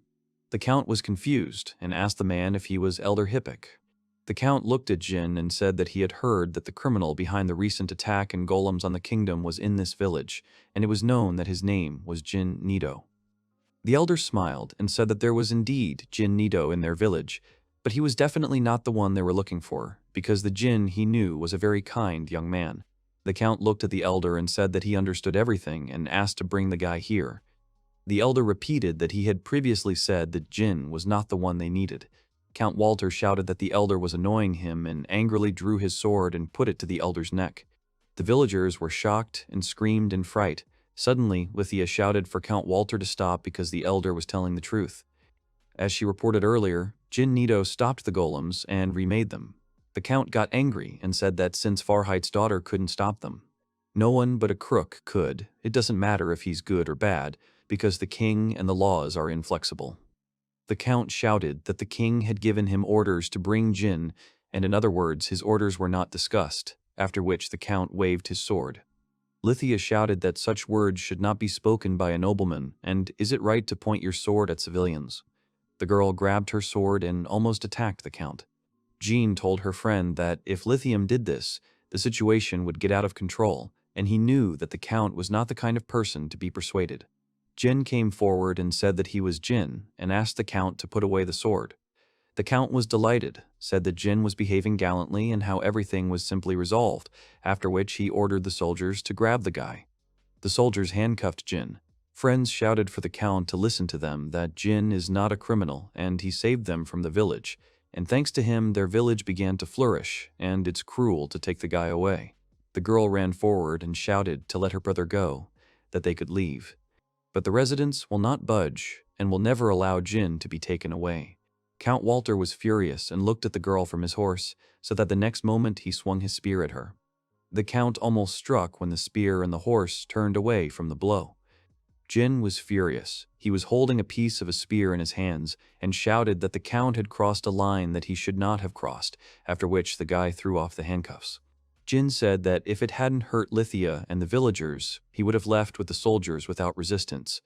The count was confused and asked the man if he was Elder Hippic. The count looked at Jin and said that he had heard that the criminal behind the recent attack and golems on the kingdom was in this village, and it was known that his name was Jin Nidu. The elder smiled and said that there was indeed Jin Nidu in their village, but he was definitely not the one they were looking for, because the Jin he knew was a very kind young man. The count looked at the elder and said that he understood everything and asked to bring the guy here. The elder repeated that he had previously said that Jin was not the one they needed. Count Walter shouted that the elder was annoying him and angrily drew his sword and put it to the elder's neck. The villagers were shocked and screamed in fright. Suddenly, Lithia shouted for Count Walter to stop because the elder was telling the truth. As she reported earlier, Jin Nidu stopped the golems and remade them. The count got angry and said that since Farheight's daughter couldn't stop them, no one but a crook could. It doesn't matter if he's good or bad, because the king and the laws are inflexible. The count shouted that the king had given him orders to bring Jin, and in other words, his orders were not discussed, after which the count waved his sword. Lithia shouted that such words should not be spoken by a nobleman, and is it right to point your sword at civilians? The girl grabbed her sword and almost attacked the count. Jean told her friend that if Lithium did this, the situation would get out of control, and he knew that the count was not the kind of person to be persuaded. Jin came forward and said that he was Jin and asked the Count to put away the sword. The Count was delighted, said that Jin was behaving gallantly and how everything was simply resolved, after which he ordered the soldiers to grab the guy. The soldiers handcuffed Jin. Friends shouted for the Count to listen to them, that Jin is not a criminal and he saved them from the village, and thanks to him their village began to flourish, and it's cruel to take the guy away. The girl ran forward and shouted to let her brother go, that they could leave. But the residents will not budge and will never allow Jin to be taken away. Count Walter was furious and looked at the girl from his horse, so that the next moment he swung his spear at her. The Count almost struck when the spear and the horse turned away from the blow. Jin was furious. He was holding a piece of a spear in his hands and shouted that the Count had crossed a line that he should not have crossed, after which the guy threw off the handcuffs. Jin said that if it hadn't hurt Lithia and the villagers, he would have left with the soldiers without resistance.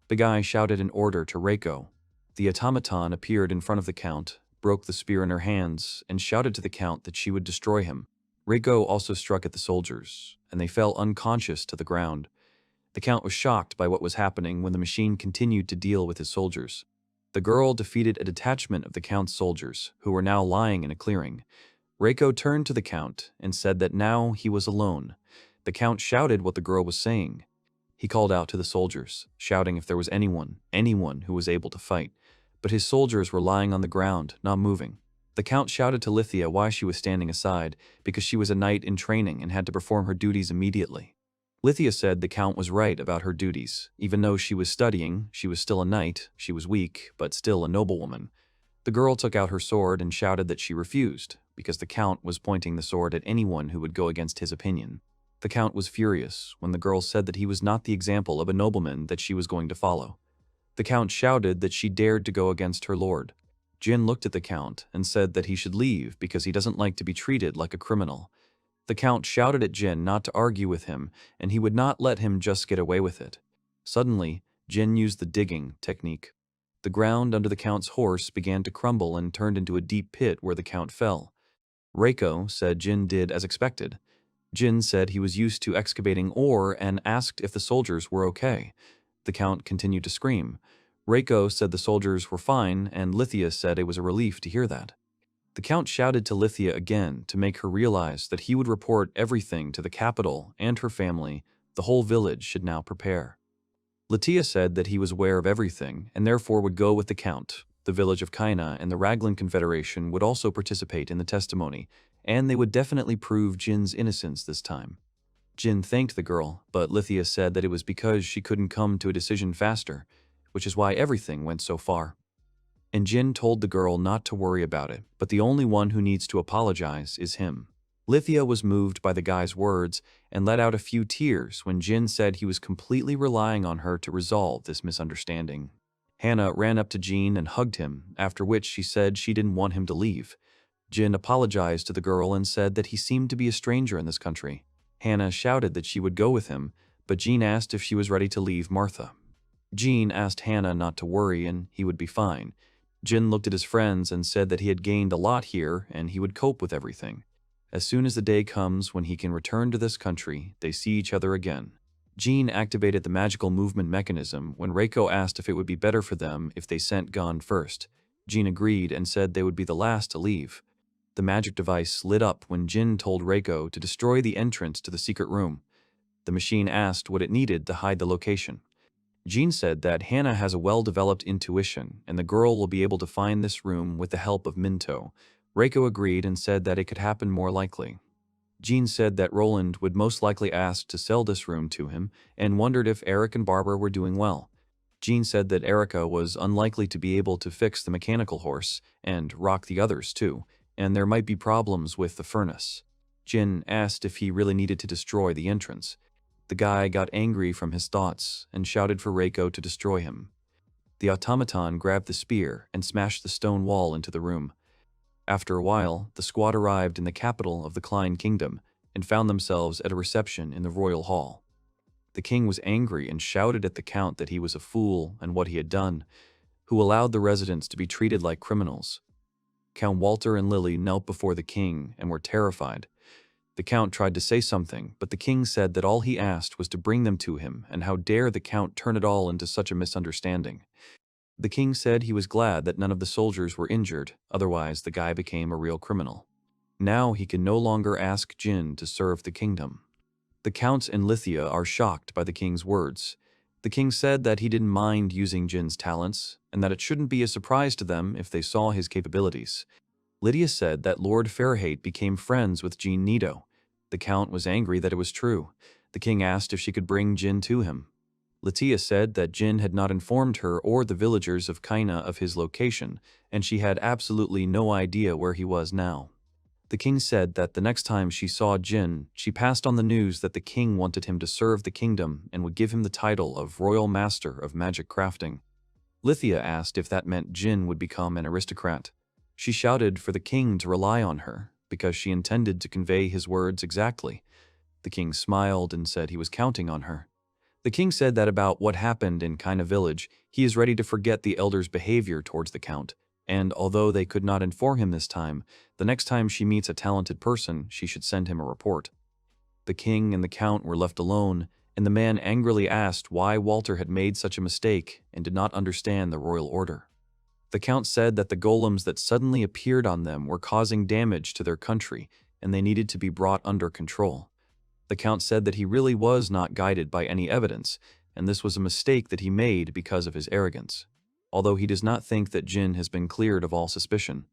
The guy shouted an order to Reiko. The automaton appeared in front of the Count, broke the spear in her hands, and shouted to the Count that she would destroy him. Reiko also struck at the soldiers, and they fell unconscious to the ground. The Count was shocked by what was happening when the machine continued to deal with his soldiers. The girl defeated a detachment of the Count's soldiers, who were now lying in a clearing. Reiko turned to the Count and said that now he was alone. The Count shouted what the girl was saying. He called out to the soldiers, shouting if there was anyone who was able to fight. But his soldiers were lying on the ground, not moving. The Count shouted to Lithia why she was standing aside, because she was a knight in training and had to perform her duties immediately. Lithia said the Count was right about her duties. Even though she was studying, she was still a knight, she was weak, but still a noblewoman. The girl took out her sword and shouted that she refused, because the Count was pointing the sword at anyone who would go against his opinion. The Count was furious when the girl said that he was not the example of a nobleman that she was going to follow. The Count shouted that she dared to go against her lord. Jin looked at the Count and said that he should leave because he doesn't like to be treated like a criminal. The Count shouted at Jin not to argue with him, and he would not let him just get away with it. Suddenly, Jin used the digging technique. The ground under the Count's horse began to crumble and turned into a deep pit where the Count fell. Reiko said Jin did as expected. Jin said he was used to excavating ore and asked if the soldiers were okay. The Count continued to scream. Reiko said the soldiers were fine, and Lithia said it was a relief to hear that. The Count shouted to Lithia again to make her realize that he would report everything to the capital and her family. The whole village should now prepare. Lithia said that he was aware of everything and therefore would go with the Count. The village of Kaina and the Raglan Confederation would also participate in the testimony, and they would definitely prove Jin's innocence this time. Jin thanked the girl, but Lithia said that it was because she couldn't come to a decision faster, which is why everything went so far. And Jin told the girl not to worry about it, but the only one who needs to apologize is him. Lithia was moved by the guy's words and let out a few tears when Jin said he was completely relying on her to resolve this misunderstanding. Hannah ran up to Jin and hugged him, after which she said she didn't want him to leave. Jin apologized to the girl and said that he seemed to be a stranger in this country. Hannah shouted that she would go with him, but Jin asked if she was ready to leave Martha. Jin asked Hannah not to worry and he would be fine. Jin looked at his friends and said that he had gained a lot here and he would cope with everything. As soon as the day comes when he can return to this country, they see each other again. Jin activated the magical movement mechanism when Reiko asked if it would be better for them if they sent Gon first. Jin agreed and said they would be the last to leave. The magic device lit up when Jin told Reiko to destroy the entrance to the secret room. The machine asked what it needed to hide the location. Jin said that Hannah has a well-developed intuition and the girl will be able to find this room with the help of Minto. Reiko agreed and said that it could happen more likely. Jin said that Roland would most likely ask to sell this room to him and wondered if Eric and Barbara were doing well. Jin said that Erica was unlikely to be able to fix the mechanical horse and rock the others too, and there might be problems with the furnace. Jin asked if he really needed to destroy the entrance. The guy got angry from his thoughts and shouted for Reiko to destroy him. The automaton grabbed the spear and smashed the stone wall into the room. After a while, the squad arrived in the capital of the Klein Kingdom and found themselves at a reception in the royal hall. The king was angry and shouted at the Count that he was a fool and what he had done, who allowed the residents to be treated like criminals. Count Walter and Lily knelt before the king and were terrified. The count tried to say something, but the king said that all he asked was to bring them to him, and how dare the count turn it all into such a misunderstanding. The king said he was glad that none of the soldiers were injured, otherwise the guy became a real criminal. Now he can no longer ask Jin to serve the kingdom. The count and Lithia are shocked by the king's words. The king said that he didn't mind using Jin's talents, and that it shouldn't be a surprise to them if they saw his capabilities. Lydia said that Lord Fahrenheit became friends with Jin Nidu. The count was angry that it was true. The king asked if she could bring Jin to him. Lithia said that Jin had not informed her or the villagers of Kaina of his location, and she had absolutely no idea where he was now. The king said that the next time she saw Jin, she passed on the news that the king wanted him to serve the kingdom and would give him the title of Royal Master of Magic Crafting. Lithia asked if that meant Jin would become an aristocrat. She shouted for the king to rely on her, because she intended to convey his words exactly. The king smiled and said he was counting on her. The king said that about what happened in Kaina village, he is ready to forget the elders' behavior towards the count, and although they could not inform him this time, the next time she meets a talented person, she should send him a report. The king and the count were left alone, and the man angrily asked why Walter had made such a mistake and did not understand the royal order. The count said that the golems that suddenly appeared on them were causing damage to their country, and they needed to be brought under control. The count said that he really was not guided by any evidence, and this was a mistake that he made because of his arrogance, although he does not think that Jin has been cleared of all suspicion.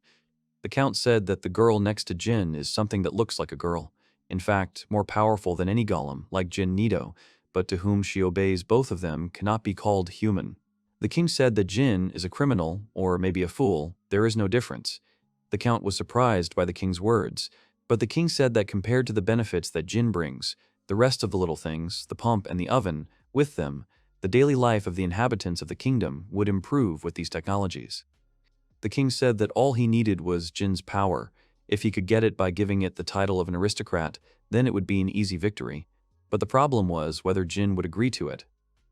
The count said that the girl next to Jin is something that looks like a girl, in fact, more powerful than any golem, like Jin Nidu, but to whom she obeys both of them cannot be called human. The king said that Jin is a criminal, or maybe a fool, there is no difference. The count was surprised by the king's words, but the king said that compared to the benefits that Jin brings, the rest of the little things, the pump and the oven, with them, the daily life of the inhabitants of the kingdom would improve with these technologies. The king said that all he needed was Jin's power. If he could get it by giving it the title of an aristocrat, then it would be an easy victory. But the problem was whether Jin would agree to it.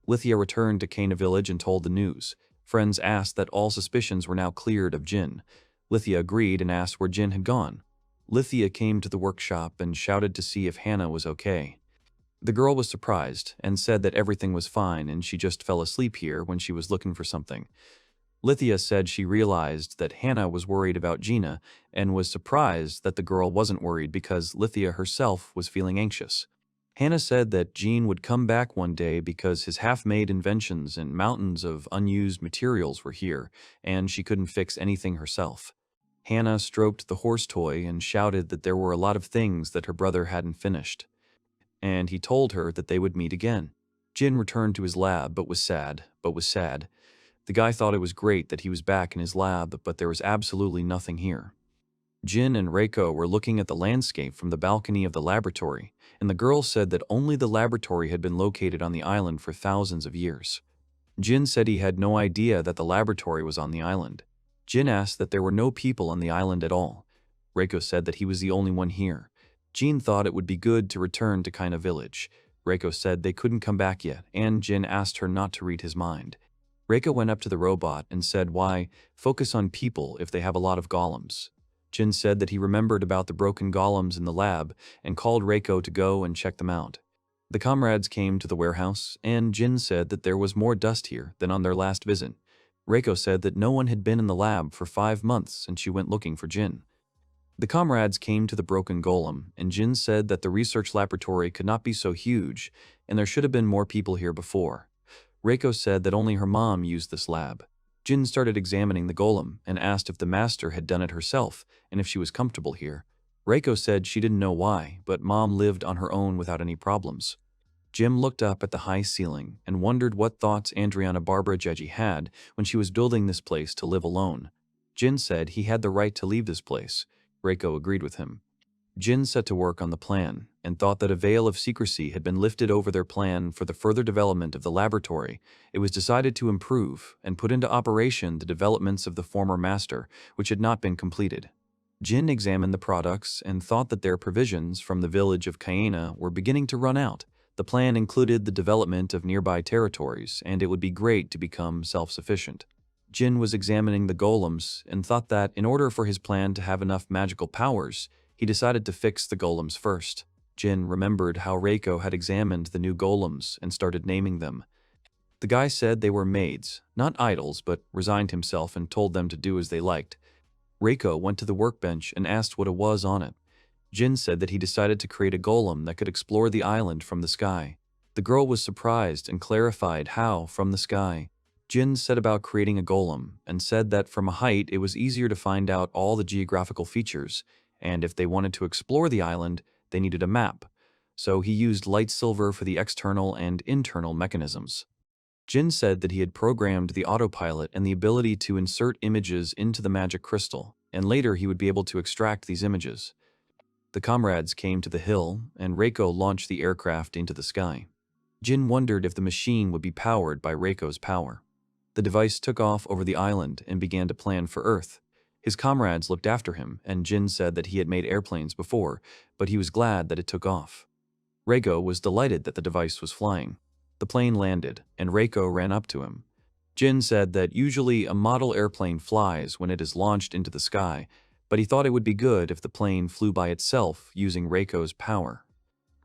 Lithia returned to Kaina village and told the news. Friends asked that all suspicions were now cleared of Jin. Lithia agreed and asked where Jin had gone. Lithia came to the workshop and shouted to see if Hannah was okay. The girl was surprised and said that everything was fine and she just fell asleep here when she was looking for something. Lithia said she realized that Hannah was worried about Gina and was surprised that the girl wasn't worried because Lithia herself was feeling anxious. Hannah said that Jean would come back one day because his half-made inventions and mountains of unused materials were here, and she couldn't fix anything herself. Hannah stroked the horse toy and shouted that there were a lot of things that her brother hadn't finished. And he told her that they would meet again. Jin returned to his lab but was sad. The guy thought it was great that he was back in his lab, but there was absolutely nothing here. Jin and Reiko were looking at the landscape from the balcony of the laboratory, and the girl said that only the laboratory had been located on the island for thousands of years. Jin said he had no idea that the laboratory was on the island. Jin asked that there were no people on the island at all. Reiko said that he was the only one here. Jin thought it would be good to return to Kaina village. Reiko said they couldn't come back yet, and Jin asked her not to read his mind. Reiko went up to the robot and said why focus on people if they have a lot of golems. Jin said that he remembered about the broken golems in the lab and called Reiko to go and check them out. The comrades came to the warehouse, and Jin said that there was more dust here than on their last visit. Reiko said that no one had been in the lab for 5 months and she went looking for Jin. The comrades came to the broken golem, and Jin said that the research laboratory could not be so huge and there should have been more people here before. Reiko said that only her mom used this lab. Jin started examining the golem and asked if the master had done it herself and if she was comfortable here. Reiko said she didn't know why, but mom lived on her own without any problems. Jim looked up at the high ceiling and wondered what thoughts Andriana Barbara Jeji had when she was building this place to live alone. Jin said he had the right to leave this place. Reiko agreed with him. Jin set to work on the plan and thought that a veil of secrecy had been lifted over their plan for the further development of the laboratory. It was decided to improve and put into operation the developments of the former master, which had not been completed. Jin examined the products and thought that their provisions from the village of Kaina were beginning to run out. The plan included the development of nearby territories, and it would be great to become self-sufficient. Jin was examining the golems and thought that in order for his plan to have enough magical powers, He decided to fix the golems first. Jin remembered how Reiko had examined the new golems and started naming them. The guy said they were maids, not idols, but resigned himself and told them to do as they liked. Reiko went to the workbench and asked what it was on it. Jin said that he decided to create a golem that could explore the island from the sky. The girl was surprised and clarified how from the sky. Jin set about creating a golem and said that from a height it was easier to find out all the geographical features, and if they wanted to explore the island, they needed a map. So he used light silver for the external and internal mechanisms. Jin said that he had programmed the autopilot and the ability to insert images into the magic crystal, and later he would be able to extract these images. The comrades came to the hill, and Reiko launched the aircraft into the sky. Jin wondered if the machine would be powered by Reiko's power. The device took off over the island and began to plan for Earth. His comrades looked after him, and Jin said that he had made airplanes before, but he was glad that it took off. Reiko was delighted that the device was flying. The plane landed, and Reiko ran up to him. Jin said that usually a model airplane flies when it is launched into the sky, but he thought it would be good if the plane flew by itself using Reiko's power.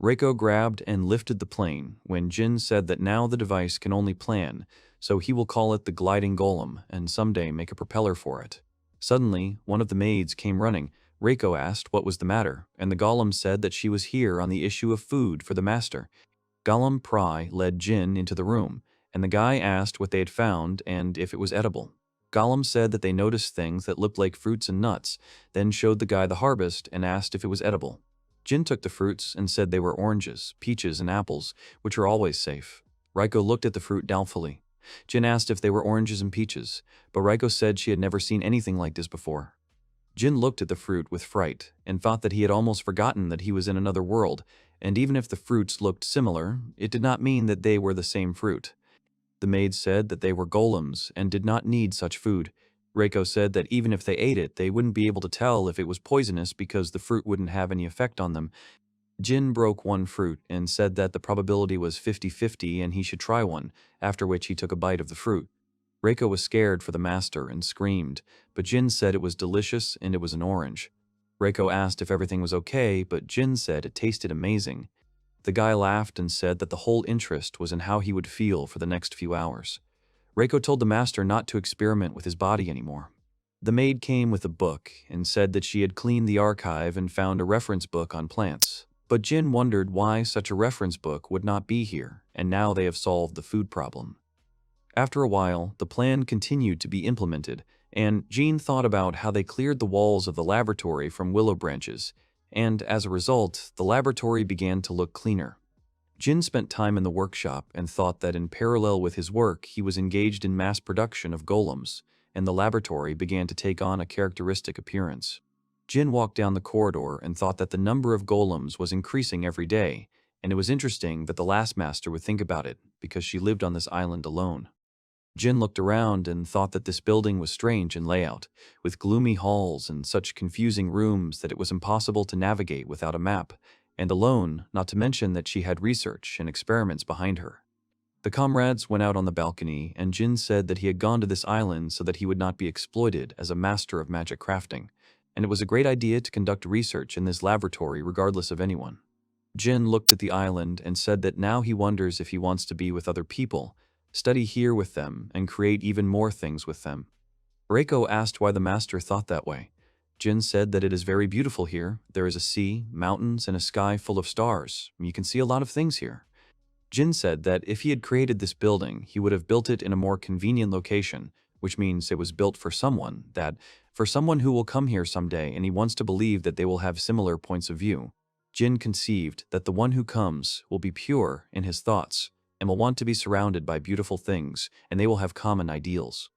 Reiko grabbed and lifted the plane when Jin said that now the device can only plan, so he will call it the gliding golem and someday make a propeller for it. Suddenly, one of the maids came running. Reiko asked what was the matter, and the golem said that she was here on the issue of food for the master. Golem Pry led Jin into the room, and the guy asked what they had found and if it was edible. Golem said that they noticed things that looked like fruits and nuts, then showed the guy the harvest and asked if it was edible. Jin took the fruits and said they were oranges, peaches, and apples, which are always safe. Reiko looked at the fruit doubtfully. Jin asked if they were oranges and peaches, but Reiko said she had never seen anything like this before. Jin looked at the fruit with fright and thought that he had almost forgotten that he was in another world, and even if the fruits looked similar, it did not mean that they were the same fruit. The maid said that they were golems and did not need such food. Reiko said that even if they ate it, they wouldn't be able to tell if it was poisonous because the fruit wouldn't have any effect on them. Jin broke one fruit and said that the probability was 50-50 and he should try one, after which he took a bite of the fruit. Reiko was scared for the master and screamed, but Jin said it was delicious and it was an orange. Reiko asked if everything was okay, but Jin said it tasted amazing. The guy laughed and said that the whole interest was in how he would feel for the next few hours. Reiko told the master not to experiment with his body anymore. The maid came with a book and said that she had cleaned the archive and found a reference book on plants. But Jin wondered why such a reference book would not be here, and now they have solved the food problem. After a while, the plan continued to be implemented, and Jin thought about how they cleared the walls of the laboratory from willow branches, and as a result, the laboratory began to look cleaner. Jin spent time in the workshop and thought that in parallel with his work, he was engaged in mass production of golems, and the laboratory began to take on a characteristic appearance. Jin walked down the corridor and thought that the number of golems was increasing every day, and it was interesting that the last master would think about it because she lived on this island alone. Jin looked around and thought that this building was strange in layout, with gloomy halls and such confusing rooms that it was impossible to navigate without a map, and alone, not to mention that she had research and experiments behind her. The comrades went out on the balcony, and Jin said that he had gone to this island so that he would not be exploited as a master of magic crafting, and it was a great idea to conduct research in this laboratory regardless of anyone. Jin looked at the island and said that now he wonders if he wants to be with other people, study here with them, and create even more things with them. Reiko asked why the master thought that way. Jin said that it is very beautiful here. There is a sea, mountains, and a sky full of stars. You can see a lot of things here. Jin said that if he had created this building, he would have built it in a more convenient location, which means it was built for someone who will come here someday, and he wants to believe that they will have similar points of view. Jin conceived that the one who comes will be pure in his thoughts, and will want to be surrounded by beautiful things, and they will have common ideals.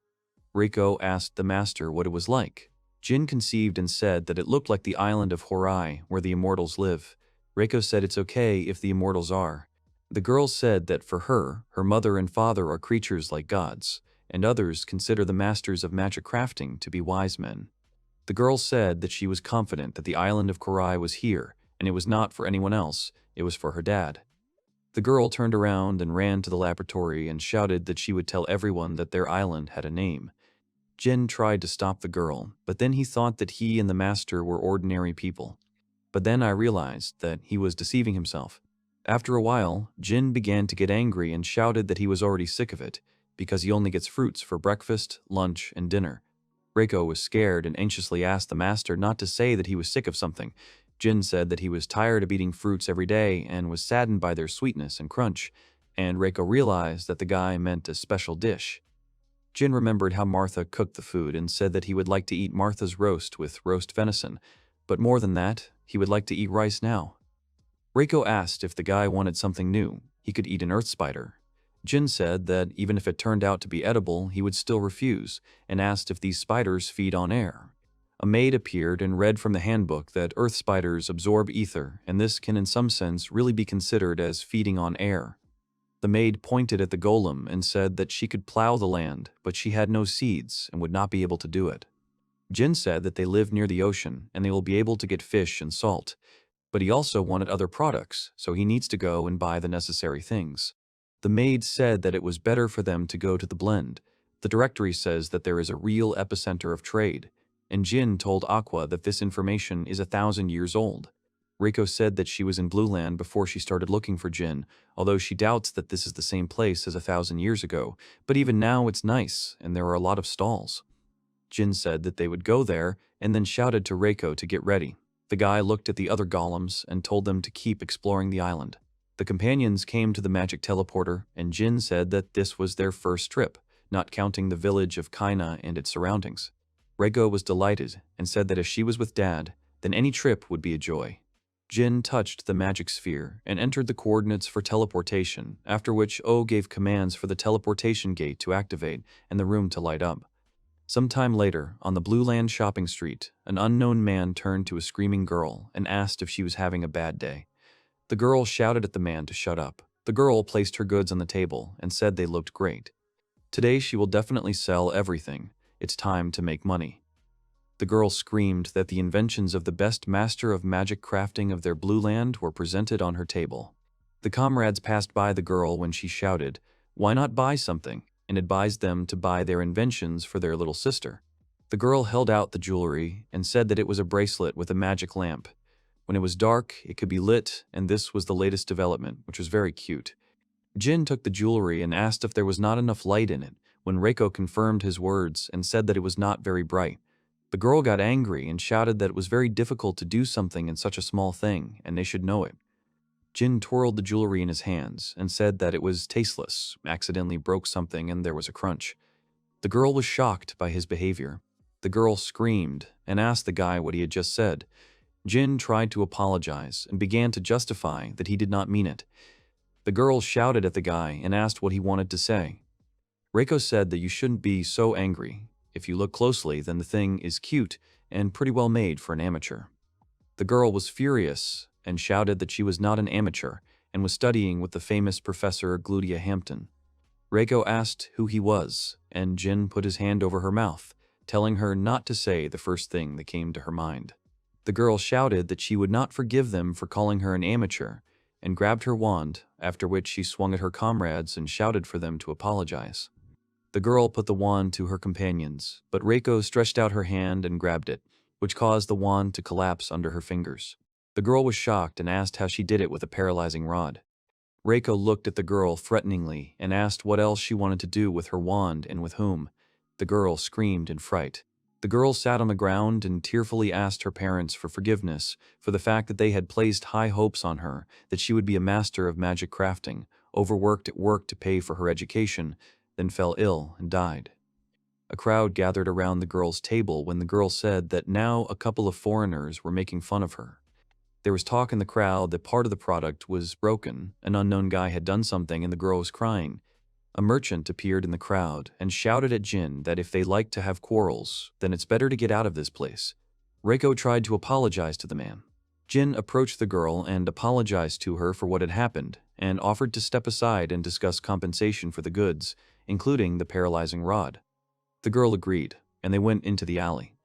Reiko asked the master what it was like. Jin conceived and said that it looked like the island of Horai, where the immortals live. Reiko said it's okay if the immortals are. The girl said that for her, her mother and father are creatures like gods, and others consider the masters of magic crafting to be wise men. The girl said that she was confident that the island of Horai was here, and it was not for anyone else, it was for her dad. The girl turned around and ran to the laboratory and shouted that she would tell everyone that their island had a name. Jin tried to stop the girl, but then he thought that he and the master were ordinary people. But then I realized that he was deceiving himself. After a while, Jin began to get angry and shouted that he was already sick of it, because he only gets fruits for breakfast, lunch, and dinner. Reiko was scared and anxiously asked the master not to say that he was sick of something. Jin said that he was tired of eating fruits every day and was saddened by their sweetness and crunch, and Reiko realized that the guy meant a special dish. Jin remembered how Martha cooked the food and said that he would like to eat Martha's roast with roast venison, but more than that, he would like to eat rice now. Reiko asked if the guy wanted something new. He could eat an earth spider. Jin said that even if it turned out to be edible, he would still refuse, and asked if these spiders feed on air. A maid appeared and read from the handbook that earth spiders absorb ether, and this can in some sense really be considered as feeding on air. The maid pointed at the golem and said that she could plow the land, but she had no seeds and would not be able to do it. Jin said that they live near the ocean and they will be able to get fish and salt, but he also wanted other products, so he needs to go and buy the necessary things. The maid said that it was better for them to go to the blend. The directory says that there is a real epicenter of trade, and Jin told Aqua that this information is 1,000 years old. Reiko said that she was in Blue Land before she started looking for Jin, although she doubts that this is the same place as 1,000 years ago, but even now it's nice, and there are a lot of stalls. Jin said that they would go there, and then shouted to Reiko to get ready. The guy looked at the other golems and told them to keep exploring the island. The companions came to the magic teleporter, and Jin said that this was their first trip, not counting the village of Kaina and its surroundings. Reiko was delighted and said that if she was with Dad, then any trip would be a joy. Jin touched the magic sphere and entered the coordinates for teleportation, after which O gave commands for the teleportation gate to activate and the room to light up. Some time later, on the Blue Land shopping street, an unknown man turned to a screaming girl and asked if she was having a bad day. The girl shouted at the man to shut up. The girl placed her goods on the table and said they looked great. Today she will definitely sell everything. It's time to make money. The girl screamed that the inventions of the best master of magic crafting of their Blue Land were presented on her table. The comrades passed by the girl when she shouted, "Why not buy something?" and advised them to buy their inventions for their little sister. The girl held out the jewelry and said that it was a bracelet with a magic lamp. When it was dark, it could be lit, and this was the latest development, which was very cute. Jin took the jewelry and asked if there was not enough light in it, when Reiko confirmed his words and said that it was not very bright. The girl got angry and shouted that it was very difficult to do something in such a small thing, and they should know it. Jin twirled the jewelry in his hands and said that it was tasteless, accidentally broke something and there was a crunch. The girl was shocked by his behavior. The girl screamed and asked the guy what he had just said. Jin tried to apologize and began to justify that he did not mean it. The girl shouted at the guy and asked what he wanted to say. Reiko said that you shouldn't be so angry. If you look closely, then the thing is cute and pretty well made for an amateur. The girl was furious and shouted that she was not an amateur and was studying with the famous Professor Glutia Hampton. Reiko asked who he was, and Jin put his hand over her mouth, telling her not to say the first thing that came to her mind. The girl shouted that she would not forgive them for calling her an amateur, and grabbed her wand, after which she swung at her comrades and shouted for them to apologize. The girl put the wand to her companions, but Reiko stretched out her hand and grabbed it, which caused the wand to collapse under her fingers. The girl was shocked and asked how she did it with a paralyzing rod. Reiko looked at the girl threateningly and asked what else she wanted to do with her wand and with whom. The girl screamed in fright. The girl sat on the ground and tearfully asked her parents for forgiveness for the fact that they had placed high hopes on her, that she would be a master of magic crafting, overworked at work to pay for her education, then fell ill and died. A crowd gathered around the girl's table when the girl said that now a couple of foreigners were making fun of her. There was talk in the crowd that part of the product was broken, an unknown guy had done something and the girl was crying. A merchant appeared in the crowd and shouted at Jin that if they liked to have quarrels, then it's better to get out of this place. Reiko tried to apologize to the man. Jin approached the girl and apologized to her for what had happened, and offered to step aside and discuss compensation for the goods, including the paralyzing rod. The girl agreed, and they went into the alley.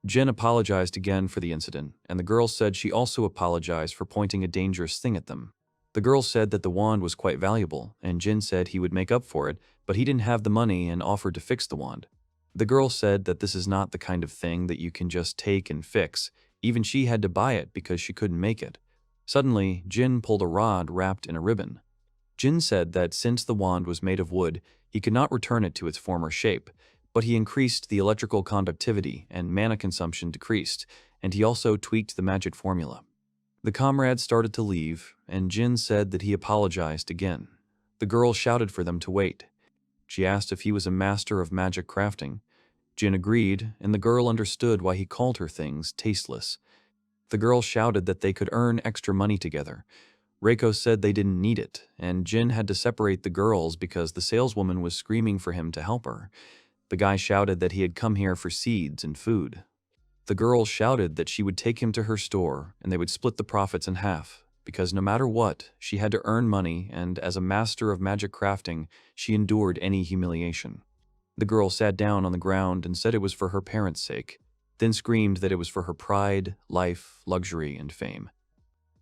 Jin apologized again for the incident, and the girl said she also apologized for pointing a dangerous thing at them. The girl said that the wand was quite valuable, and Jin said he would make up for it, but he didn't have the money and offered to fix the wand. The girl said that this is not the kind of thing that you can just take and fix. Even she had to buy it because she couldn't make it. Suddenly, Jin pulled a rod wrapped in a ribbon. Jin said that since the wand was made of wood, he could not return it to its former shape, but he increased the electrical conductivity and mana consumption decreased, and he also tweaked the magic formula. The comrades started to leave, and Jin said that he apologized again. The girl shouted for them to wait. She asked if he was a master of magic crafting. Jin agreed, and the girl understood why he called her things tasteless. The girl shouted that they could earn extra money together. Reiko said they didn't need it, and Jin had to separate the girls because the saleswoman was screaming for him to help her. The guy shouted that he had come here for seeds and food. The girl shouted that she would take him to her store and they would split the profits in half, because no matter what, she had to earn money, and as a master of magic crafting, she endured any humiliation. The girl sat down on the ground and said it was for her parents' sake, then screamed that it was for her pride, life, luxury, and fame.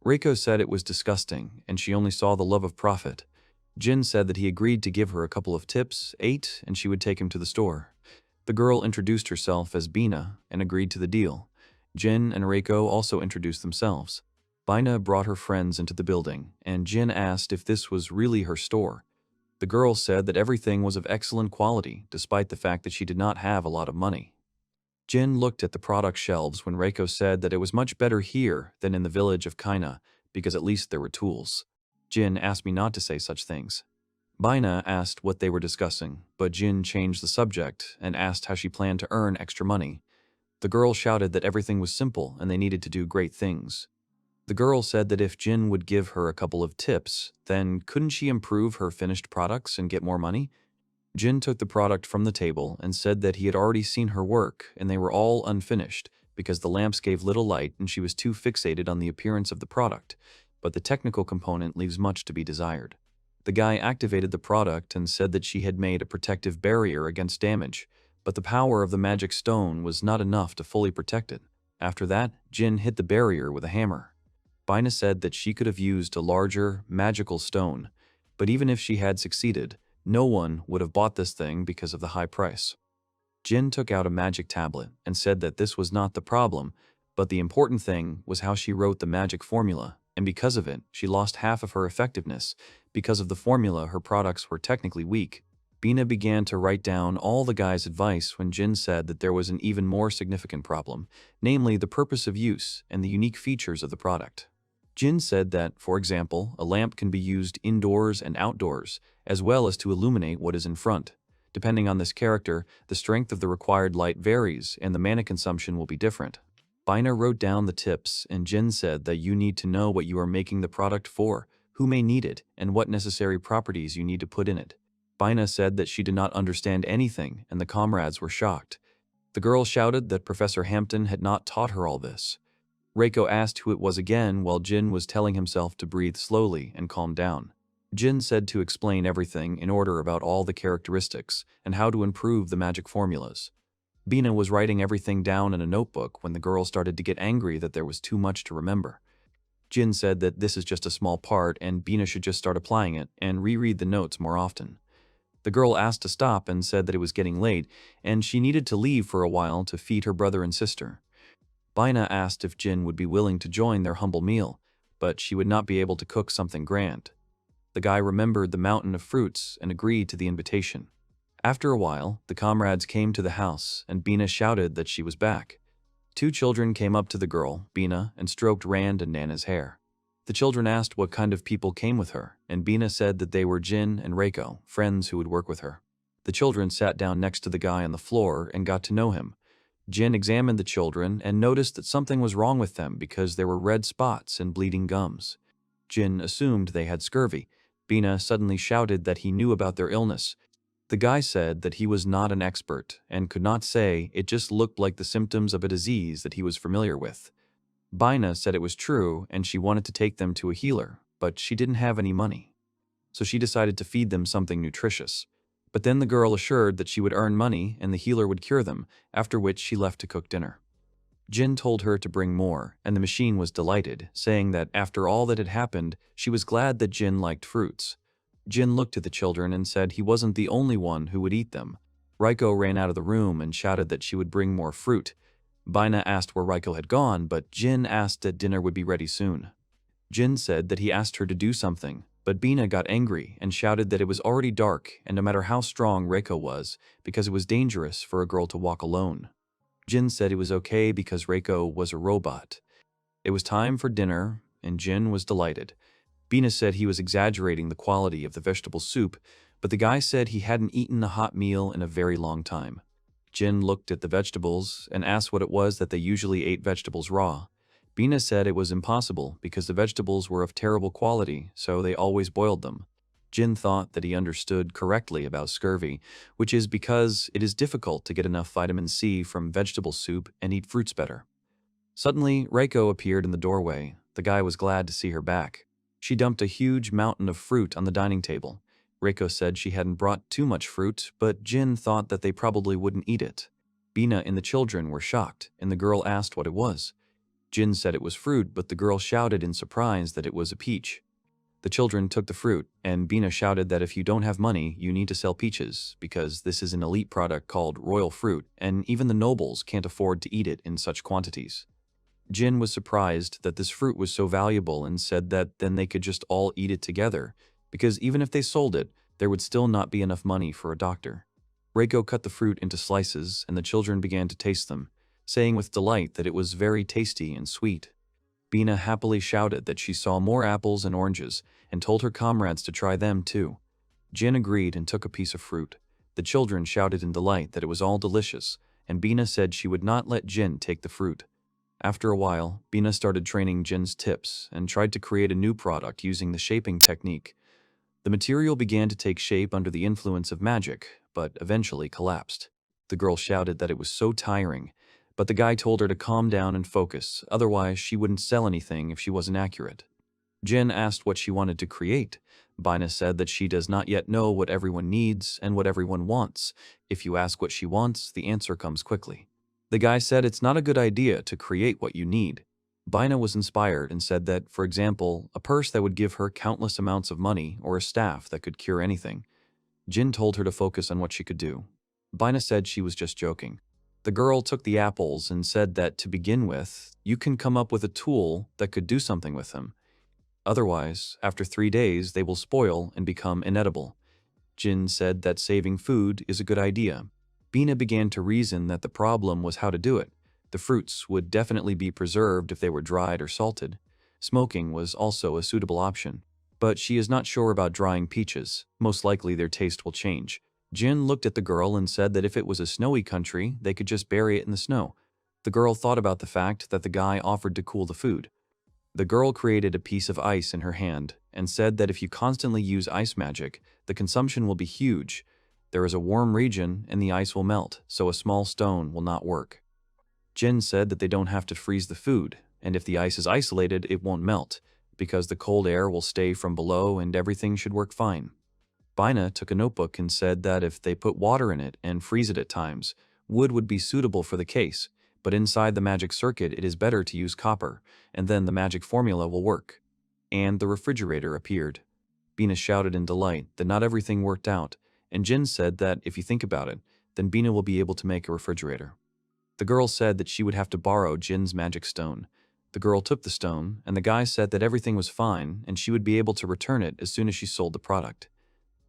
Reiko said it was disgusting, and she only saw the love of profit. Jin said that he agreed to give her a couple of tips, ate, and she would take him to the store. The girl introduced herself as Bina and agreed to the deal. Jin and Reiko also introduced themselves. Bina brought her friends into the building, and Jin asked if this was really her store. The girl said that everything was of excellent quality, despite the fact that she did not have a lot of money. Jin looked at the product shelves when Reiko said that it was much better here than in the village of Kaina, because at least there were tools. Jin asked me not to say such things. Bina asked what they were discussing, but Jin changed the subject and asked how she planned to earn extra money. The girl shouted that everything was simple and they needed to do great things. The girl said that if Jin would give her a couple of tips, then couldn't she improve her finished products and get more money? Jin took the product from the table and said that he had already seen her work and they were all unfinished because the lamps gave little light and she was too fixated on the appearance of the product, but the technical component leaves much to be desired. The guy activated the product and said that she had made a protective barrier against damage, but the power of the magic stone was not enough to fully protect it. After that, Jin hit the barrier with a hammer. Bina said that she could have used a larger, magical stone, but even if she had succeeded, no one would have bought this thing because of the high price. Jin took out a magic tablet and said that this was not the problem, but the important thing was how she wrote the magic formula, and because of it, she lost half of her effectiveness. Because of the formula, her products were technically weak. Bina began to write down all the guy's advice when Jin said that there was an even more significant problem, namely the purpose of use and the unique features of the product. Jin said that, for example, a lamp can be used indoors and outdoors, as well as to illuminate what is in front. Depending on this character, the strength of the required light varies and the mana consumption will be different. Bina wrote down the tips, and Jin said that you need to know what you are making the product for, who may need it, and what necessary properties you need to put in it. Bina said that she did not understand anything, and the comrades were shocked. The girl shouted that Professor Hampton had not taught her all this. Reiko asked who it was again while Jin was telling himself to breathe slowly and calm down. Jin said to explain everything in order about all the characteristics and how to improve the magic formulas. Bina was writing everything down in a notebook when the girl started to get angry that there was too much to remember. Jin said that this is just a small part and Bina should just start applying it and reread the notes more often. The girl asked to stop and said that it was getting late and she needed to leave for a while to feed her brother and sister. Bina asked if Jin would be willing to join their humble meal, but she would not be able to cook something grand. The guy remembered the mountain of fruits and agreed to the invitation. After a while, the comrades came to the house and Bina shouted that she was back. Two children came up to the girl, Bina, and stroked Rand and Nana's hair. The children asked what kind of people came with her, and Bina said that they were Jin and Reiko, friends who would work with her. The children sat down next to the guy on the floor and got to know him. Jin examined the children and noticed that something was wrong with them because there were red spots and bleeding gums. Jin assumed they had scurvy. Bina suddenly shouted that he knew about their illness. The guy said that he was not an expert and could not say, it just looked like the symptoms of a disease that he was familiar with. Bina said it was true and she wanted to take them to a healer, but she didn't have any money. So she decided to feed them something nutritious. But then the girl assured that she would earn money and the healer would cure them, after which she left to cook dinner. Jin told her to bring more, and the machine was delighted, saying that after all that had happened, she was glad that Jin liked fruits. Jin looked at the children and said he wasn't the only one who would eat them. Reiko ran out of the room and shouted that she would bring more fruit. Bina asked where Raiko had gone, but Jin asked that dinner would be ready soon. Jin said that he asked her to do something, but Bina got angry and shouted that it was already dark and no matter how strong Reiko was, because it was dangerous for a girl to walk alone. Jin said it was okay because Reiko was a robot. It was time for dinner, and Jin was delighted. Bina said he was exaggerating the quality of the vegetable soup, but the guy said he hadn't eaten a hot meal in a very long time. Jin looked at the vegetables and asked what it was that they usually ate vegetables raw. Bina said it was impossible because the vegetables were of terrible quality, so they always boiled them. Jin thought that he understood correctly about scurvy, which is because it is difficult to get enough vitamin C from vegetable soup and eat fruits better. Suddenly, Reiko appeared in the doorway. The guy was glad to see her back. She dumped a huge mountain of fruit on the dining table. Reiko said she hadn't brought too much fruit, but Jin thought that they probably wouldn't eat it. Bina and the children were shocked, and the girl asked what it was. Jin said it was fruit, but the girl shouted in surprise that it was a peach. The children took the fruit, and Bina shouted that if you don't have money, you need to sell peaches, because this is an elite product called royal fruit, and even the nobles can't afford to eat it in such quantities. Jin was surprised that this fruit was so valuable and said that then they could just all eat it together, because even if they sold it, there would still not be enough money for a doctor. Reiko cut the fruit into slices, and the children began to taste them, saying with delight that it was very tasty and sweet. Bina happily shouted that she saw more apples and oranges and told her comrades to try them too. Jin agreed and took a piece of fruit. The children shouted in delight that it was all delicious, and Bina said she would not let Jin take the fruit. After a while, Bina started training Jin's tips and tried to create a new product using the shaping technique. The material began to take shape under the influence of magic, but eventually collapsed. The girl shouted that it was so tiring, but the guy told her to calm down and focus, otherwise she wouldn't sell anything if she wasn't accurate. Jin asked what she wanted to create. Bina said that she does not yet know what everyone needs and what everyone wants. If you ask what she wants, the answer comes quickly. The guy said it's not a good idea to create what you need. Bina was inspired and said that, for example, a purse that would give her countless amounts of money or a staff that could cure anything. Jin told her to focus on what she could do. Bina said she was just joking. The girl took the apples and said that, to begin with, you can come up with a tool that could do something with them. Otherwise, after 3 days, they will spoil and become inedible. Jin said that saving food is a good idea. Bina began to reason that the problem was how to do it. The fruits would definitely be preserved if they were dried or salted. Smoking was also a suitable option. But she is not sure about drying peaches. Most likely their taste will change. Jin looked at the girl and said that if it was a snowy country, they could just bury it in the snow. The girl thought about the fact that the guy offered to cool the food. The girl created a piece of ice in her hand and said that if you constantly use ice magic, the consumption will be huge. There is a warm region and the ice will melt, so a small stone will not work. Jin said that they don't have to freeze the food, and if the ice is isolated, it won't melt, because the cold air will stay from below and everything should work fine. Bina took a notebook and said that if they put water in it and freeze it at times, wood would be suitable for the case, but inside the magic circuit it is better to use copper, and then the magic formula will work. And the refrigerator appeared. Bina shouted in delight that not everything worked out, and Jin said that if you think about it, then Bina will be able to make a refrigerator. The girl said that she would have to borrow Jin's magic stone. The girl took the stone, and the guy said that everything was fine and she would be able to return it as soon as she sold the product.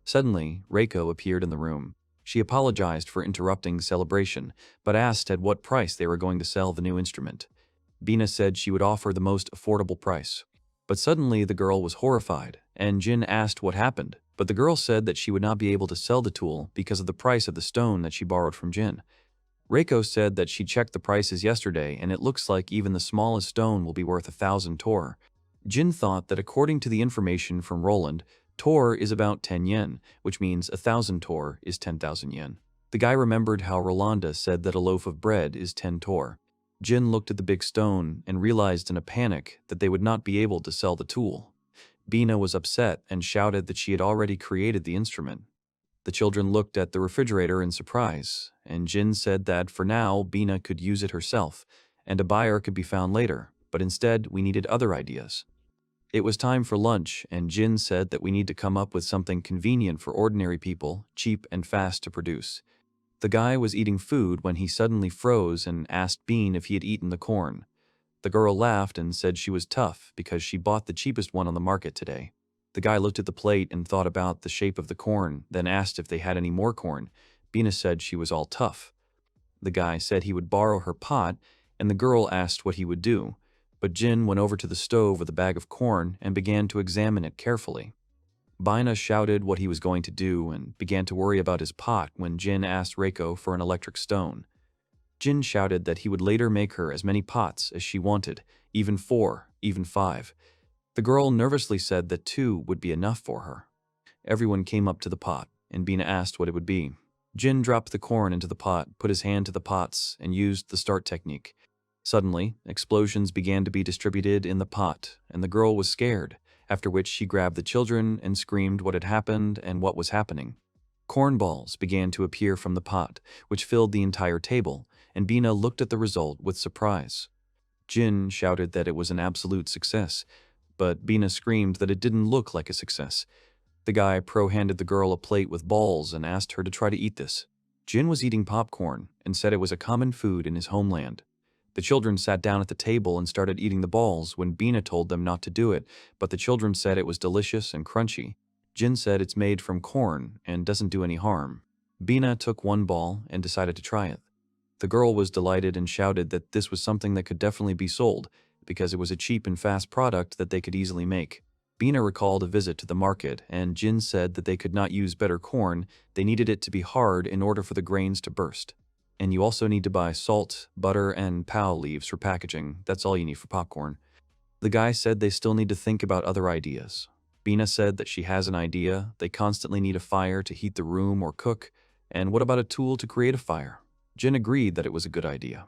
Suddenly, Reiko appeared in the room. She apologized for interrupting the celebration, but asked at what price they were going to sell the new instrument. Bina said she would offer the most affordable price. But suddenly the girl was horrified, and Jin asked what happened, but the girl said that she would not be able to sell the tool because of the price of the stone that she borrowed from Jin. Reiko said that she checked the prices yesterday and it looks like even the smallest stone will be worth 1,000 tor. Jin thought that according to the information from Roland, tor is about 10 yen, which means 1,000 tor is 10,000 yen. The guy remembered how Rolanda said that a loaf of bread is 10 tor. Jin looked at the big stone and realized in a panic that they would not be able to sell the tool. Bina was upset and shouted that she had already created the instrument. The children looked at the refrigerator in surprise, and Jin said that for now Bina could use it herself, and a buyer could be found later, but instead we needed other ideas. It was time for lunch, and Jin said that we need to come up with something convenient for ordinary people, cheap and fast to produce. The guy was eating food when he suddenly froze and asked Bean if he had eaten the corn. The girl laughed and said she was tough because she bought the cheapest one on the market today. The guy looked at the plate and thought about the shape of the corn, then asked if they had any more corn. Bina said she was all tough. The guy said he would borrow her pot, and the girl asked what he would do, but Jin went over to the stove with a bag of corn and began to examine it carefully. Bina shouted what he was going to do and began to worry about his pot when Jin asked Reiko for an electric stone. Jin shouted that he would later make her as many pots as she wanted, even 4, even 5. The girl nervously said that 2 would be enough for her. Everyone came up to the pot, and Bina asked what it would be. Jin dropped the corn into the pot, put his hand to the pots, and used the start technique. Suddenly, explosions began to be distributed in the pot, and the girl was scared, after which she grabbed the children and screamed what had happened and what was happening. Corn balls began to appear from the pot, which filled the entire table, and Bina looked at the result with surprise. Jin shouted that it was an absolute success, but Bina screamed that it didn't look like a success. The guy handed the girl a plate with balls and asked her to try to eat this. Jin was eating popcorn and said it was a common food in his homeland. The children sat down at the table and started eating the balls when Bina told them not to do it, but the children said it was delicious and crunchy. Jin said it's made from corn and doesn't do any harm. Bina took one ball and decided to try it. The girl was delighted and shouted that this was something that could definitely be sold, because it was a cheap and fast product that they could easily make. Bina recalled a visit to the market, and Jin said that they could not use better corn, they needed it to be hard in order for the grains to burst. And you also need to buy salt, butter, and pao leaves for packaging. That's all you need for popcorn. The guy said they still need to think about other ideas. Bina said that she has an idea, they constantly need a fire to heat the room or cook, and what about a tool to create a fire? Jin agreed that it was a good idea.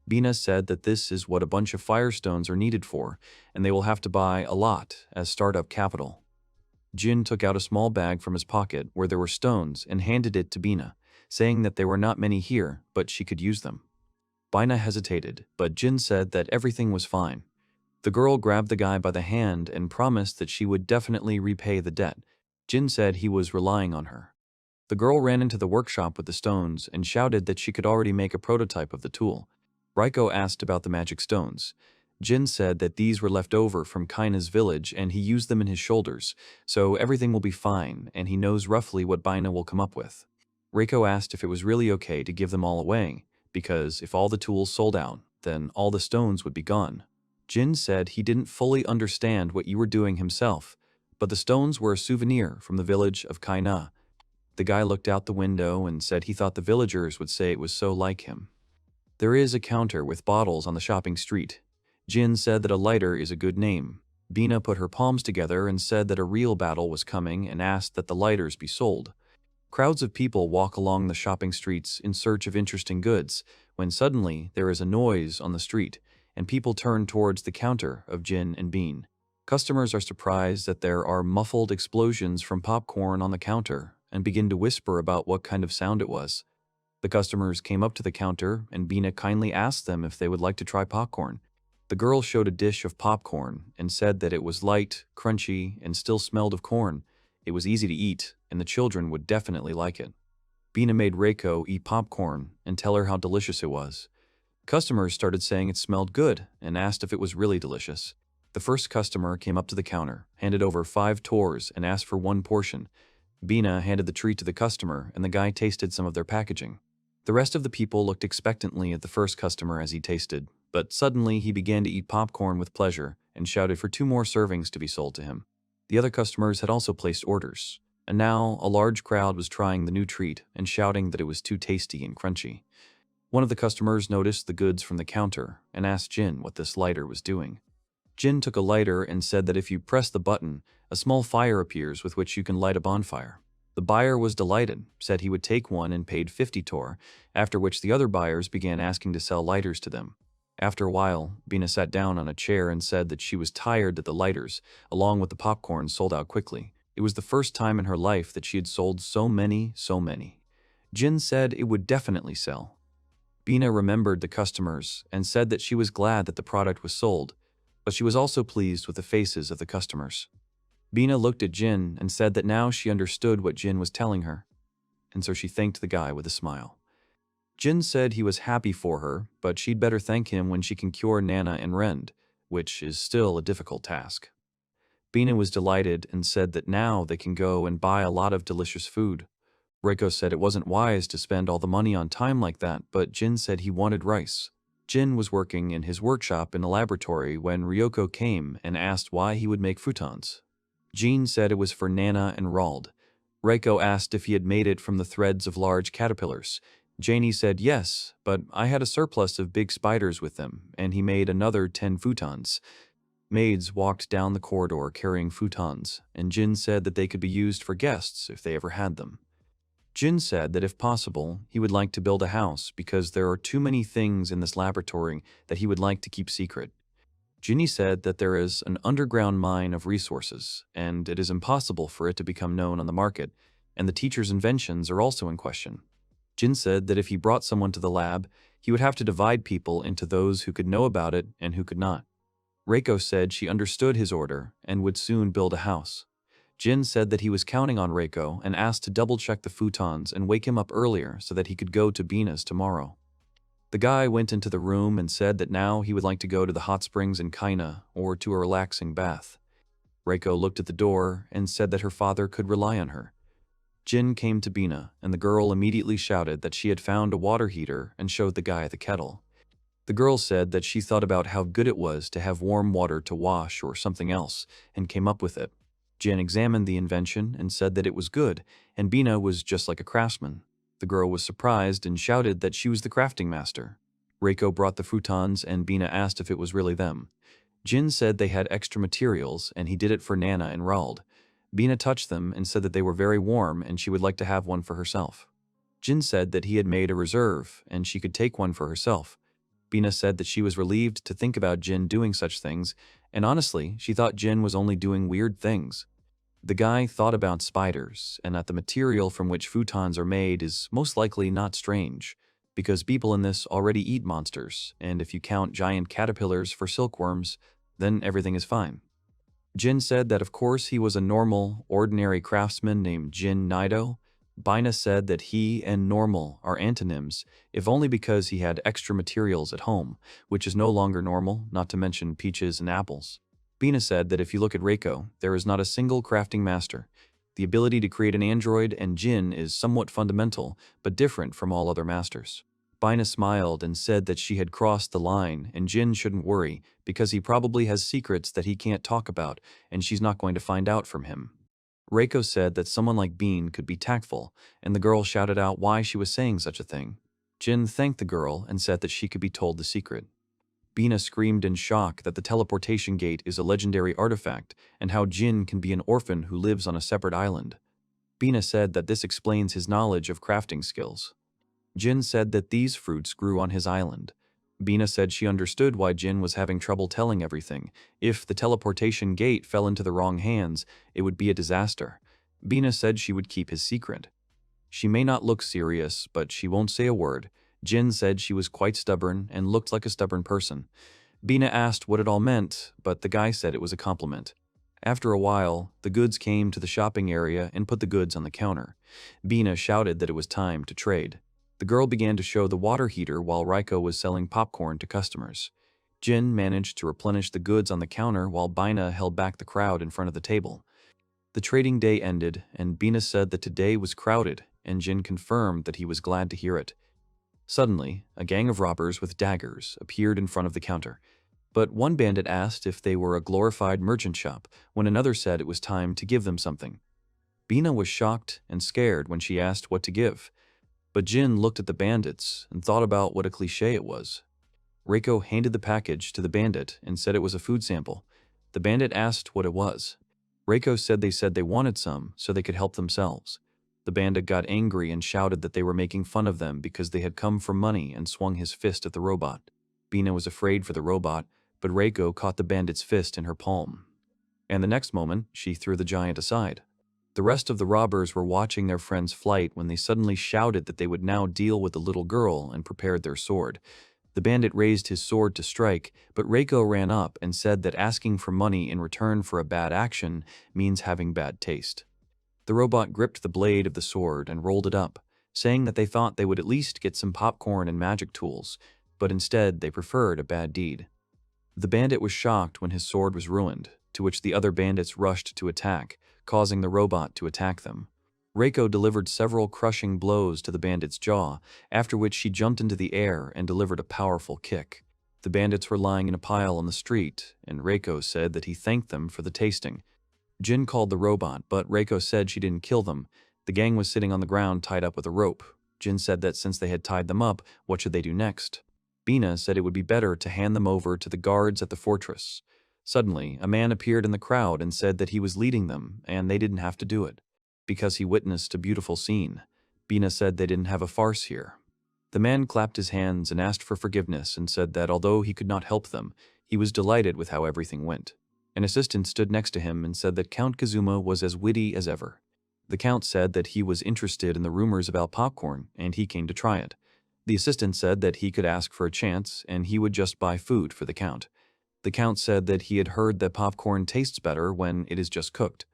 Bina said that this is what a bunch of firestones are needed for, and they will have to buy a lot as startup capital. Jin took out a small bag from his pocket where there were stones and handed it to Bina, saying that there were not many here, but she could use them. Bina hesitated, but Jin said that everything was fine. The girl grabbed the guy by the hand and promised that she would definitely repay the debt. Jin said he was relying on her. The girl ran into the workshop with the stones and shouted that she could already make a prototype of the tool. Reiko asked about the magic stones. Jin said that these were left over from Kaina's village and he used them in his shoulders, so everything will be fine and he knows roughly what Bina will come up with. Reiko asked if it was really okay to give them all away, because if all the tools sold out, then all the stones would be gone. Jin said he didn't fully understand what you were doing himself, but the stones were a souvenir from the village of Kaina. The guy looked out the window and said he thought the villagers would say it was so like him. There is a counter with bottles on the shopping street. Jin said that a lighter is a good name. Bina put her palms together and said that a real battle was coming and asked that the lighters be sold. Crowds of people walk along the shopping streets in search of interesting goods, when suddenly there is a noise on the street, and people turn towards the counter of Jin and Bean. Customers are surprised that there are muffled explosions from popcorn on the counter and begin to whisper about what kind of sound it was. The customers came up to the counter and Bina kindly asked them if they would like to try popcorn. The girl showed a dish of popcorn and said that it was light, crunchy, and still smelled of corn. It was easy to eat, and the children would definitely like it. Bina made Reiko eat popcorn and tell her how delicious it was. Customers started saying it smelled good and asked if it was really delicious. The first customer came up to the counter, handed over 5 tours, and asked for 1 portion. Bina handed the treat to the customer, and the guy tasted some of their packaging. The rest of the people looked expectantly at the first customer as he tasted, but suddenly he began to eat popcorn with pleasure and shouted for 2 more servings to be sold to him. The other customers had also placed orders, and now a large crowd was trying the new treat and shouting that it was too tasty and crunchy. One of the customers noticed the goods from the counter and asked Jin what this lighter was doing. Jin took a lighter and said that if you press the button, a small fire appears with which you can light a bonfire. The buyer was delighted, said he would take one and paid 50 tor, after which the other buyers began asking to sell lighters to them. After a while, Bina sat down on a chair and said that she was tired that the lighters, along with the popcorn, sold out quickly. It was the first time in her life that she had sold so many. Jin said it would definitely sell. Bina remembered the customers and said that she was glad that the product was sold, but she was also pleased with the faces of the customers. Bina looked at Jin and said that now she understood what Jin was telling her, and so she thanked the guy with a smile. Jin said he was happy for her, but she'd better thank him when she can cure Nana and Rend, which is still a difficult task. Bina was delighted and said that now they can go and buy a lot of delicious food. Reiko said it wasn't wise to spend all the money on time like that, but Jin said he wanted rice. Jin was working in his workshop in the laboratory when Ryoko came and asked why he would make futons. Jin said it was for Nana and Rald. Reiko asked if he had made it from the threads of large caterpillars. Janie said yes, but I had a surplus of big spiders with them, and he made another 10 futons. Maids walked down the corridor carrying futons, and Jin said that they could be used for guests if they ever had them. Jin said that if possible, he would like to build a house because there are too many things in this laboratory that he would like to keep secret. Ginny said that there is an underground mine of resources, and it is impossible for it to become known on the market, and the teacher's inventions are also in question. Jin said that if he brought someone to the lab, he would have to divide people into those who could know about it and who could not. Reiko said she understood his order and would soon build a house. Jin said that he was counting on Reiko and asked to double-check the futons and wake him up earlier so that he could go to Bina's tomorrow. The guy went into the room and said that now he would like to go to the hot springs in Kaina or to a relaxing bath. Reiko looked at the door and said that her father could rely on her. Jin came to Bina, and the girl immediately shouted that she had found a water heater and showed the guy the kettle. The girl said that she thought about how good it was to have warm water to wash or something else, and came up with it. Jin examined the invention and said that it was good, and Bina was just like a craftsman. The girl was surprised and shouted that she was the crafting master. Reiko brought the futons and Bina asked if it was really them. Jin said they had extra materials and he did it for Nana and Rald. Bina touched them and said that they were very warm and she would like to have one for herself. Jin said that he had made a reserve and she could take one for herself. Bina said that she was relieved to think about Jin doing such things, and honestly, she thought Jin was only doing weird things. The guy thought about spiders, and that the material from which futons are made is most likely not strange, because people in this already eat monsters, and if you count giant caterpillars for silkworms, then everything is fine. Jin said that of course he was a normal, ordinary craftsman named Jin Nidu. Bina said that he and normal are antonyms, if only because he had extra materials at home, which is no longer normal, not to mention peaches and apples. Bina said that if you look at Reiko, there is not a single crafting master. The ability to create an android and Jin is somewhat fundamental, but different from all other masters. Bina smiled and said that she had crossed the line and Jin shouldn't worry because he probably has secrets that he can't talk about and she's not going to find out from him. Reiko said that someone like Bean could be tactful, and the girl shouted out why she was saying such a thing. Jin thanked the girl and said that she could be told the secret. Bina screamed in shock that the teleportation gate is a legendary artifact and how Jin can be an orphan who lives on a separate island. Bina said that this explains his knowledge of crafting skills. Jin said that these fruits grew on his island. Bina said she understood why Jin was having trouble telling everything. If the teleportation gate fell into the wrong hands, it would be a disaster. Bina said she would keep his secret. She may not look serious, but she won't say a word. Jin said she was quite stubborn and looked like a stubborn person. Bina asked what it all meant, but the guy said it was a compliment. After a while, the goods came to the shopping area and put the goods on the counter. Bina shouted that it was time to trade. The girl began to show the water heater while Reiko was selling popcorn to customers. Jin managed to replenish the goods on the counter while Bina held back the crowd in front of the table. The trading day ended, and Bina said that today was crowded, and Jin confirmed that he was glad to hear it. Suddenly, a gang of robbers with daggers appeared in front of the counter, but one bandit asked if they were a glorified merchant shop when another said it was time to give them something. Bina was shocked and scared when she asked what to give. But Jin looked at the bandits and thought about what a cliché it was. Reiko handed the package to the bandit and said it was a food sample. The bandit asked what it was. Reiko said they wanted some so they could help themselves. The bandit got angry and shouted that they were making fun of them because they had come for money and swung his fist at the robot. Bina was afraid for the robot, but Reiko caught the bandit's fist in her palm. And the next moment, she threw the giant aside. The rest of the robbers were watching their friend's flight when they suddenly shouted that they would now deal with the little girl and prepared their sword. The bandit raised his sword to strike, but Reiko ran up and said that asking for money in return for a bad action means having bad taste. The robot gripped the blade of the sword and rolled it up. saying that they thought they would at least get some popcorn and magic tools, but instead they preferred a bad deed. The bandit was shocked when his sword was ruined, to which the other bandits rushed to attack, causing the robot to attack them. Reiko delivered several crushing blows to the bandit's jaw, after which she jumped into the air and delivered a powerful kick. The bandits were lying in a pile on the street, and Reiko said that he thanked them for the tasting. Jin called the robot, but Reiko said she didn't kill them. The gang was sitting on the ground tied up with a rope. Jin said that since they had tied them up, what should they do next? Bina said it would be better to hand them over to the guards at the fortress. Suddenly, a man appeared in the crowd and said that he was leading them, and they didn't have to do it, because he witnessed a beautiful scene. Bina said they didn't have a farce here. The man clapped his hands and asked for forgiveness and said that although he could not help them, he was delighted with how everything went. An assistant stood next to him and said that Count Kazuma was as witty as ever. The Count said that he was interested in the rumors about popcorn, and he came to try it. The assistant said that he could ask for a chance, and he would just buy food for the Count. The Count said that he had heard that popcorn tastes better when it is just cooked.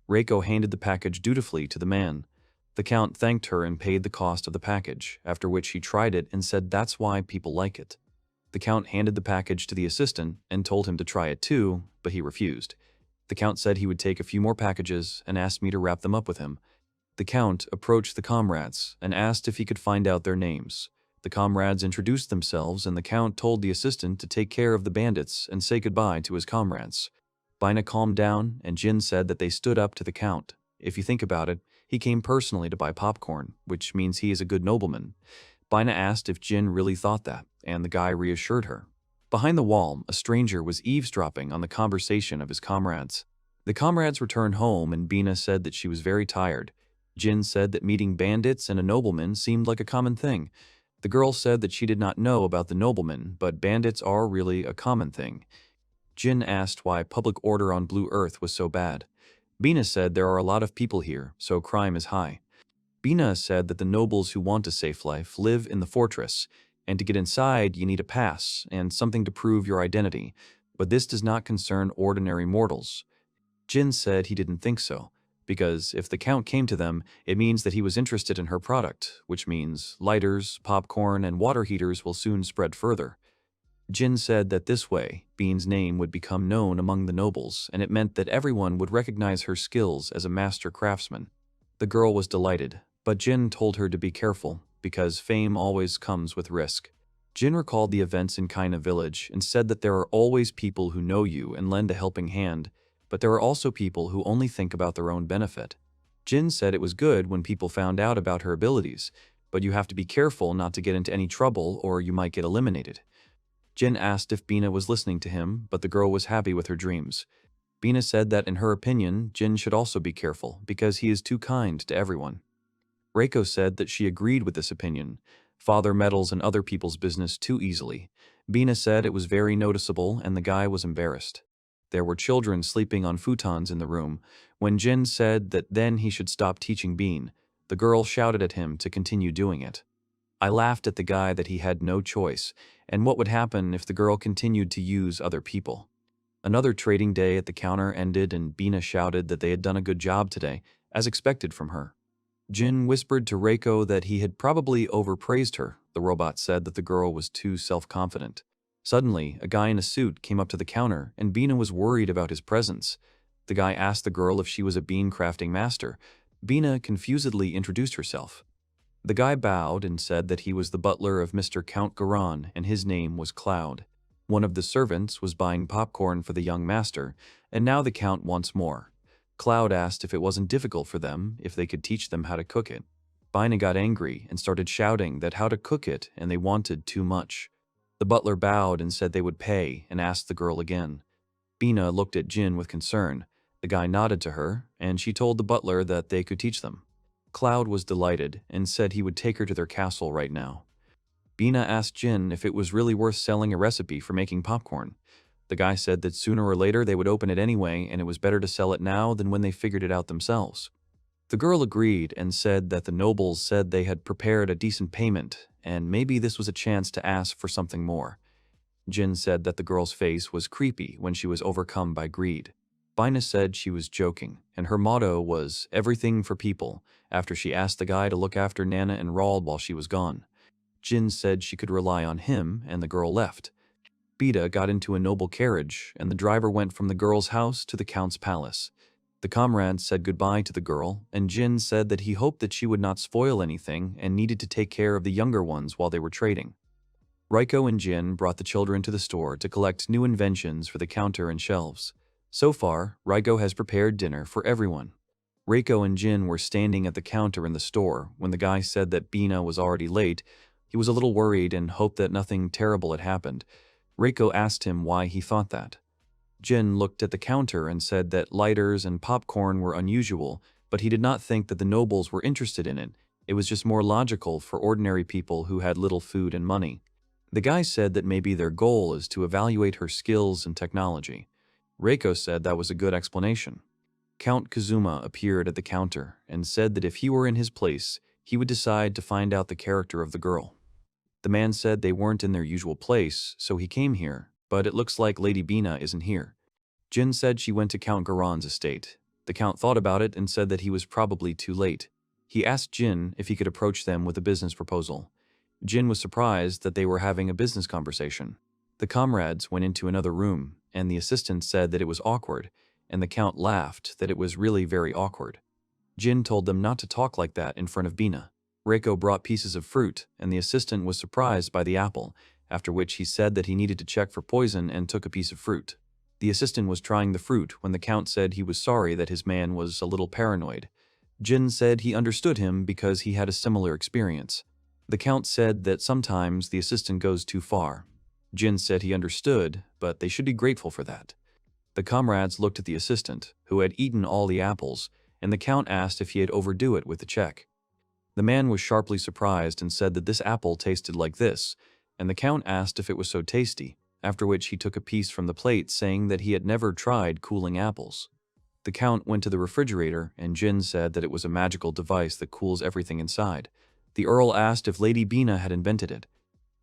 Reiko handed the package dutifully to the man. The Count thanked her and paid the cost of the package, after which he tried it and said that's why people like it. The Count handed the package to the assistant and told him to try it too, but he refused. The Count said he would take a few more packages and asked me to wrap them up with him. The Count approached the comrades and asked if he could find out their names. The comrades introduced themselves and the Count told the assistant to take care of the bandits and say goodbye to his comrades. Bina calmed down and Jin said that they stood up to the Count. If you think about it, he came personally to buy popcorn, which means he is a good nobleman. Bina asked if Jin really thought that, and the guy reassured her. Behind the wall, a stranger was eavesdropping on the conversation of his comrades. The comrades returned home and Bina said that she was very tired. Jin said that meeting bandits and a nobleman seemed like a common thing. The girl said that she did not know about the nobleman, but bandits are really a common thing. Jin asked why public order on Blue Earth was so bad. Bina said there are a lot of people here, so crime is high. Bina said that the nobles who want a safe life live in the fortress, and to get inside you need a pass and something to prove your identity, but this does not concern ordinary mortals. Jin said he didn't think so, because if the Count came to them, it means that he was interested in her product, which means lighters, popcorn, and water heaters will soon spread further. Jin said that this way, Bean's name would become known among the nobles, and it meant that everyone would recognize her skills as a master craftsman. The girl was delighted, but Jin told her to be careful, because fame always comes with risk. Jin recalled the events in Kaina village and said that there are always people who know you and lend a helping hand, but there are also people who only think about their own benefit. Jin said it was good when people found out about her abilities, but you have to be careful not to get into any trouble or you might get eliminated. Jin asked if Bina was listening to him, but the girl was happy with her dreams. Bina said that in her opinion, Jin should also be careful because he is too kind to everyone. Reiko said that she agreed with this opinion. Father meddles in other people's business too easily. Bina said it was very noticeable and the guy was embarrassed. There were children sleeping on futons in the room. When Jin said that then he should stop teaching Bean, the girl shouted at him to continue doing it. I laughed at the guy that he had no choice, and what would happen if the girl continued to use other people. Another trading day at the counter ended and Bina shouted that they had done a good job today, as expected from her. Jin whispered to Reiko that he had probably overpraised her. The robot said that the girl was too self-confident. Suddenly, a guy in a suit came up to the counter and Bina was worried about his presence. The guy asked the girl if she was a bean crafting master. Bina confusedly introduced herself. The guy bowed and said that he was the butler of Mr. Count Garan and his name was Cloud. One of the servants was buying popcorn for the young master, and now the Count wants more. Cloud asked if it wasn't difficult for them, if they could teach them how to cook it. Bina got angry and started shouting that how to cook it and they wanted too much. The butler bowed and said they would pay and asked the girl again. Bina looked at Jin with concern. The guy nodded to her, and she told the butler that they could teach them. Cloud was delighted and said he would take her to their castle right now. Bina asked Jin if it was really worth selling a recipe for making popcorn. The guy said that sooner or later they would open it anyway and it was better to sell it now than when they figured it out themselves. The girl agreed and said that the nobles said they had prepared a decent payment and maybe this was a chance to ask for something more. Jin said that the girl's face was creepy when she was overcome by greed. Bina said she was joking, and her motto was everything for people, after she asked the guy to look after Nana and Rald while she was gone. Jin said she could rely on him, and the girl left. Bida got into a noble carriage, and the driver went from the girl's house to the count's palace. The comrades said goodbye to the girl, and Jin said that he hoped that she would not spoil anything and needed to take care of the younger ones while they were trading. Raiko and Jin brought the children to the store to collect new inventions for the counter and shelves. So far, Raiko has prepared dinner for everyone. Reiko and Jin were standing at the counter in the store when the guy said that Bina was already late. He was a little worried and hoped that nothing terrible had happened. Reiko asked him why he thought that. Jin looked at the counter and said that lighters and popcorn were unusual, but he did not think that the nobles were interested in it. It was just more logical for ordinary people who had little food and money. The guy said that maybe their goal is to evaluate her skills and technology. Reiko said that was a good explanation. Count Kazuma appeared at the counter and said that if he were in his place, he would decide to find out the character of the girl. The man said they weren't in their usual place, so he came here, but it looks like Lady Bina isn't here. Jin said she went to Count Garon's estate. The count thought about it and said that he was probably too late. He asked Jin if he could approach them with a business proposal. Jin was surprised that they were having a business conversation. The comrades went into another room, and the assistant said that it was awkward, and the count laughed that it was really very awkward. Jin told them not to talk like that in front of Bina. Reiko brought pieces of fruit, and the assistant was surprised by the apple, after which he said that he needed to check for poison and took a piece of fruit. The assistant was trying the fruit when the count said he was sorry that his man was a little paranoid. Jin said he understood him because he had a similar experience. The count said that sometimes the assistant goes too far. Jin said he understood, but they should be grateful for that. The comrades looked at the assistant, who had eaten all the apples, and the count asked if he had overdo it with the check. The man was sharply surprised and said that this apple tasted like this, and the count asked if it was so tasty, after which he took a piece from the plate saying that he had never tried cooling apples. The count went to the refrigerator, and Jin said that it was a magical device that cools everything inside. The Earl asked if Lady Bina had invented it.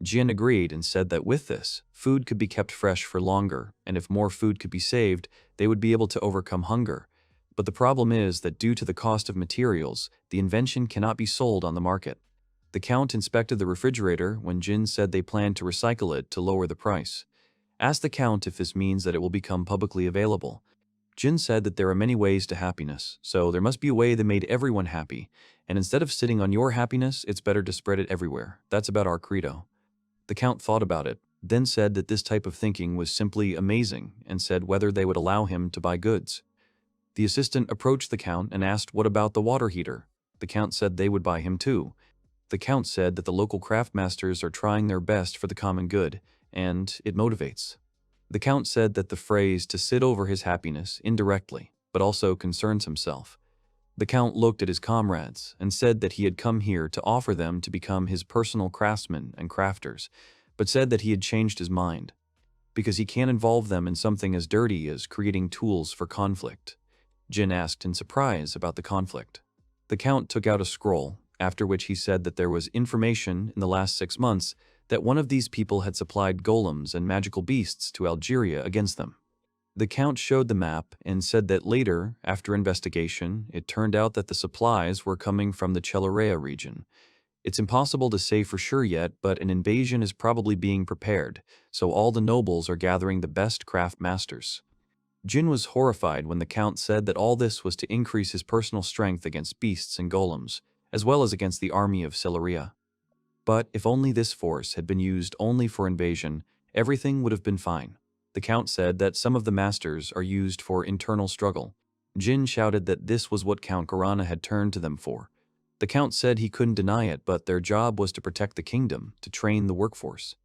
Jin agreed and said that with this, food could be kept fresh for longer, and if more food could be saved, they would be able to overcome hunger. But the problem is that due to the cost of materials, the invention cannot be sold on the market. The count inspected the refrigerator when Jin said they planned to recycle it to lower the price. Asked the count if this means that it will become publicly available. Jin said that there are many ways to happiness, so there must be a way that made everyone happy, and instead of sitting on your happiness, it's better to spread it everywhere. That's about our credo. The count thought about it, then said that this type of thinking was simply amazing, and said whether they would allow him to buy goods. The assistant approached the count and asked what about the water heater. The count said they would buy him too. The count said that the local craftmasters are trying their best for the common good, and it motivates. The count said that the phrase to sit over his happiness indirectly, but also concerns himself. The count looked at his comrades and said that he had come here to offer them to become his personal craftsmen and crafters, but said that he had changed his mind, because he can't involve them in something as dirty as creating tools for conflict. Jin asked in surprise about the conflict. The count took out a scroll, after which he said that there was information in the last 6 months that one of these people had supplied golems and magical beasts to Algeria against them. The count showed the map and said that later, after investigation, it turned out that the supplies were coming from the Chelarea region. It's impossible to say for sure yet, but an invasion is probably being prepared, so all the nobles are gathering the best craft masters. Jin was horrified when the count said that all this was to increase his personal strength against beasts and golems, as well as against the army of Celeria. But if only this force had been used only for invasion, everything would have been fine. The count said that some of the masters are used for internal struggle. Jin shouted that this was what Count Garana had turned to them for. The count said he couldn't deny it, but their job was to protect the kingdom, to train the workforce.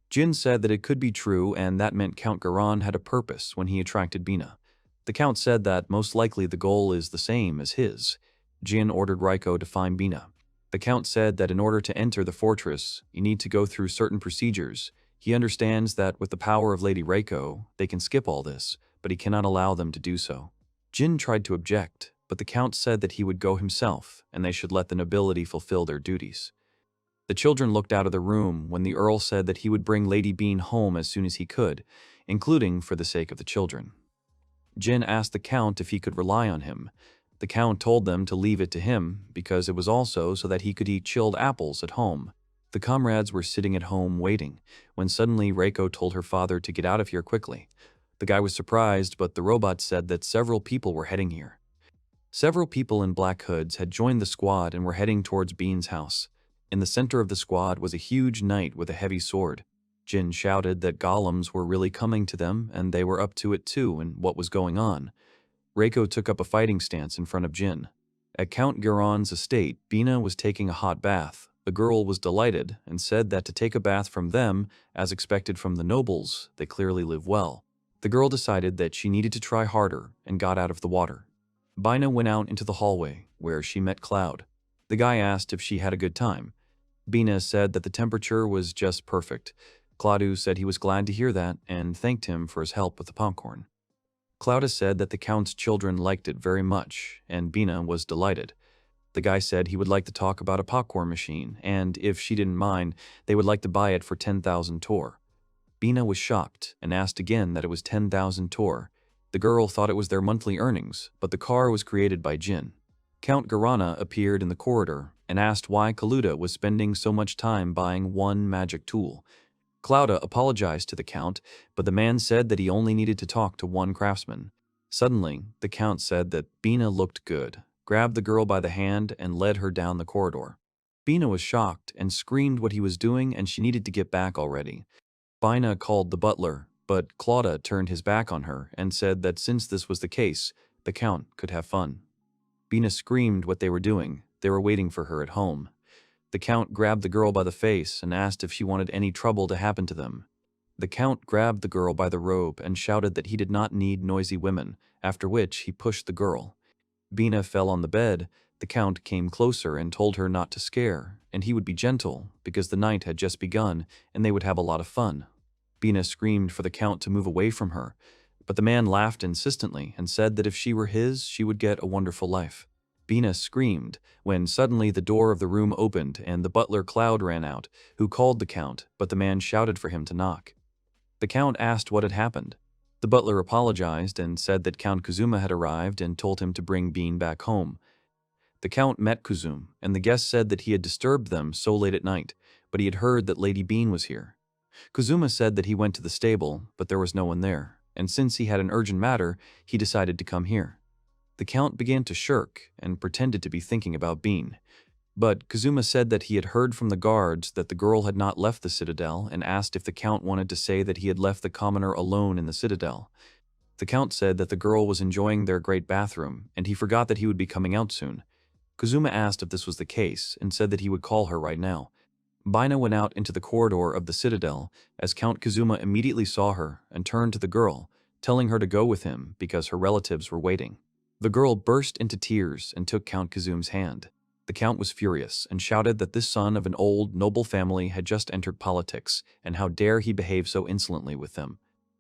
Jin said that it could be true, and that meant Count Garan had a purpose when he attracted Bina. The count said that most likely the goal is the same as his. Jin ordered Raiko to find Bina. The count said that in order to enter the fortress, you need to go through certain procedures. He understands that with the power of Lady Reiko, they can skip all this, but he cannot allow them to do so. Jin tried to object, but the count said that he would go himself, and they should let the nobility fulfill their duties. The children looked out of the room when the Earl said that he would bring Lady Bean home as soon as he could, including for the sake of the children. Jin asked the Count if he could rely on him. The Count told them to leave it to him because it was also so that he could eat chilled apples at home. The comrades were sitting at home waiting, when suddenly Reiko told her father to get out of here quickly. The guy was surprised, but the robot said that several people were heading here. Several people in black hoods had joined the squad and were heading towards Bean's house. In the center of the squad was a huge knight with a heavy sword. Jin shouted that golems were really coming to them and they were up to it too and what was going on. Reiko took up a fighting stance in front of Jin. At Count Garon's estate, Bina was taking a hot bath. The girl was delighted and said that to take a bath from them, as expected from the nobles, they clearly live well. The girl decided that she needed to try harder and got out of the water. Bina went out into the hallway, where she met Cloud. The guy asked if she had a good time. Bina said that the temperature was just perfect. Claudu said he was glad to hear that and thanked him for his help with the popcorn. Claudia said that the Count's children liked it very much, and Bina was delighted. The guy said he would like to talk about a popcorn machine, and if she didn't mind, they would like to buy it for 10,000 tor. Bina was shocked and asked again that it was 10,000 tor. The girl thought it was their monthly earnings, but the car was created by Jin. Count Garana appeared in the corridor and asked why Kaluta was spending so much time buying one magic tool. Claudia apologized to the Count, but the man said that he only needed to talk to one craftsman. Suddenly, the Count said that Bina looked good, grabbed the girl by the hand, and led her down the corridor. Bina was shocked and screamed what he was doing and she needed to get back already. Bina called the butler, but Claudia turned his back on her and said that since this was the case, the Count could have fun. Bina screamed what they were doing. They were waiting for her at home. The Count grabbed the girl by the face and asked if she wanted any trouble to happen to them. The Count grabbed the girl by the robe and shouted that he did not need noisy women, after which he pushed the girl. Bina fell on the bed. The Count came closer and told her not to scare, and he would be gentle, because the night had just begun and they would have a lot of fun. Bina screamed for the Count to move away from her, but the man laughed insistently and said that if she were his, she would get a wonderful life. Bina screamed, when suddenly the door of the room opened and the butler Cloud ran out, who called the Count, but the man shouted for him to knock. The Count asked what had happened. The butler apologized and said that Count Kazuma had arrived and told him to bring Bean back home. The Count met Kazum, and the guest said that he had disturbed them so late at night, but he had heard that Lady Bean was here. Kazuma said that he went to the stable, but there was no one there, and since he had an urgent matter, he decided to come here. The Count began to shirk and pretended to be thinking about Bean. But Kazuma said that he had heard from the guards that the girl had not left the citadel and asked if the Count wanted to say that he had left the commoner alone in the citadel. The Count said that the girl was enjoying their great bathroom and he forgot that he would be coming out soon. Kazuma asked if this was the case and said that he would call her right now. Bina went out into the corridor of the citadel as Count Kazuma immediately saw her and turned to the girl, telling her to go with him because her relatives were waiting. The girl burst into tears and took Count Kazum's hand. The Count was furious and shouted that this son of an old, noble family had just entered politics, and how dare he behave so insolently with them.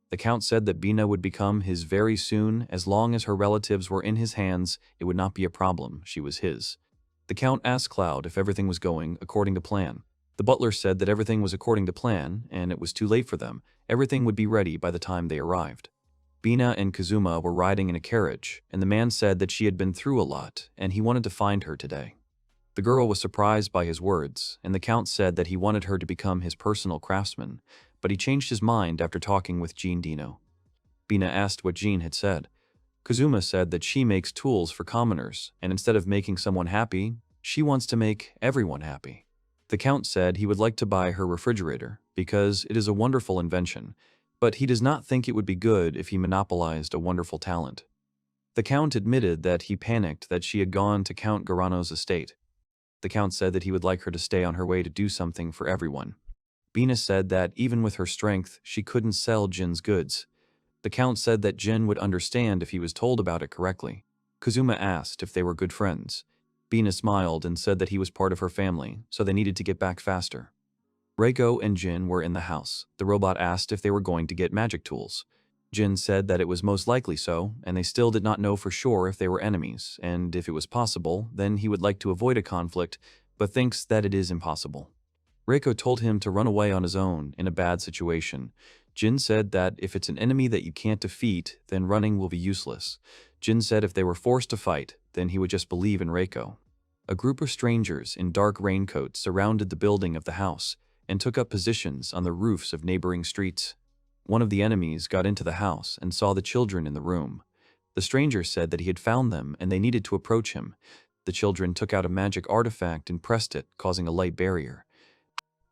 The Count said that Bina would become his very soon. As long as her relatives were in his hands, it would not be a problem, she was his. The Count asked Cloud if everything was going according to plan. The butler said that everything was according to plan, and it was too late for them. Everything would be ready by the time they arrived. Bina and Kazuma were riding in a carriage, and the man said that she had been through a lot, and he wanted to find her today. The girl was surprised by his words, and the Count said that he wanted her to become his personal craftsman, but he changed his mind after talking with Jin Nidu. Bina asked what Jin had said. Kazuma said that she makes tools for commoners, and instead of making someone happy, she wants to make everyone happy. The Count said he would like to buy her refrigerator, because it is a wonderful invention, but he does not think it would be good if he monopolized a wonderful talent. The Count admitted that he panicked that she had gone to Count Garano's estate. The Count said that he would like her to stay on her way to do something for everyone. Bina said that even with her strength, she couldn't sell Jin's goods. The Count said that Jin would understand if he was told about it correctly. Kazuma asked if they were good friends. Bina smiled and said that he was part of her family, so they needed to get back faster. Reiko and Jin were in the house. The robot asked if they were going to get magic tools. Jin said that it was most likely so, and they still did not know for sure if they were enemies, and if it was possible, then he would like to avoid a conflict, but thinks that it is impossible. Reiko told him to run away on his own in a bad situation. Jin said that if it's an enemy that you can't defeat, then running will be useless. Jin said if they were forced to fight, then he would just believe in Reiko. A group of strangers in dark raincoats surrounded the building of the house and took up positions on the roofs of neighboring streets. One of the enemies got into the house and saw the children in the room. The stranger said that he had found them and they needed to approach him. The children took out a magic artifact and pressed it, causing a light barrier.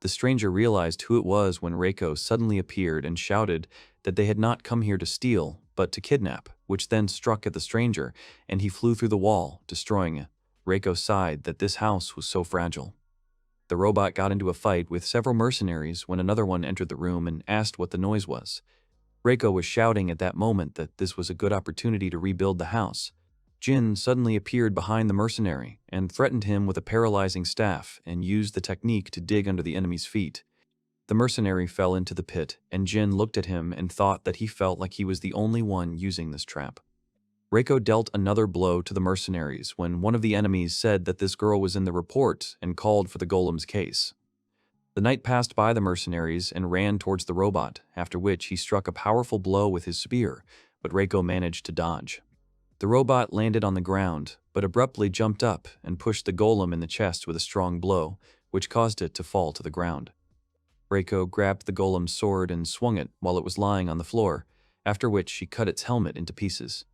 The stranger realized who it was when Reiko suddenly appeared and shouted that they had not come here to steal, but to kidnap, which then struck at the stranger, and he flew through the wall, destroying it. Reiko sighed that this house was so fragile. The robot got into a fight with several mercenaries when another one entered the room and asked what the noise was. Reiko was shouting at that moment that this was a good opportunity to rebuild the house. Jin suddenly appeared behind the mercenary and threatened him with a paralyzing staff and used the technique to dig under the enemy's feet. The mercenary fell into the pit, and Jin looked at him and thought that he felt like he was the only one using this trap. Reiko dealt another blow to the mercenaries when one of the enemies said that this girl was in the report and called for the golem's case. The knight passed by the mercenaries and ran towards the robot, after which he struck a powerful blow with his spear, but Reiko managed to dodge. The robot landed on the ground, but abruptly jumped up and pushed the golem in the chest with a strong blow, which caused it to fall to the ground. Reiko grabbed the golem's sword and swung it while it was lying on the floor, after which she cut its helmet into pieces.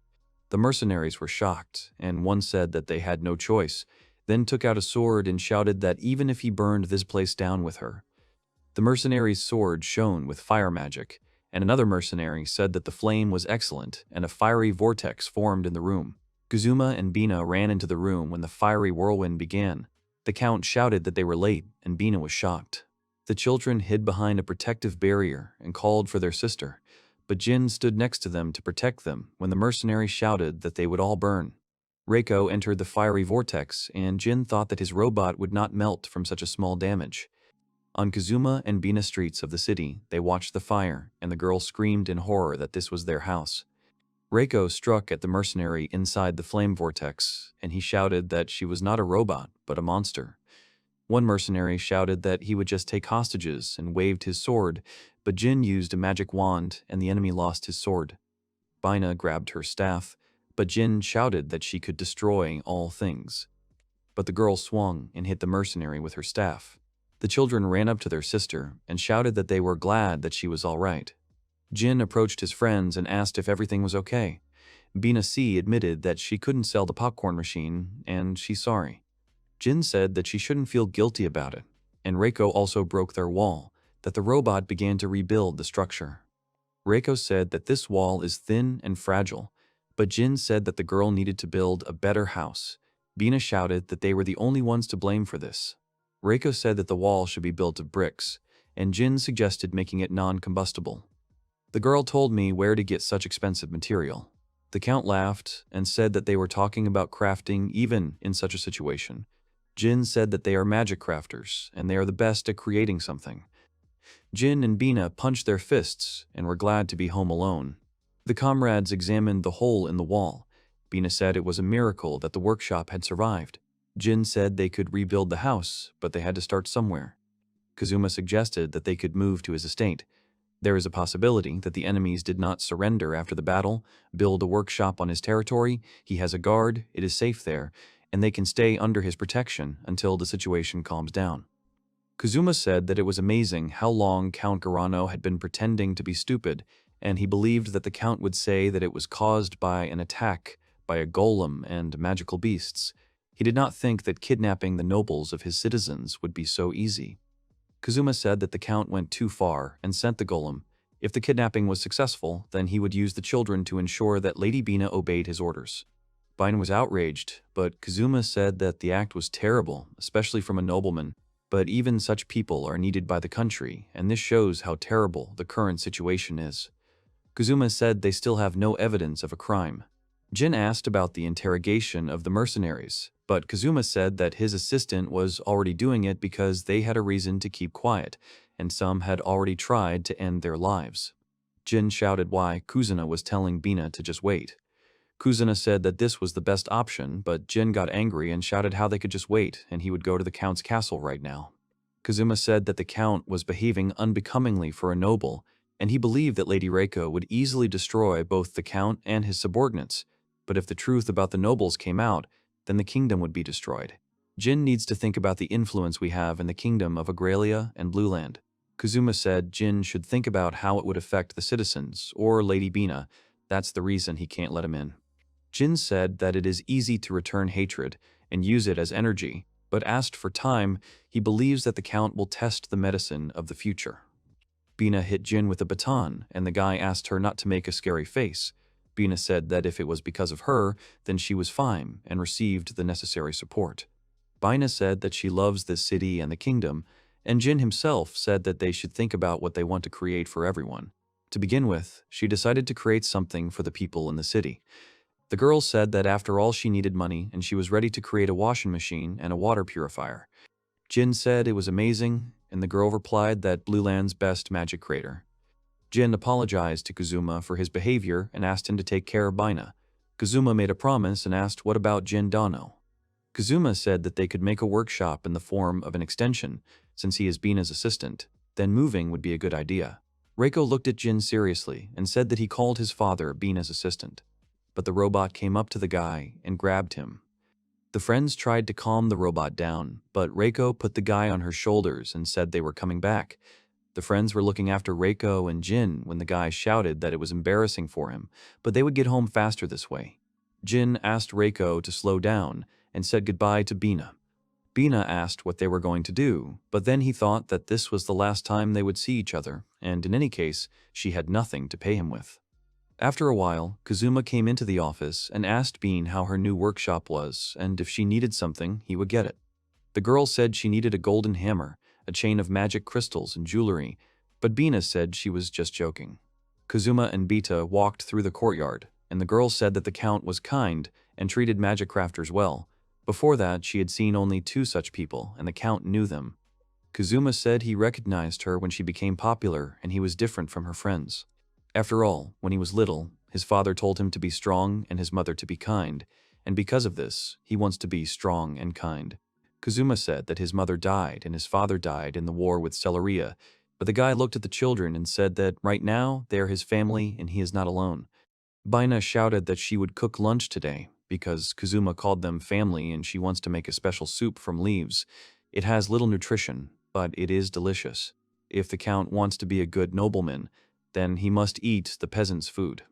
The mercenaries were shocked, and one said that they had no choice, then took out a sword and shouted that even if he burned this place down with her. The mercenary's sword shone with fire magic, and another mercenary said that the flame was excellent and a fiery vortex formed in the room. Kazuma and Bina ran into the room when the fiery whirlwind began. The count shouted that they were late, and Bina was shocked. The children hid behind a protective barrier and called for their sister, but Jin stood next to them to protect them when the mercenary shouted that they would all burn. Reiko entered the fiery vortex, and Jin thought that his robot would not melt from such a small damage. On Kazuma and Bina streets of the city, they watched the fire, and the girl screamed in horror that this was their house. Reiko struck at the mercenary inside the flame vortex, and he shouted that she was not a robot, but a monster. One mercenary shouted that he would just take hostages and waved his sword, but Jin used a magic wand and the enemy lost his sword. Bina grabbed her staff, but Jin shouted that she could destroy all things. But the girl swung and hit the mercenary with her staff. The children ran up to their sister and shouted that they were glad that she was all right. Jin approached his friends and asked if everything was okay. Bina C admitted that she couldn't sell the popcorn machine, and she's sorry. Jin said that she shouldn't feel guilty about it, and Reiko also broke their wall, that the robot began to rebuild the structure. Reiko said that this wall is thin and fragile, but Jin said that the girl needed to build a better house. Bina shouted that they were the only ones to blame for this. Reiko said that the wall should be built of bricks, and Jin suggested making it non-combustible. The girl told me where to get such expensive material. The count laughed and said that they were talking about crafting even in such a situation. Jin said that they are magic crafters, and they are the best at creating something. Jin and Bina punched their fists and were glad to be home alone. The comrades examined the hole in the wall. Bina said it was a miracle that the workshop had survived. Jin said they could rebuild the house, but they had to start somewhere. Kazuma suggested that they could move to his estate. There is a possibility that the enemies did not surrender after the battle, build a workshop on his territory, he has a guard, it is safe there, and they can stay under his protection until the situation calms down. Kazuma said that it was amazing how long Count Garano had been pretending to be stupid, and he believed that the Count would say that it was caused by an attack by a golem and magical beasts. He did not think that kidnapping the nobles of his citizens would be so easy. Kazuma said that the Count went too far and sent the golem. If the kidnapping was successful, then he would use the children to ensure that Lady Bina obeyed his orders. Bina was outraged, but Kazuma said that the act was terrible, especially from a nobleman, but even such people are needed by the country, and this shows how terrible the current situation is. Kazuma said they still have no evidence of a crime. Jin asked about the interrogation of the mercenaries, but Kazuma said that his assistant was already doing it because they had a reason to keep quiet, and some had already tried to end their lives. Jin shouted why Kuzuna was telling Bina to just wait. Kuzuna said that this was the best option, but Jin got angry and shouted how they could just wait and he would go to the Count's castle right now. Kazuma said that the Count was behaving unbecomingly for a noble, and he believed that Lady Reiko would easily destroy both the Count and his subordinates, but if the truth about the nobles came out, then the kingdom would be destroyed. Jin needs to think about the influence we have in the kingdom of Agralia and Blueland. Kazuma said Jin should think about how it would affect the citizens, or Lady Bina. That's the reason he can't let him in. Jin said that it is easy to return hatred and use it as energy, but asked for time. He believes that the Count will test the medicine of the future. Bina hit Jin with a baton, and the guy asked her not to make a scary face. Bina said that if it was because of her, then she was fine and received the necessary support. Bina said that she loves this city and the kingdom, and Jin himself said that they should think about what they want to create for everyone. To begin with, she decided to create something for the people in the city. The girl said that after all she needed money and she was ready to create a washing machine and a water purifier. Jin said it was amazing, and the girl replied that Blueland's best magic creator. Jin apologized to Kazuma for his behavior and asked him to take care of Bina. Kazuma made a promise and asked what about Jin Dano. Kazuma said that they could make a workshop in the form of an extension, since he is Bina's assistant, then moving would be a good idea. Reiko looked at Jin seriously and said that he called his father Bina's assistant. But the robot came up to the guy and grabbed him. The friends tried to calm the robot down, but Reiko put the guy on her shoulders and said they were coming back. The friends were looking after Reiko and Jin when the guy shouted that it was embarrassing for him, but they would get home faster this way. Jin asked Reiko to slow down and said goodbye to Bina. Bina asked what they were going to do, but then he thought that this was the last time they would see each other, and in any case, she had nothing to pay him with. After a while, Kazuma came into the office and asked Bean how her new workshop was, and if she needed something, he would get it. The girl said she needed a golden hammer, a chain of magic crystals and jewelry, but Bina said she was just joking. Kazuma and Bita walked through the courtyard, and the girl said that the Count was kind and treated magic crafters well. Before that, she had seen only 2 such people, and the Count knew them. Kazuma said he recognized her when she became popular and he was different from her friends. After all, when he was little, his father told him to be strong and his mother to be kind, and because of this, he wants to be strong and kind. Kazuma said that his mother died and his father died in the war with Celeria, but the guy looked at the children and said that right now they are his family and he is not alone. Bina shouted that she would cook lunch today because Kazuma called them family and she wants to make a special soup from leaves. It has little nutrition, but it is delicious. If the Count wants to be a good nobleman, then he must eat the peasants' food.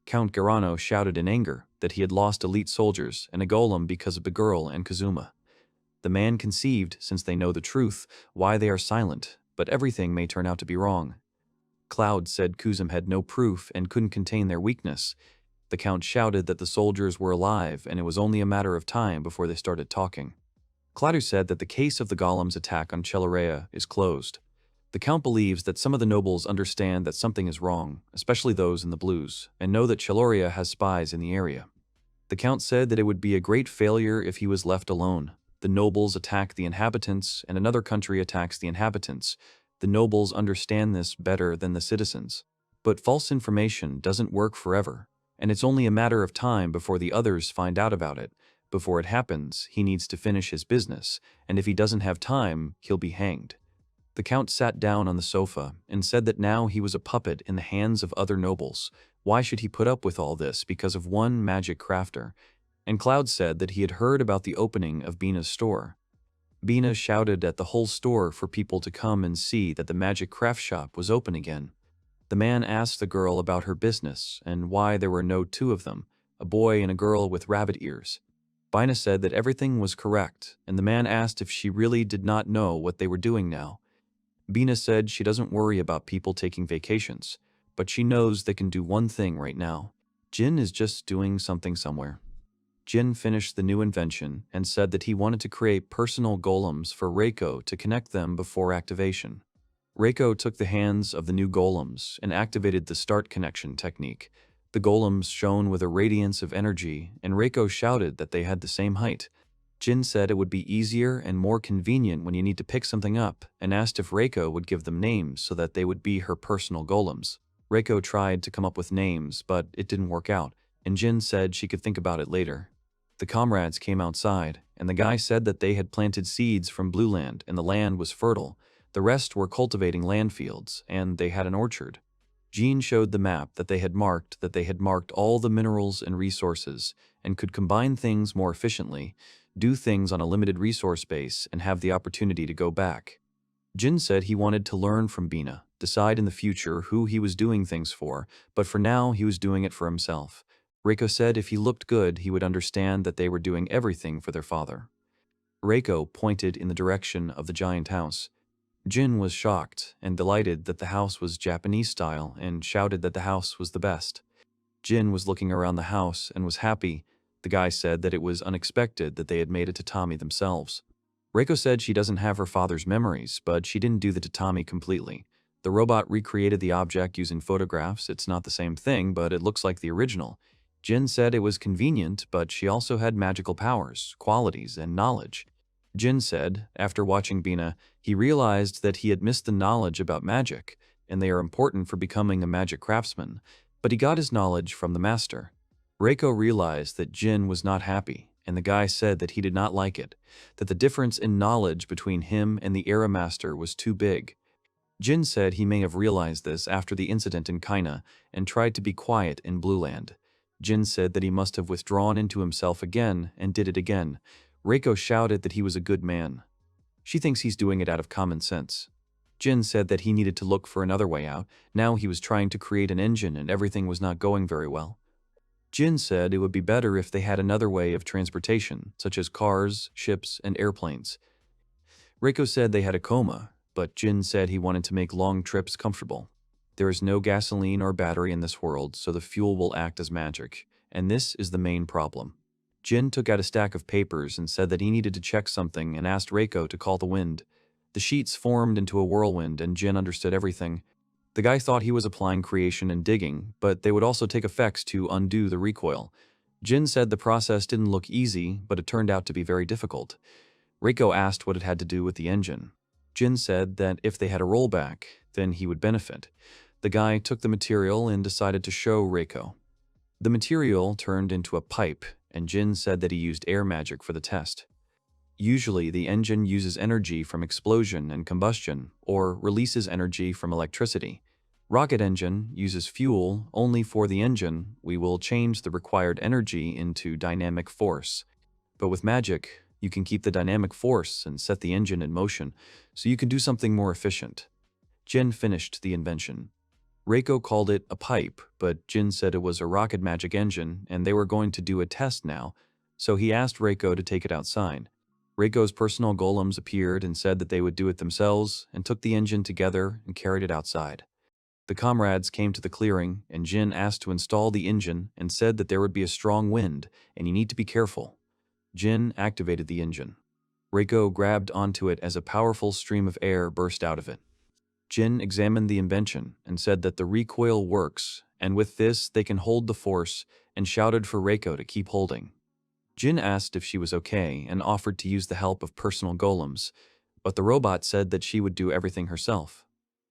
Count Garano shouted in anger that he had lost elite soldiers and a golem because of the girl and Kazuma. The man conceived, since they know the truth, why they are silent, but everything may turn out to be wrong. Cloud said Kuzum had no proof and couldn't contain their weakness. The Count shouted that the soldiers were alive and it was only a matter of time before they started talking. Cladu said that the case of the golem's attack on Celeria is closed. The Count believes that some of the nobles understand that something is wrong, especially those in the blues, and know that Celeria has spies in the area. The Count said that it would be a great failure if he was left alone. The nobles attack the inhabitants, and another country attacks the inhabitants. The nobles understand this better than the citizens. But false information doesn't work forever, and it's only a matter of time before the others find out about it. Before it happens, he needs to finish his business, and if he doesn't have time, he'll be hanged. The Count sat down on the sofa and said that now he was a puppet in the hands of other nobles. Why should he put up with all this because of one magic crafter? And Cloud said that he had heard about the opening of Bina's store. Bina shouted at the whole store for people to come and see that the magic craft shop was open again. The man asked the girl about her business and why there were no 2 of them, a boy and a girl with rabbit ears. Bina said that everything was correct, and the man asked if she really did not know what they were doing now. Bina said she doesn't worry about people taking vacations, but she knows they can do one thing right now. Jin is just doing something somewhere. Jin finished the new invention and said that he wanted to create personal golems for Reiko to connect them before activation. Reiko took the hands of the new golems and activated the start connection technique. The golems shone with a radiance of energy, and Reiko shouted that they had the same height. Jin said it would be easier and more convenient when you need to pick something up, and asked if Reiko would give them names so that they would be her personal golems. Reiko tried to come up with names, but it didn't work out, and Jin said she could think about it later. The comrades came outside, and the guy said that they had planted seeds from Blueland and the land was fertile. The rest were cultivating land fields, and they had an orchard. Jean showed the map that they had marked all the minerals and resources, and could combine things more efficiently, do things on a limited resource base, and have the opportunity to go back. Jin said he wanted to learn from Bina, decide in the future who he was doing things for, but for now he was doing it for himself. Reiko said if he looked good, he would understand that they were doing everything for their father. Reiko pointed in the direction of the giant house. Jin was shocked and delighted that the house was Japanese style and shouted that the house was the best. Jin was looking around the house and was happy. The guy said that it was unexpected that they had made a tatami themselves. Reiko said she doesn't have her father's memories, but she didn't do the tatami completely. The robot recreated the object using photographs. It's not the same thing, but it looks like the original. Jin said it was convenient, but she also had magical powers, qualities, and knowledge. Jin said, after watching Bina, he realized that he had missed the knowledge about magic, and they are important for becoming a magic craftsman, but he got his knowledge from the master. Reiko realized that Jin was not happy, and the guy said that he did not like it, that the difference in knowledge between him and the era master was too big. Jin said he may have realized this after the incident in Kaina and tried to be quiet in Blue Land. Jin said that he must have withdrawn into himself again and did it again. Reiko shouted that he was a good man. She thinks he's doing it out of common sense. Jin said that he needed to look for another way out. Now he was trying to create an engine and everything was not going very well. Jin said it would be better if they had another way of transportation, such as cars, ships, and airplanes. Reiko said they had a coma, but Jin said he wanted to make long trips comfortable. There is no gasoline or battery in this world, so the fuel will act as magic, and this is the main problem. Jin took out a stack of papers and said that he needed to check something and asked Reiko to call the wind. The sheets formed into a whirlwind and Jin understood everything. The guy thought he was applying creation and digging, but they would also take effects to undo the recoil. Jin said the process didn't look easy, but it turned out to be very difficult. Reiko asked what it had to do with the engine. Jin said that if they had a rollback, then he would benefit. The guy took the material and decided to show Reiko. The material turned into a pipe, and Jin said that he used air magic for the test. Usually, the engine uses energy from explosion and combustion, or releases energy from electricity. Rocket engine uses fuel only for the engine. We will change the required energy into dynamic force. But with magic, you can keep the dynamic force and set the engine in motion, so you can do something more efficient. Jin finished the invention. Reiko called it a pipe, but Jin said it was a rocket magic engine and they were going to do a test now, so he asked Reiko to take it outside. Reiko's personal golems appeared and said that they would do it themselves and took the engine together and carried it outside. The comrades came to the clearing and Jin asked to install the engine and said that there would be a strong wind and you need to be careful. Jin activated the engine. Reiko grabbed onto it as a powerful stream of air burst out of it. Jin examined the invention and said that the recoil works, and with this they can hold the force, and shouted for Reiko to keep holding. Jin asked if she was okay and offered to use the help of personal golems, but the robot said that she would do everything herself.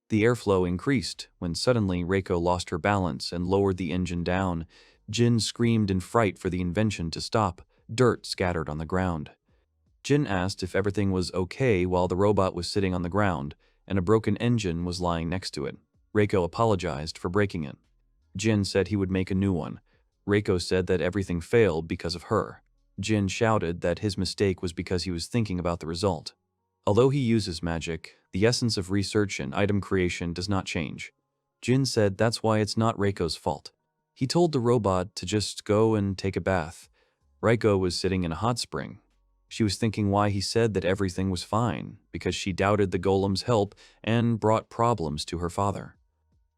The airflow increased when suddenly Reiko lost her balance and lowered the engine down. Jin screamed in fright for the invention to stop. Dirt scattered on the ground. Jin asked if everything was okay while the robot was sitting on the ground, and a broken engine was lying next to it. Reiko apologized for breaking it. Jin said he would make a new one. Reiko said that everything failed because of her. Jin shouted that his mistake was because he was thinking about the result. Although he uses magic, the essence of research and item creation does not change. Jin said that's why it's not Reiko's fault. He told the robot to just go and take a bath. Reiko was sitting in a hot spring. She was thinking why he said that everything was fine, because she doubted the golem's help and brought problems to her father.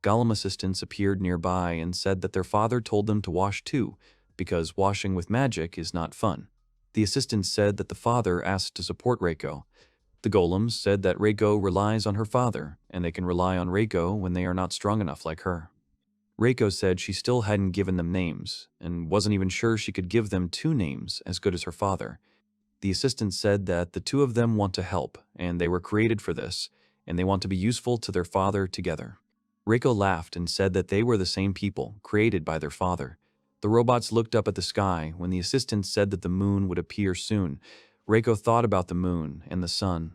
Golem assistants appeared nearby and said that their father told them to wash too, because washing with magic is not fun. The assistants said that the father asked to support Reiko. The golems said that Reiko relies on her father, and they can rely on Reiko when they are not strong enough like her. Reiko said she still hadn't given them names, and wasn't even sure she could give them two names as good as her father. The assistant said that the two of them want to help, and they were created for this, and they want to be useful to their father together. Reiko laughed and said that they were the same people, created by their father. The robots looked up at the sky when the assistant said that the moon would appear soon. Reiko thought about the moon and the sun.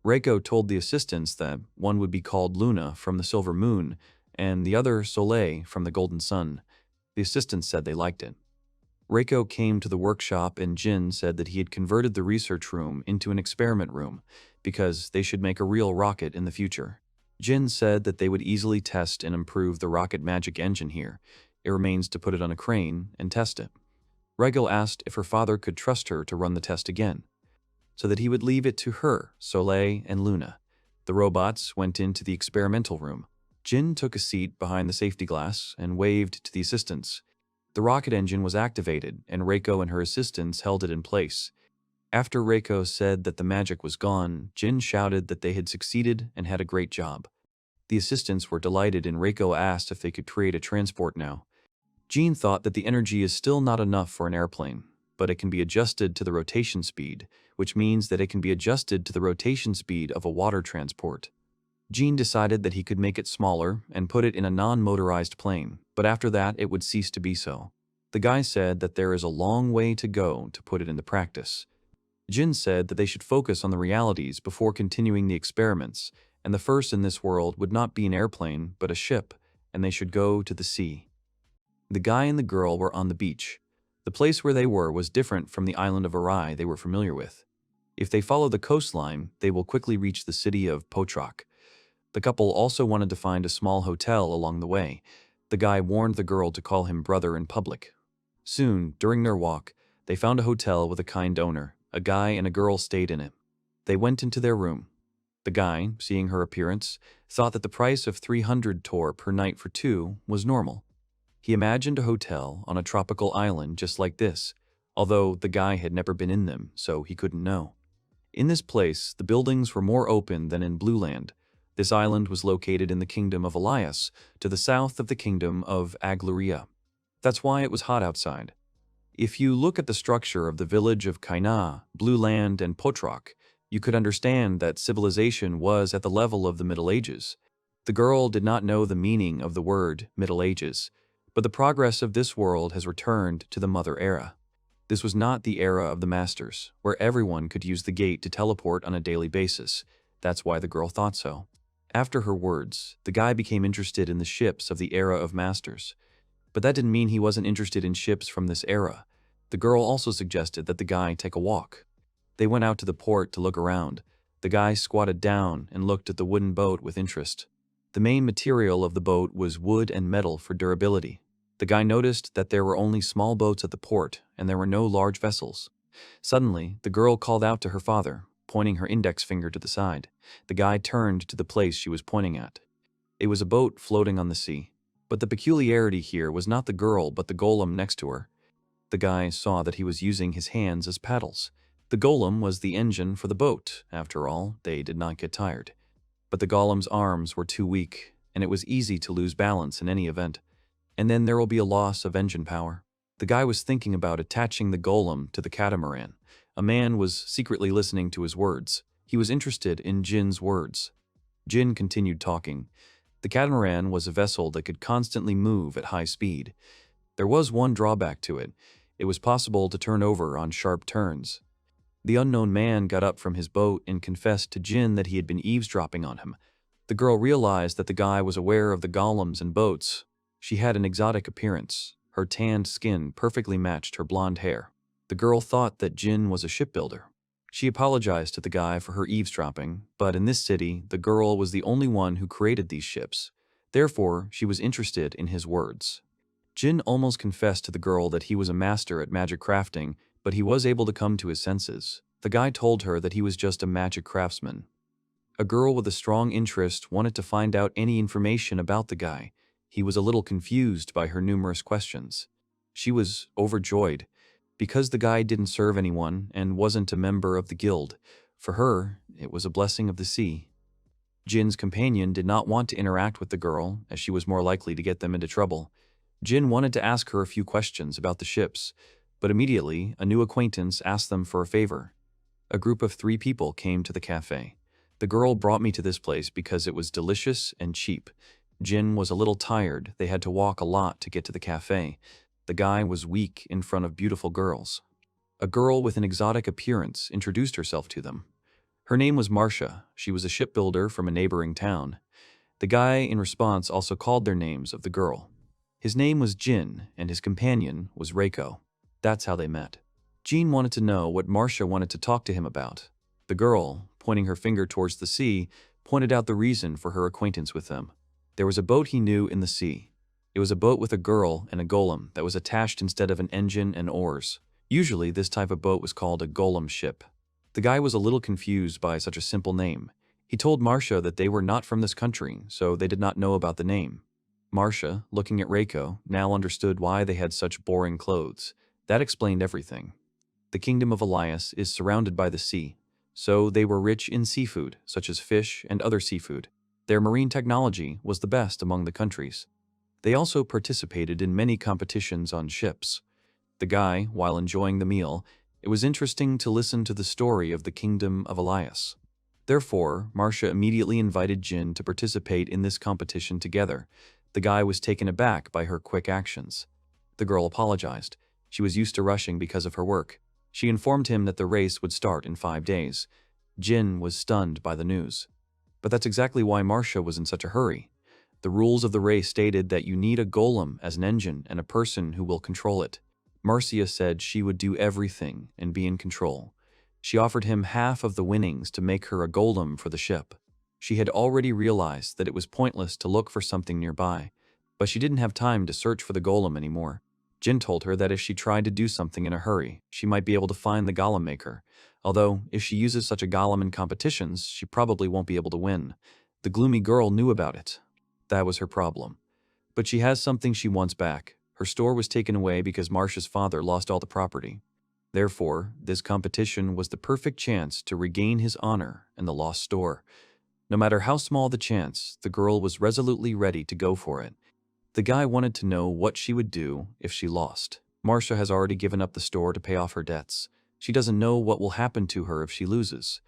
Reiko told the assistants that one would be called Luna from the silver moon, and the other Soleil from the Golden Sun. The assistants said they liked it. Reiko came to the workshop and Jin said that he had converted the research room into an experiment room because they should make a real rocket in the future. Jin said that they would easily test and improve the rocket magic engine here. It remains to put it on a crane and test it. Reiko asked if her father could trust her to run the test again, so that he would leave it to her, Soleil, and Luna. The robots went into the experimental room. Jin took a seat behind the safety glass and waved to the assistants. The rocket engine was activated, and Reiko and her assistants held it in place. After Reiko said that the magic was gone, Jin shouted that they had succeeded and had a great job. The assistants were delighted, and Reiko asked if they could create a transport now. Jin thought that the energy is still not enough for an airplane, but it can be adjusted to the rotation speed, which means that it can be adjusted to the rotation speed of a water transport. Jin decided that he could make it smaller and put it in a non-motorized plane, but after that it would cease to be so. The guy said that there is a long way to go to put it into practice. Jin said that they should focus on the realities before continuing the experiments, and the first in this world would not be an airplane but a ship, and they should go to the sea. The guy and the girl were on the beach. The place where they were was different from the island of Arai they were familiar with. If they follow the coastline, they will quickly reach the city of Potrak. The couple also wanted to find a small hotel along the way. The guy warned the girl to call him brother in public. Soon, during their walk, they found a hotel with a kind owner. A guy and a girl stayed in it. They went into their room. The guy, seeing her appearance, thought that the price of 300 tor per night for two was normal. He imagined a hotel on a tropical island just like this, although the guy had never been in them, so he couldn't know. In this place, the buildings were more open than in Blue Land. This island was located in the kingdom of Elias, to the south of the kingdom of Aglaria. That's why it was hot outside. If you look at the structure of the village of Kaina, Blue Land, and Potrak, you could understand that civilization was at the level of the Middle Ages. The girl did not know the meaning of the word Middle Ages, but the progress of this world has returned to the Mother Era. This was not the era of the Masters, where everyone could use the gate to teleport on a daily basis. That's why the girl thought so. After her words, the guy became interested in the ships of the era of Masters. But that didn't mean he wasn't interested in ships from this era. The girl also suggested that the guy take a walk. They went out to the port to look around. The guy squatted down and looked at the wooden boat with interest. The main material of the boat was wood and metal for durability. The guy noticed that there were only small boats at the port and there were no large vessels. Suddenly, the girl called out to her father, pointing her index finger to the side. The guy turned to the place she was pointing at. It was a boat floating on the sea. But the peculiarity here was not the girl but the golem next to her. The guy saw that he was using his hands as paddles. The golem was the engine for the boat. After all, they did not get tired. But the golem's arms were too weak, and it was easy to lose balance in any event. And then there will be a loss of engine power. The guy was thinking about attaching the golem to the catamaran. A man was secretly listening to his words. He was interested in Jin's words. Jin continued talking. The catamaran was a vessel that could constantly move at high speed. There was one drawback to it. It was possible to turn over on sharp turns. The unknown man got up from his boat and confessed to Jin that he had been eavesdropping on him. The girl realized that the guy was aware of the golems and boats. She had an exotic appearance. Her tanned skin perfectly matched her blonde hair. The girl thought that Jin was a shipbuilder. She apologized to the guy for her eavesdropping, but in this city, the girl was the only one who created these ships. Therefore, she was interested in his words. Jin almost confessed to the girl that he was a master at magic crafting, but he was able to come to his senses. The guy told her that he was just a magic craftsman. A girl with a strong interest wanted to find out any information about the guy. He was a little confused by her numerous questions. She was overjoyed. Because the guy didn't serve anyone and wasn't a member of the guild, for her, it was a blessing of the sea. Jin's companion did not want to interact with the girl, as she was more likely to get them into trouble. Jin wanted to ask her a few questions about the ships, but immediately a new acquaintance asked them for a favor. A group of 3 people came to the cafe. The girl brought me to this place because it was delicious and cheap. Jin was a little tired. They had to walk a lot to get to the cafe. The guy was weak in front of beautiful girls. A girl with an exotic appearance introduced herself to them. Her name was Marcia. She was a shipbuilder from a neighboring town. The guy in response also called their names of the girl. His name was Jin, and his companion was Reiko. That's how they met. Jin wanted to know what Marcia wanted to talk to him about. The girl, pointing her finger towards the sea, pointed out the reason for her acquaintance with them. There was a boat he knew in the sea. It was a boat with a girl and a golem that was attached instead of an engine and oars. Usually, this type of boat was called a golem ship. The guy was a little confused by such a simple name. He told Marcia that they were not from this country, so they did not know about the name. Marcia, looking at Reiko, now understood why they had such boring clothes. That explained everything. The kingdom of Elias is surrounded by the sea, so they were rich in seafood, such as fish and other seafood. Their marine technology was the best among the countries. They also participated in many competitions on ships. The guy, while enjoying the meal, it was interesting to listen to the story of the kingdom of Elias. Therefore, Marcia immediately invited Jin to participate in this competition together. The guy was taken aback by her quick actions. The girl apologized. She was used to rushing because of her work. She informed him that the race would start in 5 days. Jin was stunned by the news. But that's exactly why Marcia was in such a hurry. The rules of the race stated that you need a golem as an engine and a person who will control it. Marcia said she would do everything and be in control. She offered him half of the winnings to make her a golem for the ship. She had already realized that it was pointless to look for something nearby, but she didn't have time to search for the golem anymore. Jin told her that if she tried to do something in a hurry, she might be able to find the golem maker. Although, if she uses such a golem in competitions, she probably won't be able to win. The gloomy girl knew about it. That was her problem. But she has something she wants back. Her store was taken away because Marcia's father lost all the property. Therefore, this competition was the perfect chance to regain his honor and the lost store. No matter how small the chance, the girl was resolutely ready to go for it. The guy wanted to know what she would do if she lost. Marcia has already given up the store to pay off her debts. She doesn't know what will happen to her if she loses.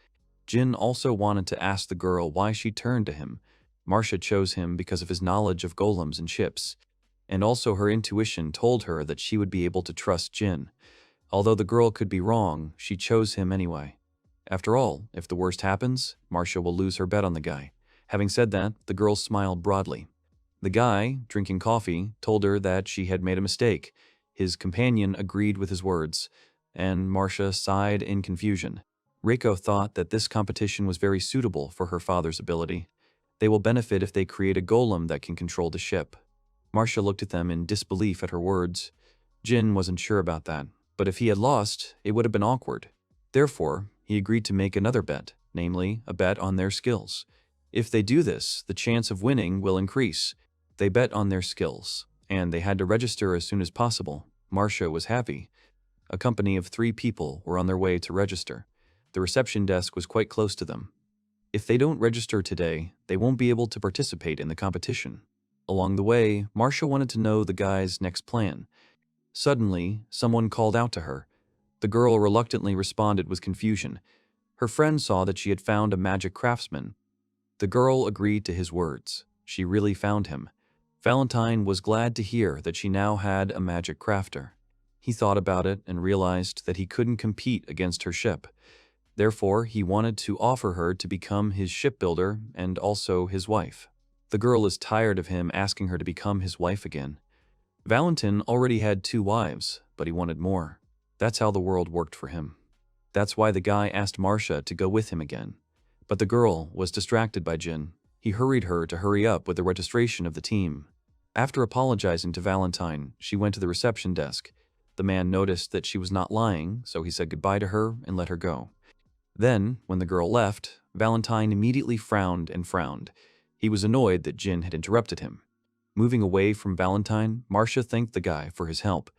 Jin also wanted to ask the girl why she turned to him. Marcia chose him because of his knowledge of golems and ships, and also her intuition told her that she would be able to trust Jin. Although the girl could be wrong, she chose him anyway. After all, if the worst happens, Marcia will lose her bet on the guy. Having said that, the girl smiled broadly. The guy, drinking coffee, told her that she had made a mistake. His companion agreed with his words, and Marcia sighed in confusion. Reiko thought that this competition was very suitable for her father's ability. They will benefit if they create a golem that can control the ship. Marcia looked at them in disbelief at her words. Jin wasn't sure about that, but if he had lost, it would have been awkward. Therefore, he agreed to make another bet, namely, a bet on their skills. If they do this, the chance of winning will increase. They bet on their skills, and they had to register as soon as possible. Marcia was happy. A company of 3 people were on their way to register. The reception desk was quite close to them. If they don't register today, they won't be able to participate in the competition. Along the way, Marcia wanted to know the guy's next plan. Suddenly, someone called out to her. The girl reluctantly responded with confusion. Her friend saw that she had found a magic craftsman. The girl agreed to his words. She really found him. Valentine was glad to hear that she now had a magic crafter. He thought about it and realized that he couldn't compete against her ship. Therefore, he wanted to offer her to become his shipbuilder and also his wife. The girl is tired of him asking her to become his wife again. Valentine already had 2 wives, but he wanted more. That's how the world worked for him. That's why the guy asked Marcia to go with him again. But the girl was distracted by Jin. He hurried her to hurry up with the registration of the team. After apologizing to Valentine, she went to the reception desk. The man noticed that she was not lying, so he said goodbye to her and let her go. Then, when the girl left, Valentine immediately frowned and frowned. He was annoyed that Jin had interrupted him. Moving away from Valentine, Marcia thanked the guy for his help.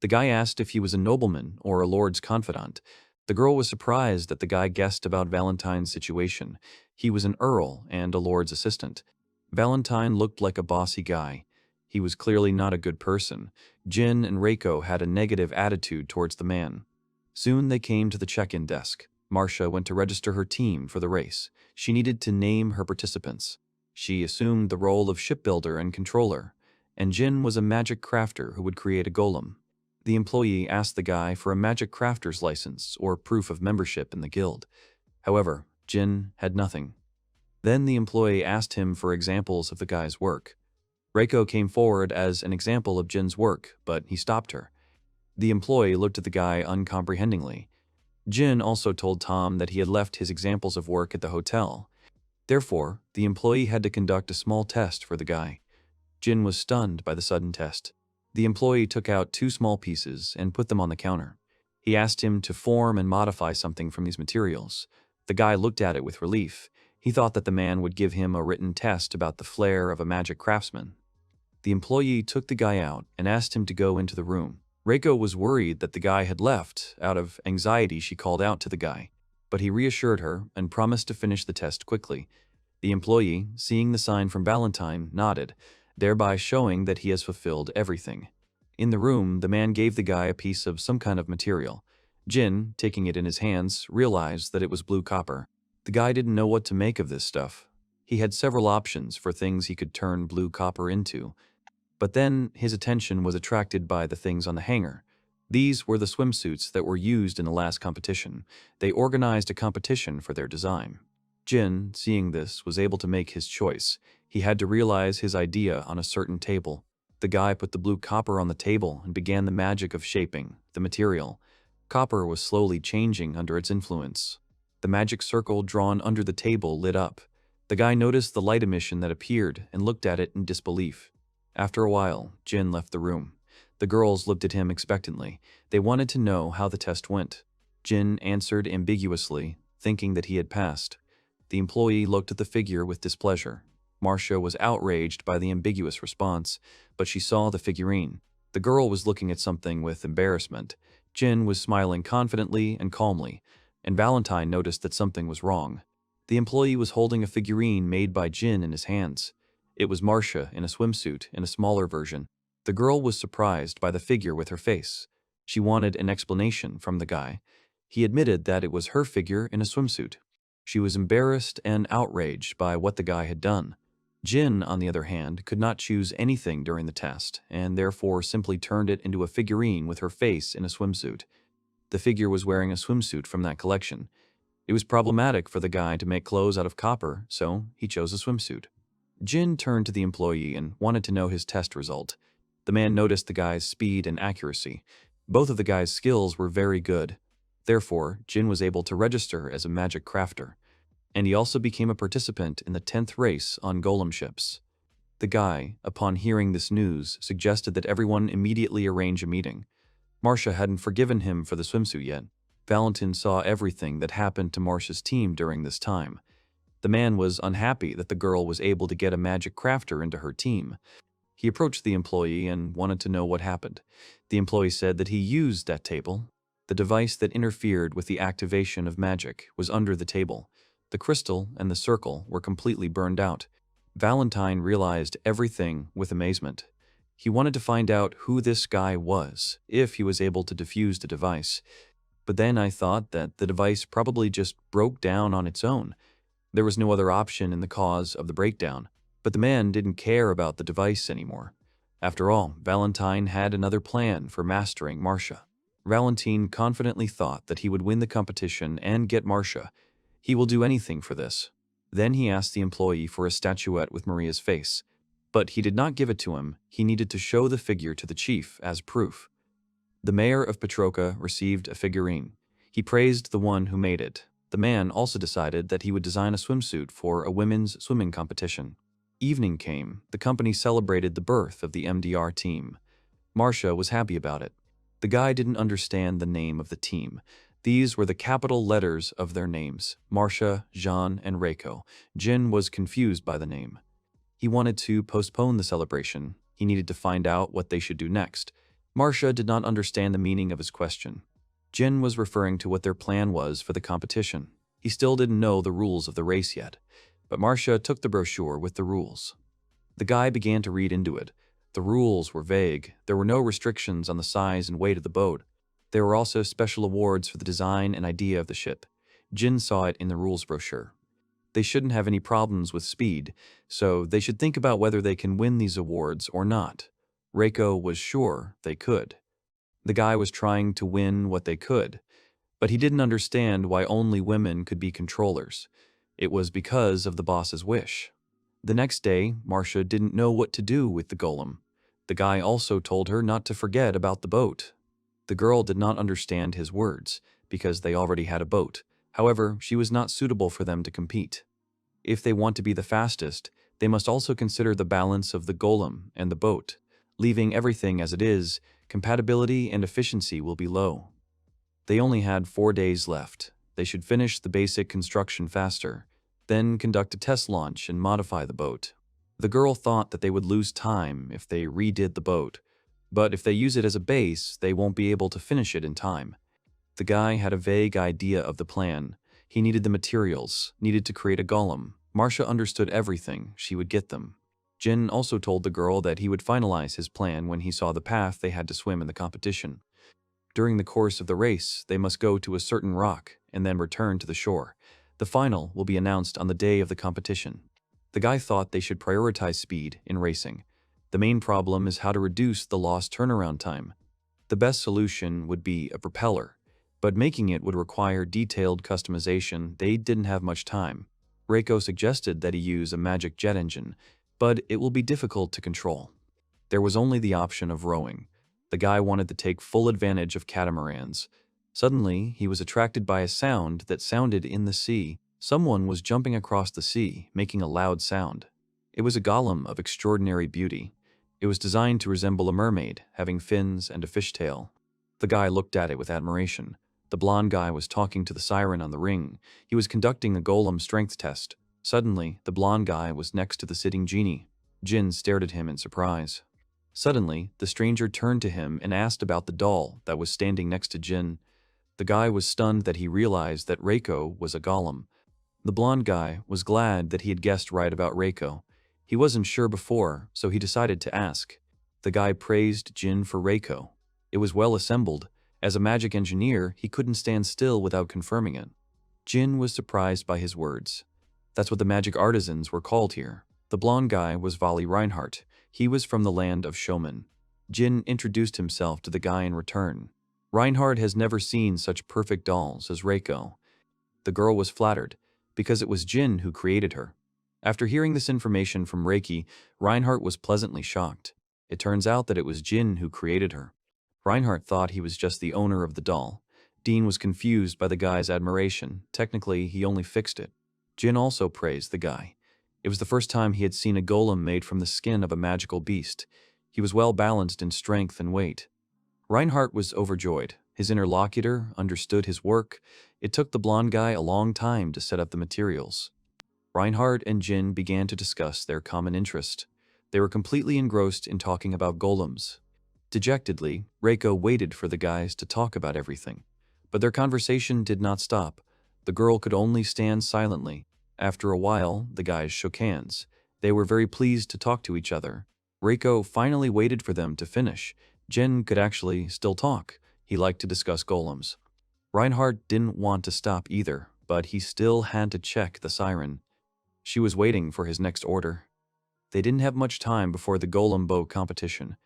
The guy asked if he was a nobleman or a lord's confidant. The girl was surprised that the guy guessed about Valentine's situation. He was an earl and a lord's assistant. Valentine looked like a bossy guy. He was clearly not a good person. Jin and Reiko had a negative attitude towards the man. Soon they came to the check-in desk. Marcia went to register her team for the race. She needed to name her participants. She assumed the role of shipbuilder and controller, and Jin was a magic crafter who would create a golem. The employee asked the guy for a magic crafter's license or proof of membership in the guild. However, Jin had nothing. Then the employee asked him for examples of the guy's work. Reiko came forward as an example of Jin's work, but he stopped her. The employee looked at the guy uncomprehendingly. Jin also told Tom that he had left his examples of work at the hotel. Therefore, the employee had to conduct a small test for the guy. Jin was stunned by the sudden test. The employee took out 2 small pieces and put them on the counter. He asked him to form and modify something from these materials. The guy looked at it with relief. He thought that the man would give him a written test about the flair of a magic craftsman. The employee took the guy out and asked him to go into the room. Reiko was worried that the guy had left. Out of anxiety, she called out to the guy, but he reassured her and promised to finish the test quickly. The employee, seeing the sign from Valentine, nodded, thereby showing that he has fulfilled everything. In the room, the man gave the guy a piece of some kind of material. Jin, taking it in his hands, realized that it was blue copper. The guy didn't know what to make of this stuff. He had several options for things he could turn blue copper into. But then his attention was attracted by the things on the hanger. These were the swimsuits that were used in the last competition. They organized a competition for their design. Jin, seeing this, was able to make his choice. He had to realize his idea on a certain table. The guy put the blue copper on the table and began the magic of shaping the material. Copper was slowly changing under its influence. The magic circle drawn under the table lit up. The guy noticed the light emission that appeared and looked at it in disbelief. After a while, Jin left the room. The girls looked at him expectantly. They wanted to know how the test went. Jin answered ambiguously, thinking that he had passed. The employee looked at the figure with displeasure. Marcia was outraged by the ambiguous response, but she saw the figurine. The girl was looking at something with embarrassment. Jin was smiling confidently and calmly, and Valentine noticed that something was wrong. The employee was holding a figurine made by Jin in his hands. It was Marcia in a swimsuit in a smaller version. The girl was surprised by the figure with her face. She wanted an explanation from the guy. He admitted that it was her figure in a swimsuit. She was embarrassed and outraged by what the guy had done. Jin, on the other hand, could not choose anything during the test, and therefore simply turned it into a figurine with her face in a swimsuit. The figure was wearing a swimsuit from that collection. It was problematic for the guy to make clothes out of copper, so he chose a swimsuit. Jin turned to the employee and wanted to know his test result. The man noticed the guy's speed and accuracy. Both of the guy's skills were very good. Therefore, Jin was able to register as a magic crafter. And he also became a participant in the 10th race on golem ships. The guy, upon hearing this news, suggested that everyone immediately arrange a meeting. Marcia hadn't forgiven him for the swimsuit yet. Valentine saw everything that happened to Marcia's team during this time. The man was unhappy that the girl was able to get a magic crafter into her team. He approached the employee and wanted to know what happened. The employee said that he used that table. The device that interfered with the activation of magic was under the table. The crystal and the circle were completely burned out. Valentine realized everything with amazement. He wanted to find out who this guy was, if he was able to defuse the device. But then I thought that the device probably just broke down on its own. There was no other option in the cause of the breakdown. But the man didn't care about the device anymore. After all, Valentine had another plan for mastering Marcia. Valentine confidently thought that he would win the competition and get Marcia. He will do anything for this. Then he asked the employee for a statuette with Maria's face. But he did not give it to him. He needed to show the figure to the chief as proof. The mayor of Petroka received a figurine. He praised the one who made it. The man also decided that he would design a swimsuit for a women's swimming competition. Evening came. The company celebrated the birth of the MDR team. Marcia was happy about it. The guy didn't understand the name of the team. These were the capital letters of their names: Marcia, Jean, and Reiko. Jin was confused by the name. He wanted to postpone the celebration. He needed to find out what they should do next. Marcia did not understand the meaning of his question. Jin was referring to what their plan was for the competition. He still didn't know the rules of the race yet. But Marcia took the brochure with the rules. The guy began to read into it. The rules were vague. There were no restrictions on the size and weight of the boat. There were also special awards for the design and idea of the ship. Jin saw it in the rules brochure. They shouldn't have any problems with speed, so they should think about whether they can win these awards or not. Reiko was sure they could. The guy was trying to win what they could, but he didn't understand why only women could be controllers. It was because of the boss's wish. The next day, Marcia didn't know what to do with the golem. The guy also told her not to forget about the boat. The girl did not understand his words, because they already had a boat. However, she was not suitable for them to compete. If they want to be the fastest, they must also consider the balance of the golem and the boat. Leaving everything as it is, compatibility and efficiency will be low. They only had 4 days left. They should finish the basic construction faster, then conduct a test launch and modify the boat. The girl thought that they would lose time if they redid the boat, but if they use it as a base, they won't be able to finish it in time. The guy had a vague idea of the plan. He needed the materials, needed to create a golem. Marcia understood everything, she would get them. Jin also told the girl that he would finalize his plan when he saw the path they had to swim in the competition. During the course of the race, they must go to a certain rock and then return to the shore. The final will be announced on the day of the competition. The guy thought they should prioritize speed in racing. The main problem is how to reduce the lost turnaround time. The best solution would be a propeller, but making it would require detailed customization. They didn't have much time. Reiko suggested that he use a magic jet engine, but it will be difficult to control. There was only the option of rowing. The guy wanted to take full advantage of catamarans. Suddenly, he was attracted by a sound that sounded in the sea. Someone was jumping across the sea, making a loud sound. It was a golem of extraordinary beauty. It was designed to resemble a mermaid, having fins and a fishtail. The guy looked at it with admiration. The blonde guy was talking to the siren on the ring. He was conducting a golem strength test. Suddenly, the blonde guy was next to the sitting genie. Jin stared at him in surprise. Suddenly, the stranger turned to him and asked about the doll that was standing next to Jin. The guy was stunned that he realized that Reiko was a golem. The blonde guy was glad that he had guessed right about Reiko. He wasn't sure before, so he decided to ask. The guy praised Jin for Reiko. It was well assembled. As a magic engineer, he couldn't stand still without confirming it. Jin was surprised by his words. That's what the magic artisans were called here. The blonde guy was Vali Reinhardt. He was from the land of Shounen. Jin introduced himself to the guy in return. Reinhardt has never seen such perfect dolls as Reiko. The girl was flattered, because it was Jin who created her. After hearing this information from Reiki, Reinhardt was pleasantly shocked. It turns out that it was Jin who created her. Reinhardt thought he was just the owner of the doll. Dean was confused by the guy's admiration. Technically, he only fixed it. Jin also praised the guy. It was the first time he had seen a golem made from the skin of a magical beast. He was well balanced in strength and weight. Reinhardt was overjoyed. His interlocutor understood his work. It took the blonde guy a long time to set up the materials. Reinhardt and Jin began to discuss their common interest. They were completely engrossed in talking about golems. Dejectedly, Reiko waited for the guys to talk about everything. But their conversation did not stop. The girl could only stand silently. After a while, the guys shook hands. They were very pleased to talk to each other. Reiko finally waited for them to finish. Jin could actually still talk. He liked to discuss golems. Reinhardt didn't want to stop either, but he still had to check the siren. She was waiting for his next order. They didn't have much time before the golem boat competition.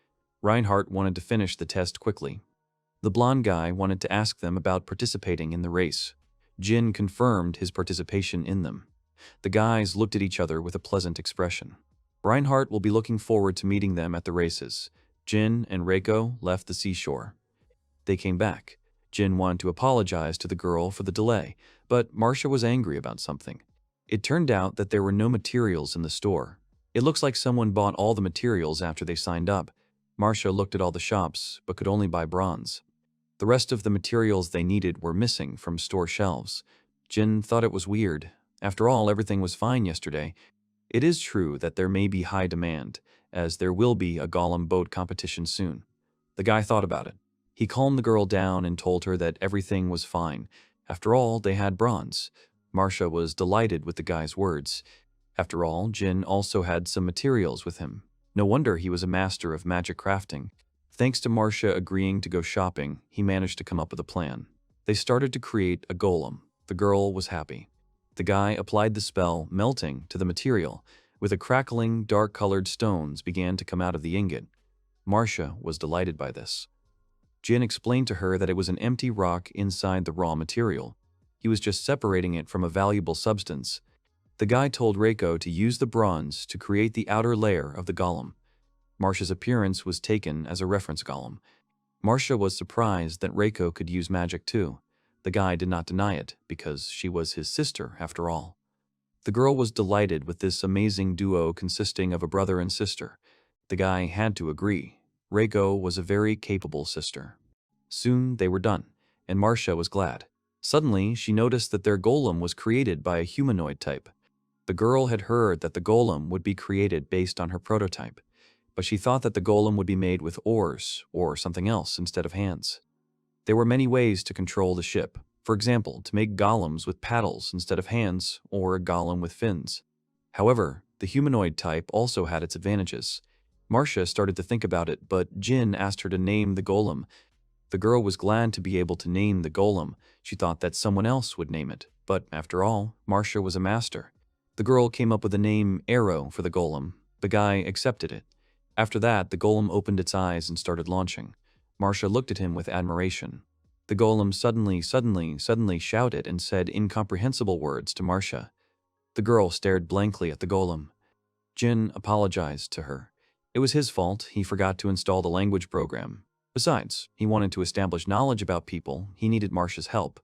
Reinhardt wanted to finish the test quickly. The blonde guy wanted to ask them about participating in the race. Jin confirmed his participation in them. The guys looked at each other with a pleasant expression. Reinhardt will be looking forward to meeting them at the races. Jin and Reiko left the seashore. They came back. Jin wanted to apologize to the girl for the delay, but Marcia was angry about something. It turned out that there were no materials in the store. It looks like someone bought all the materials after they signed up. Marcia looked at all the shops, but could only buy bronze. The rest of the materials they needed were missing from store shelves. Jin thought it was weird. After all, everything was fine yesterday. It is true that there may be high demand, as there will be a golem boat competition soon. The guy thought about it. He calmed the girl down and told her that everything was fine. After all, they had bronze. Marcia was delighted with the guy's words. After all, Jin also had some materials with him. No wonder he was a master of magic crafting. Thanks to Marcia agreeing to go shopping, he managed to come up with a plan. They started to create a golem. The girl was happy. The guy applied the spell, melting to the material. With a crackling, dark-colored stones began to come out of the ingot. Marcia was delighted by this. Jin explained to her that it was an empty rock inside the raw material. He was just separating it from a valuable substance. The guy told Reiko to use the bronze to create the outer layer of the golem. Marcia's appearance was taken as a reference golem. Marcia was surprised that Reiko could use magic too. The guy did not deny it, because she was his sister after all. The girl was delighted with this amazing duo consisting of a brother and sister. The guy had to agree. Reiko was a very capable sister. Soon they were done, and Marcia was glad. Suddenly, she noticed that their golem was created by a humanoid type. The girl had heard that the golem would be created based on her prototype, but she thought that the golem would be made with oars or something else instead of hands. There were many ways to control the ship. For example, to make golems with paddles instead of hands, or a golem with fins. However, the humanoid type also had its advantages. Marcia started to think about it, but Jin asked her to name the golem. The girl was glad to be able to name the golem. She thought that someone else would name it, but after all, Marcia was a master. The girl came up with the name Arrow for the golem. The guy accepted it. After that, the golem opened its eyes and started launching. Marcia looked at him with admiration. The golem suddenly shouted and said incomprehensible words to Marcia. The girl stared blankly at the golem. Jin apologized to her. It was his fault. He forgot to install the language program. Besides, he wanted to establish knowledge about people. He needed Marcia's help.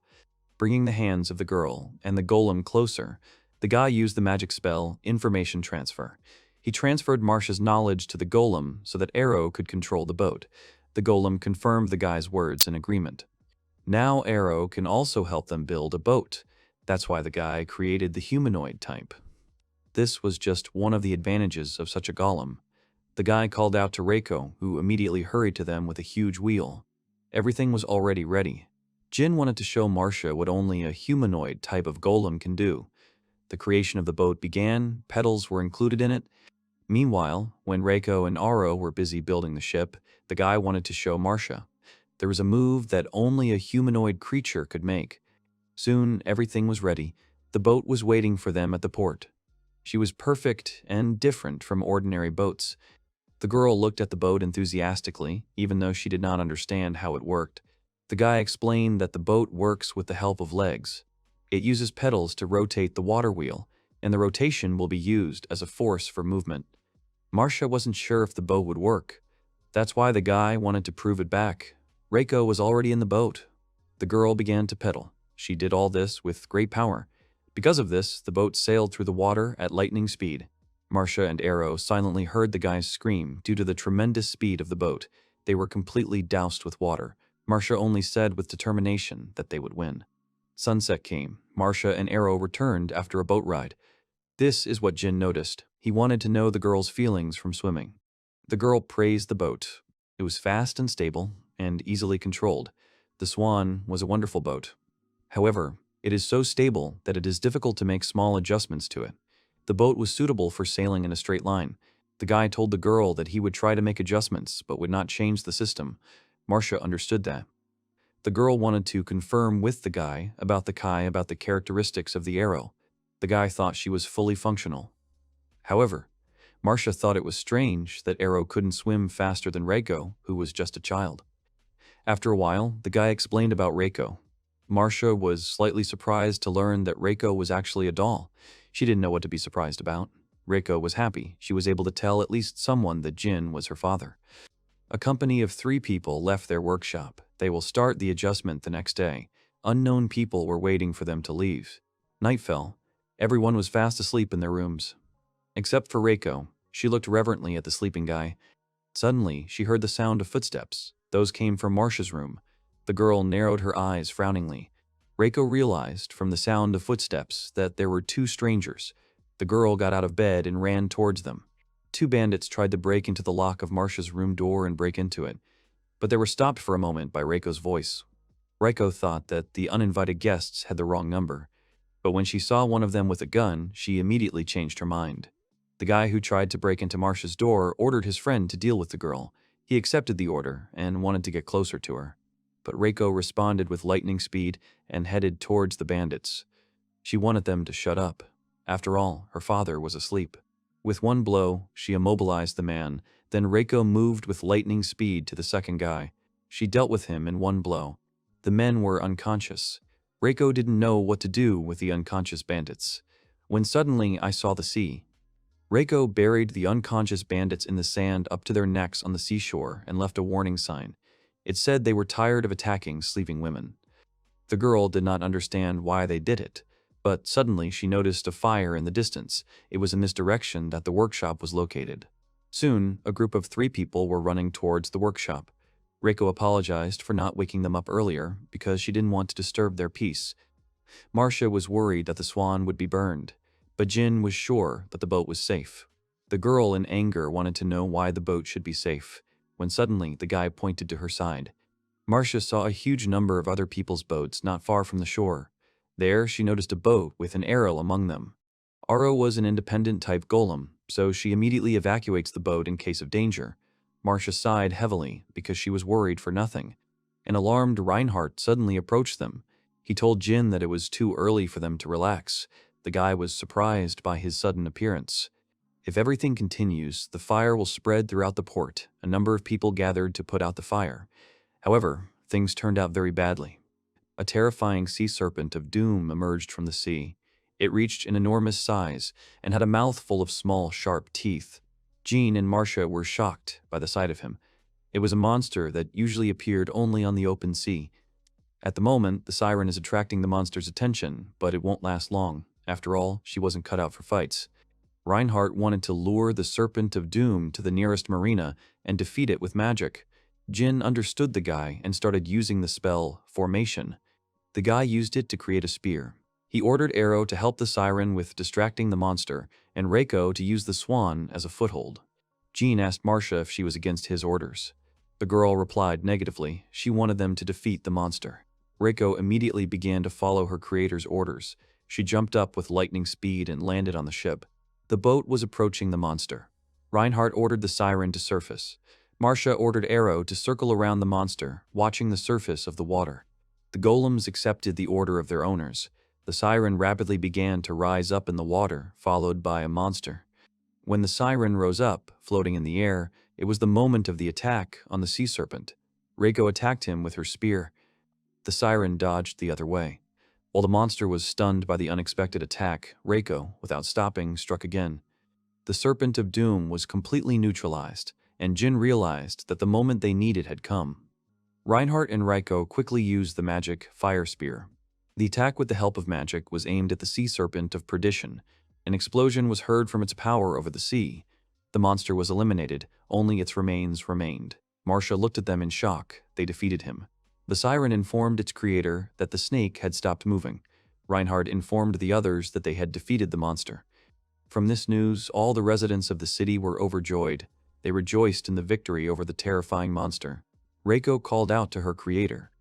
Bringing the hands of the girl and the golem closer, the guy used the magic spell Information Transfer. He transferred Marcia's knowledge to the golem so that Arrow could control the boat. The golem confirmed the guy's words in agreement. Now Arrow can also help them build a boat. That's why the guy created the humanoid type. This was just one of the advantages of such a golem. The guy called out to Reiko, who immediately hurried to them with a huge wheel. Everything was already ready. Jin wanted to show Marcia what only a humanoid type of golem can do. The creation of the boat began, pedals were included in it. Meanwhile, when Reiko and Aro were busy building the ship, the guy wanted to show Marcia. There was a move that only a humanoid creature could make. Soon, everything was ready. The boat was waiting for them at the port. She was perfect and different from ordinary boats. The girl looked at the boat enthusiastically, even though she did not understand how it worked. The guy explained that the boat works with the help of legs. It uses pedals to rotate the water wheel, and the rotation will be used as a force for movement. Marcia wasn't sure if the boat would work. That's why the guy wanted to prove it back. Reiko was already in the boat. The girl began to pedal. She did all this with great power. Because of this, the boat sailed through the water at lightning speed. Marcia and Arrow silently heard the guys scream due to the tremendous speed of the boat. They were completely doused with water. Marcia only said with determination that they would win. Sunset came. Marcia and Arrow returned after a boat ride. This is what Jin noticed. He wanted to know the girl's feelings from swimming. The girl praised the boat. It was fast and stable and easily controlled. The Swan was a wonderful boat. However, it is so stable that it is difficult to make small adjustments to it. The boat was suitable for sailing in a straight line. The guy told the girl that he would try to make adjustments but would not change the system. Marcia understood that. The girl wanted to confirm with the guy about the characteristics of the Arrow. The guy thought she was fully functional. However, Marcia thought it was strange that Arrow couldn't swim faster than Reiko, who was just a child. After a while, the guy explained about Reiko. Marcia was slightly surprised to learn that Reiko was actually a doll. She didn't know what to be surprised about. Reiko was happy. She was able to tell at least someone that Jin was her father. A company of 3 people left their workshop. They will start the adjustment the next day. Unknown people were waiting for them to leave. Night fell. Everyone was fast asleep in their rooms. Except for Reiko. She looked reverently at the sleeping guy. Suddenly, she heard the sound of footsteps. Those came from Marcia's room. The girl narrowed her eyes frowningly. Reiko realized from the sound of footsteps that there were 2 strangers. The girl got out of bed and ran towards them. 2 bandits tried to break into the lock of Marcia's room door and break into it, but they were stopped for a moment by Reiko's voice. Reiko thought that the uninvited guests had the wrong number, but when she saw one of them with a gun, she immediately changed her mind. The guy who tried to break into Marcia's door ordered his friend to deal with the girl. He accepted the order and wanted to get closer to her. But Reiko responded with lightning speed and headed towards the bandits. She wanted them to shut up. After all, her father was asleep. With one blow, she immobilized the man. Then Reiko moved with lightning speed to the second guy. She dealt with him in one blow. The men were unconscious. Reiko didn't know what to do with the unconscious bandits. when suddenly I saw the sea. Reiko buried the unconscious bandits in the sand up to their necks on the seashore and left a warning sign. It said they were tired of attacking sleeping women. The girl did not understand why they did it, but suddenly she noticed a fire in the distance. It was in this direction that the workshop was located. Soon, a group of 3 people were running towards the workshop. Reiko apologized for not waking them up earlier because she didn't want to disturb their peace. Marcia was worried that the swan would be burned, but Jin was sure that the boat was safe. The girl in anger wanted to know why the boat should be safe, when suddenly the guy pointed to her side. Marcia saw a huge number of other people's boats not far from the shore. There, she noticed a boat with an arrow among them. Aro was an independent-type golem, so she immediately evacuates the boat in case of danger. Marcia sighed heavily because she was worried for nothing. An alarmed Reinhardt suddenly approached them. He told Jin that it was too early for them to relax. The guy was surprised by his sudden appearance. If everything continues, the fire will spread throughout the port. A number of people gathered to put out the fire. However, things turned out very badly. A terrifying sea serpent of doom emerged from the sea. It reached an enormous size and had a mouth full of small, sharp teeth. Jean and Marcia were shocked by the sight of him. It was a monster that usually appeared only on the open sea. At the moment, the siren is attracting the monster's attention, but it won't last long. After all, she wasn't cut out for fights. Reinhardt wanted to lure the Serpent of Doom to the nearest marina and defeat it with magic. Jin understood the guy and started using the spell Formation. The guy used it to create a spear. He ordered Arrow to help the siren with distracting the monster, and Reiko to use the swan as a foothold. Jean asked Marcia if she was against his orders. The girl replied negatively. She wanted them to defeat the monster. Reiko immediately began to follow her creator's orders. She jumped up with lightning speed and landed on the ship. The boat was approaching the monster. Reinhardt ordered the siren to surface. Marcia ordered Arrow to circle around the monster, watching the surface of the water. The golems accepted the order of their owners. The siren rapidly began to rise up in the water, followed by a monster. When the siren rose up, floating in the air, it was the moment of the attack on the sea serpent. Reiko attacked him with her spear. The siren dodged the other way. While the monster was stunned by the unexpected attack, Reiko, without stopping, struck again. The Serpent of Doom was completely neutralized, and Jin realized that the moment they needed had come. Reinhardt and Reiko quickly used the magic Fire Spear. The attack with the help of magic was aimed at the Sea Serpent of Perdition. An explosion was heard from its power over the sea. The monster was eliminated, only its remains remained. Marcia looked at them in shock. They defeated him. The siren informed its creator that the snake had stopped moving. Reinhardt informed the others that they had defeated the monster. From this news, all the residents of the city were overjoyed. They rejoiced in the victory over the terrifying monster. Reiko called out to her creator.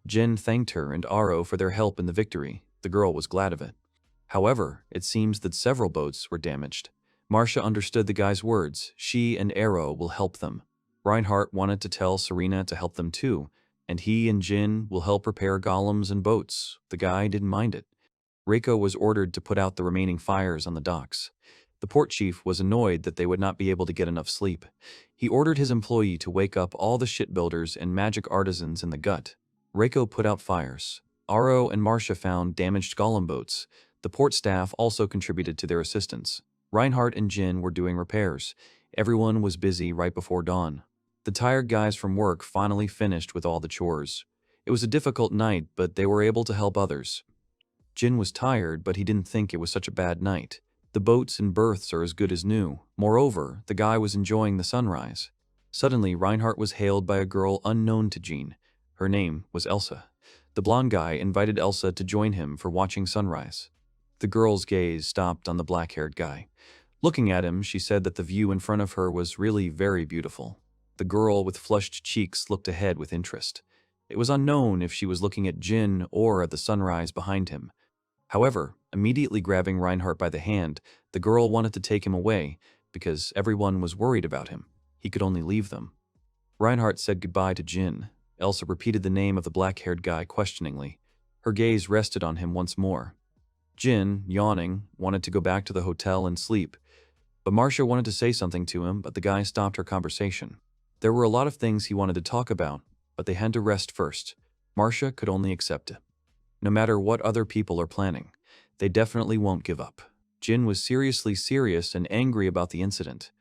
Jin thanked her and Aro for their help in the victory. The girl was glad of it. However, it seems that several boats were damaged. Marcia understood the guy's words. She and Arrow will help them. Reinhardt wanted to tell Serena to help them too, and he and Jin will help repair golems and boats. The guy didn't mind it. Reiko was ordered to put out the remaining fires on the docks. The port chief was annoyed that they would not be able to get enough sleep. He ordered his employee to wake up all the shipbuilders and magic artisans in the gut. Reiko put out fires. Aro and Marcia found damaged golem boats. The port staff also contributed to their assistance. Reinhardt and Jin were doing repairs. Everyone was busy right before dawn. The tired guys from work finally finished with all the chores. It was a difficult night, but they were able to help others. Jin was tired, but he didn't think it was such a bad night. The boats and berths are as good as new. Moreover, the guy was enjoying the sunrise. Suddenly, Reinhardt was hailed by a girl unknown to Jean. Her name was Elsa. The blonde guy invited Elsa to join him for watching sunrise. The girl's gaze stopped on the black-haired guy. Looking at him, she said that the view in front of her was really very beautiful. The girl with flushed cheeks looked ahead with interest. It was unknown if she was looking at Jin or at the sunrise behind him. However, immediately grabbing Reinhardt by the hand, the girl wanted to take him away because everyone was worried about him. He could only leave them. Reinhardt said goodbye to Jin. Elsa repeated the name of the black-haired guy questioningly. Her gaze rested on him once more. Jin, yawning, wanted to go back to the hotel and sleep. But Marcia wanted to say something to him, but the guy stopped her conversation. There were a lot of things he wanted to talk about, but they had to rest first. Marcia could only accept it. No matter what other people are planning, they definitely won't give up. Jin was seriously serious and angry about the incident.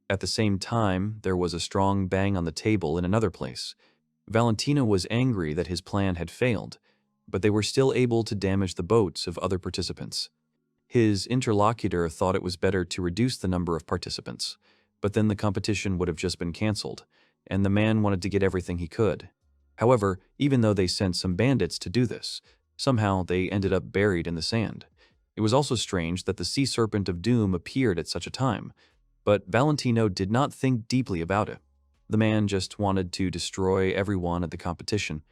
At the same time, there was a strong bang on the table in another place. Valentino was angry that his plan had failed, but they were still able to damage the boats of other participants. His interlocutor thought it was better to reduce the number of participants, but then the competition would have just been cancelled, and the man wanted to get everything he could. However, even though they sent some bandits to do this, somehow they ended up buried in the sand. It was also strange that the Sea Serpent of Doom appeared at such a time, but Valentino did not think deeply about it. The man just wanted to destroy everyone at the competition.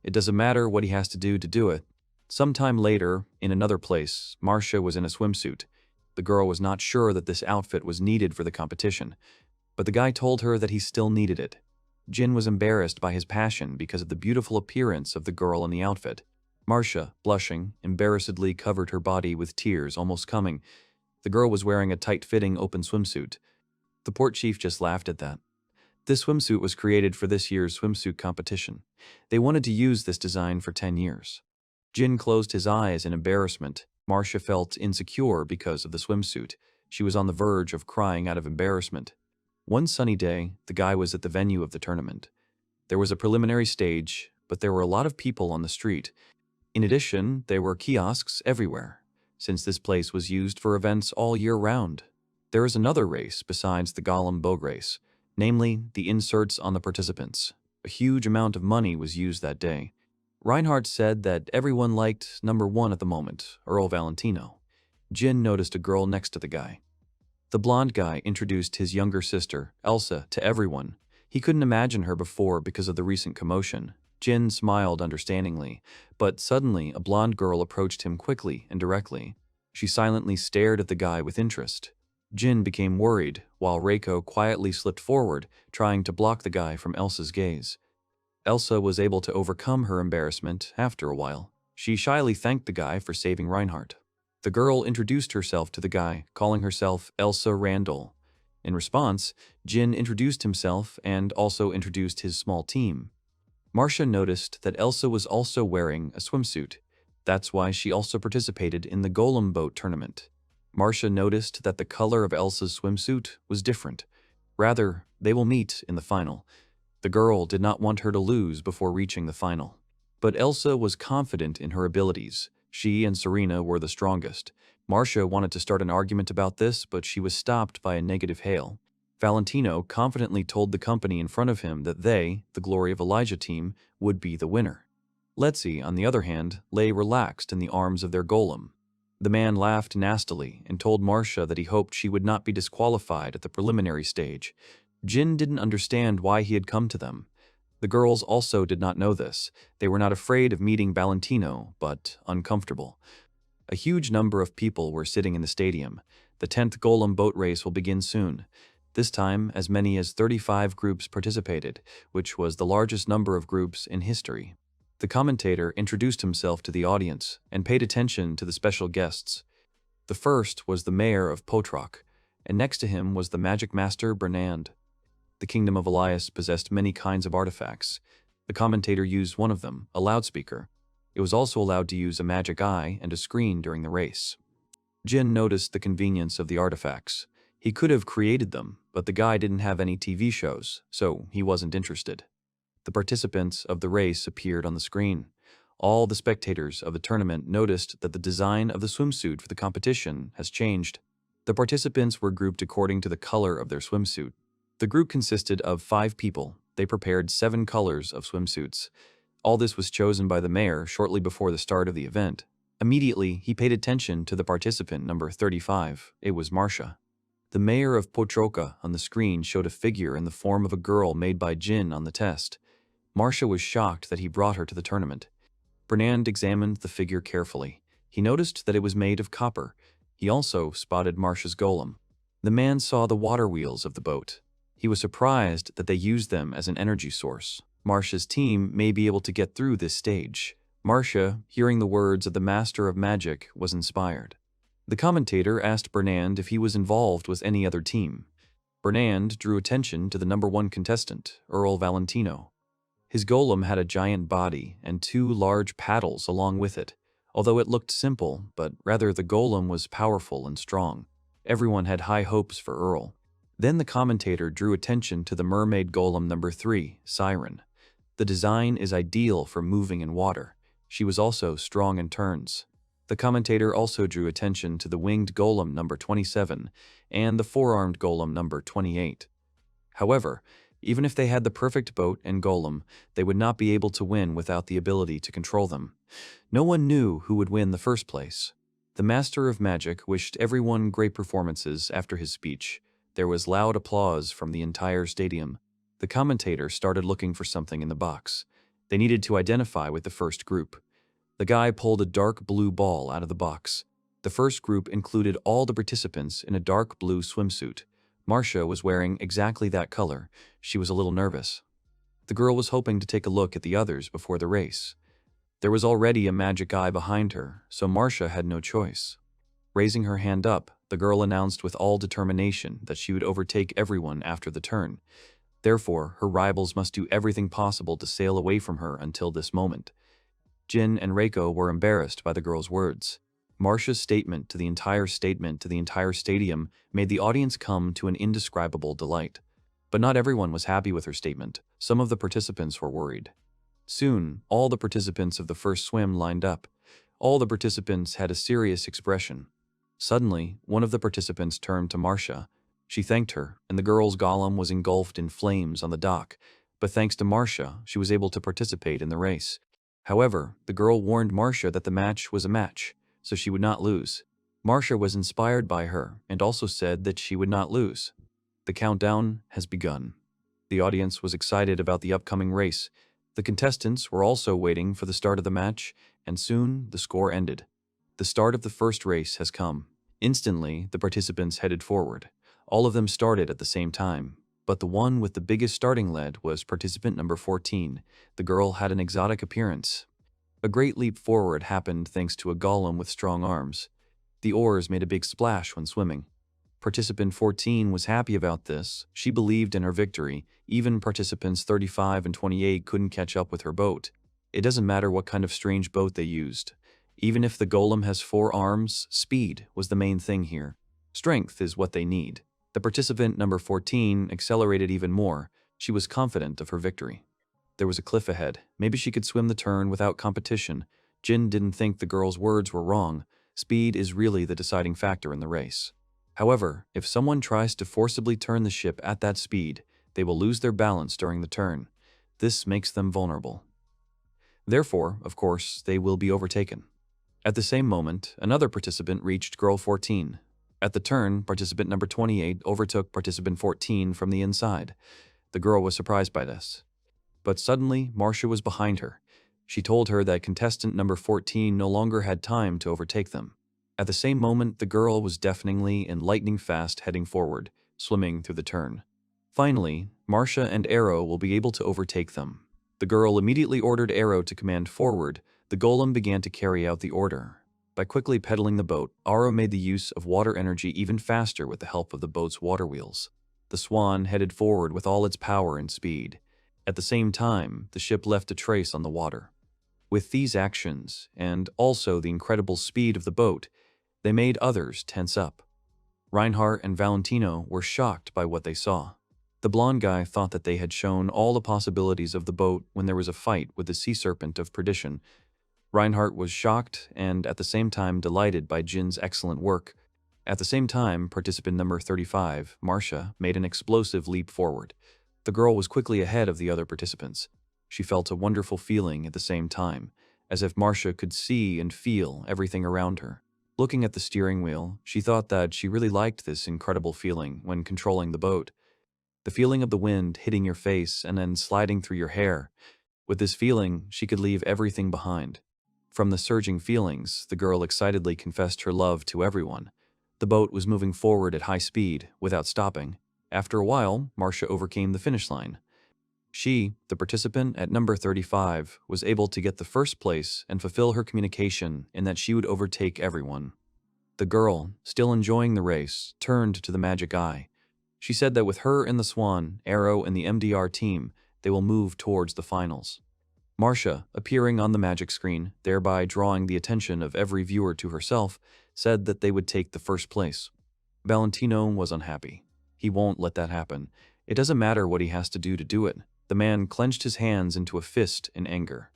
It doesn't matter what he has to do it. Sometime later, in another place, Marcia was in a swimsuit. The girl was not sure that this outfit was needed for the competition, but the guy told her that he still needed it. Jin was embarrassed by his passion because of the beautiful appearance of the girl in the outfit. Marcia, blushing, embarrassedly covered her body with tears almost coming. The girl was wearing a tight-fitting open swimsuit. The port chief just laughed at that. This swimsuit was created for this year's swimsuit competition. They wanted to use this design for 10 years. Jin closed his eyes in embarrassment. Marcia felt insecure because of the swimsuit. She was on the verge of crying out of embarrassment. One sunny day, the guy was at the venue of the tournament. There was a preliminary stage, but there were a lot of people on the street. In addition, there were kiosks everywhere, since this place was used for events all year round. There is another race besides the Golem boat race, namely the inserts on the participants. A huge amount of money was used that day. Reinhardt said that everyone liked number 1 at the moment, Earl Valentino. Jin noticed a girl next to the guy. The blonde guy introduced his younger sister, Elsa, to everyone. He couldn't imagine her before because of the recent commotion. Jin smiled understandingly, but suddenly a blonde girl approached him quickly and directly. She silently stared at the guy with interest. Jin became worried, while Reiko quietly slipped forward, trying to block the guy from Elsa's gaze. Elsa was able to overcome her embarrassment after a while. She shyly thanked the guy for saving Reinhardt. The girl introduced herself to the guy, calling herself Elsa Randall. In response, Jin introduced himself and also introduced his small team. Marcia noticed that Elsa was also wearing a swimsuit. That's why she also participated in the Golem boat tournament. Marcia noticed that the color of Elsa's swimsuit was different. Rather, they will meet in the final. The girl did not want her to lose before reaching the final. But Elsa was confident in her abilities. She and Serena were the strongest. Marcia wanted to start an argument about this, but she was stopped by a negative hail. Valentino confidently told the company in front of him that they, the Glory of Elijah team, would be the winner. Letzi, on the other hand, lay relaxed in the arms of their golem. The man laughed nastily and told Marcia that he hoped she would not be disqualified at the preliminary stage. Jin didn't understand why he had come to them. The girls also did not know this. They were not afraid of meeting Valentino, but uncomfortable. A huge number of people were sitting in the stadium. The 10th Golem boat race will begin soon. This time, as many as 35 groups participated, which was the largest number of groups in history. The commentator introduced himself to the audience and paid attention to the special guests. The first was the mayor of Potrock, and next to him was the magic master Bernand. The kingdom of Elias possessed many kinds of artifacts. The commentator used one of them, a loudspeaker. It was also allowed to use a magic eye and a screen during the race. Jin noticed the convenience of the artifacts. He could have created them, but the guy didn't have any TV shows, so he wasn't interested. The participants of the race appeared on the screen. All the spectators of the tournament noticed that the design of the swimsuit for the competition has changed. The participants were grouped according to the color of their swimsuit. The group consisted of 5 people. They prepared 7 colors of swimsuits. All this was chosen by the mayor shortly before the start of the event. Immediately, he paid attention to the participant number 35. It was Marcia. The mayor of Potroka on the screen showed a figure in the form of a girl made by Jin on the test. Marcia was shocked that he brought her to the tournament. Bernand examined the figure carefully. He noticed that it was made of copper. He also spotted Marcia's golem. The man saw the water wheels of the boat. He was surprised that they used them as an energy source. Marcia's team may be able to get through this stage. Marcia, hearing the words of the Master of Magic, was inspired. The commentator asked Bernand if he was involved with any other team. Bernand drew attention to the number 1 contestant, Earl Valentino. His golem had a giant body and 2 large paddles along with it. Although it looked simple, but rather the golem was powerful and strong. Everyone had high hopes for Earl. Then the commentator drew attention to the mermaid golem number 3, Siren. The design is ideal for moving in water. She was also strong in turns. The commentator also drew attention to the winged golem number 27 and the four-armed golem number 28. However, even if they had the perfect boat and golem, they would not be able to win without the ability to control them. No one knew who would win the first place. The Master of Magic wished everyone great performances after his speech. There was loud applause from the entire stadium. The commentator started looking for something in the box. They needed to identify with the first group. The guy pulled a dark blue ball out of the box. The first group included all the participants in a dark blue swimsuit. Marcia was wearing exactly that color. She was a little nervous. The girl was hoping to take a look at the others before the race. There was already a magic eye behind her, so Marcia had no choice. Raising her hand up, the girl announced with all determination that she would overtake everyone after the turn. Therefore, her rivals must do everything possible to sail away from her until this moment. Jin and Reiko were embarrassed by the girl's words. Marcia's statement to the entire stadium made the audience come to an indescribable delight. But not everyone was happy with her statement. Some of the participants were worried. Soon, all the participants of the first swim lined up. All the participants had a serious expression. Suddenly, one of the participants turned to Marcia. She thanked her, and the girl's golem was engulfed in flames on the dock. But thanks to Marcia, she was able to participate in the race. However, the girl warned Marcia that the match was a match, so she would not lose. Marcia was inspired by her and also said that she would not lose. The countdown has begun. The audience was excited about the upcoming race. The contestants were also waiting for the start of the match, and soon the score ended. The start of the first race has come. Instantly, the participants headed forward. All of them started at the same time, but the one with the biggest starting lead was participant number 14. The girl had an exotic appearance. A great leap forward happened thanks to a golem with strong arms. The oars made a big splash when swimming. Participant 14 was happy about this. She believed in her victory. Even participants 35 and 28 couldn't catch up with her boat. It doesn't matter what kind of strange boat they used. Even if the golem has 4 arms, speed was the main thing here. Strength is what they need. The participant number 14 accelerated even more. She was confident of her victory. There was a cliff ahead. Maybe she could swim the turn without competition. Jin didn't think the girl's words were wrong. Speed is really the deciding factor in the race. However, if someone tries to forcibly turn the ship at that speed, they will lose their balance during the turn. This makes them vulnerable. Therefore, of course, they will be overtaken. At the same moment, another participant reached girl 14. At the turn, participant number 28 overtook participant 14 from the inside. The girl was surprised by this. But suddenly, Marcia was behind her. She told her that contestant number 14 no longer had time to overtake them. At the same moment, the girl was deafeningly and lightning fast heading forward, swimming through the turn. Finally, Marcia and Arrow will be able to overtake them. The girl immediately ordered Arrow to command forward. The golem began to carry out the order. By quickly pedaling the boat, Arrow made the use of water energy even faster with the help of the boat's water wheels. The swan headed forward with all its power and speed. At the same time, the ship left a trace on the water. With these actions, and also the incredible speed of the boat, they made others tense up. Reinhardt and Valentino were shocked by what they saw. The blonde guy thought that they had shown all the possibilities of the boat when there was a fight with the sea serpent of perdition. Reinhardt was shocked and at the same time delighted by Jin's excellent work. At the same time, participant number 35, Marcia, made an explosive leap forward. The girl was quickly ahead of the other participants. She felt a wonderful feeling at the same time, as if Marcia could see and feel everything around her. Looking at the steering wheel, she thought that she really liked this incredible feeling when controlling the boat. The feeling of the wind hitting your face and then sliding through your hair. With this feeling, she could leave everything behind. From the surging feelings, the girl excitedly confessed her love to everyone. The boat was moving forward at high speed, without stopping. After a while, Marcia overcame the finish line. She, the participant at number 35, was able to get the first place and fulfill her communication in that she would overtake everyone. The girl, still enjoying the race, turned to the magic eye. She said that with her and the Swan, Arrow, and the MDR team, they will move towards the finals. Marcia, appearing on the magic screen, thereby drawing the attention of every viewer to herself, said that they would take the first place. Valentino was unhappy. He won't let that happen. It doesn't matter what he has to do it. The man clenched his hands into a fist in anger.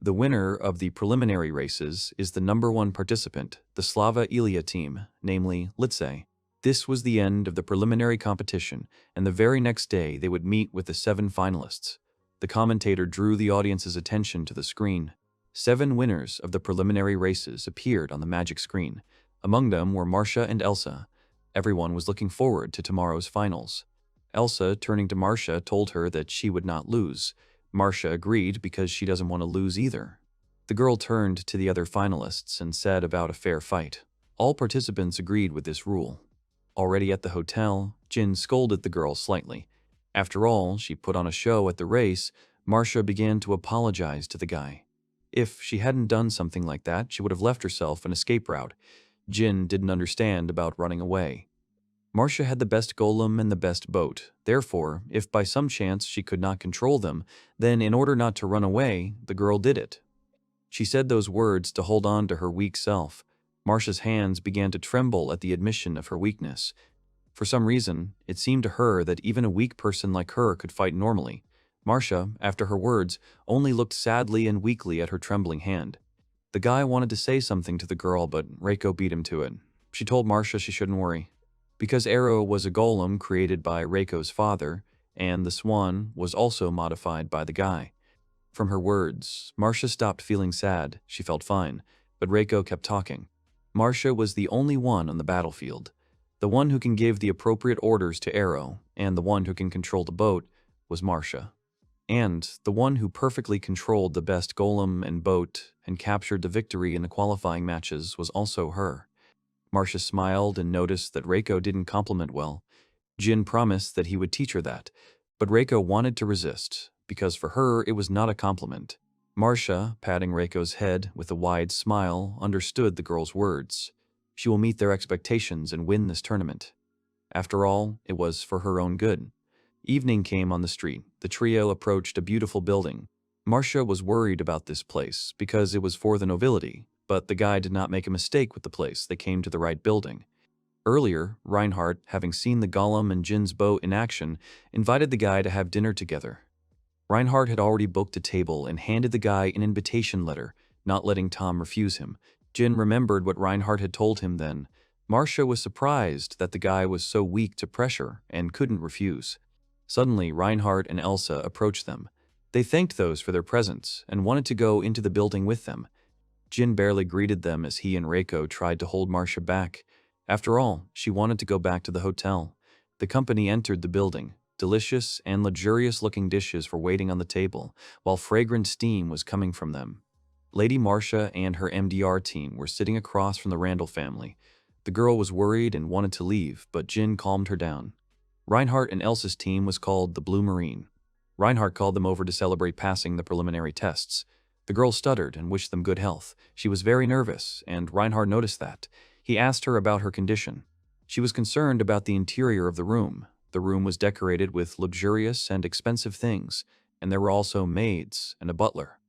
The winner of the preliminary races is the #1 participant, the Slava Ilia team, namely Litse. This was the end of the preliminary competition, and the very next day they would meet with the 7 finalists. The commentator drew the audience's attention to the screen. 7 winners of the preliminary races appeared on the magic screen. Among them were Marcia and Elsa. Everyone was looking forward to tomorrow's finals. Elsa, turning to Marcia, told her that she would not lose. Marcia agreed because she doesn't want to lose either. The girl turned to the other finalists and said about a fair fight. All participants agreed with this rule. Already at the hotel, Jin scolded the girl slightly. After all, she put on a show at the race. Marcia began to apologize to the guy. If she hadn't done something like that, she would have left herself an escape route. Jin didn't understand about running away. Marcia had the best golem and the best boat. Therefore, if by some chance she could not control them, then in order not to run away, the girl did it. She said those words to hold on to her weak self. Marcia's hands began to tremble at the admission of her weakness. For some reason, it seemed to her that even a weak person like her could fight normally. Marcia, after her words, only looked sadly and weakly at her trembling hand. The guy wanted to say something to the girl, but Reiko beat him to it. She told Marcia she shouldn't worry. Because Arrow was a golem created by Reiko's father, and the swan was also modified by the guy. From her words, Marcia stopped feeling sad. She felt fine, but Reiko kept talking. Marcia was the only one on the battlefield. The one who can give the appropriate orders to Arrow, and the one who can control the boat, was Marcia. And the one who perfectly controlled the best golem and boat and captured the victory in the qualifying matches was also her. Marcia smiled and noticed that Reiko didn't compliment well. Jin promised that he would teach her that, but Reiko wanted to resist, because for her it was not a compliment. Marcia, patting Reiko's head with a wide smile, understood the girl's words. She will meet their expectations and win this tournament. After all, it was for her own good. Evening came on the street. The trio approached a beautiful building. Marcia was worried about this place because it was for the nobility, but the guy did not make a mistake with the place. They came to the right building. Earlier, Reinhardt, having seen the golem and Jin's boat in action, invited the guy to have dinner together. Reinhardt had already booked a table and handed the guy an invitation letter, not letting Tom refuse him. Jin remembered what Reinhardt had told him then. Marcia was surprised that the guy was so weak to pressure and couldn't refuse. Suddenly, Reinhardt and Elsa approached them. They thanked those for their presence and wanted to go into the building with them. Jin barely greeted them as he and Reiko tried to hold Marcia back. After all, she wanted to go back to the hotel. The company entered the building. Delicious and luxurious-looking dishes were waiting on the table, while fragrant steam was coming from them. Lady Marcia and her MDR team were sitting across from the Randall family. The girl was worried and wanted to leave, but Jin calmed her down. Reinhardt and Elsa's team was called the Blue Marine. Reinhardt called them over to celebrate passing the preliminary tests. The girl stuttered and wished them good health. She was very nervous, and Reinhardt noticed that. He asked her about her condition. She was concerned about the interior of the room. The room was decorated with luxurious and expensive things, and there were also maids and a butler.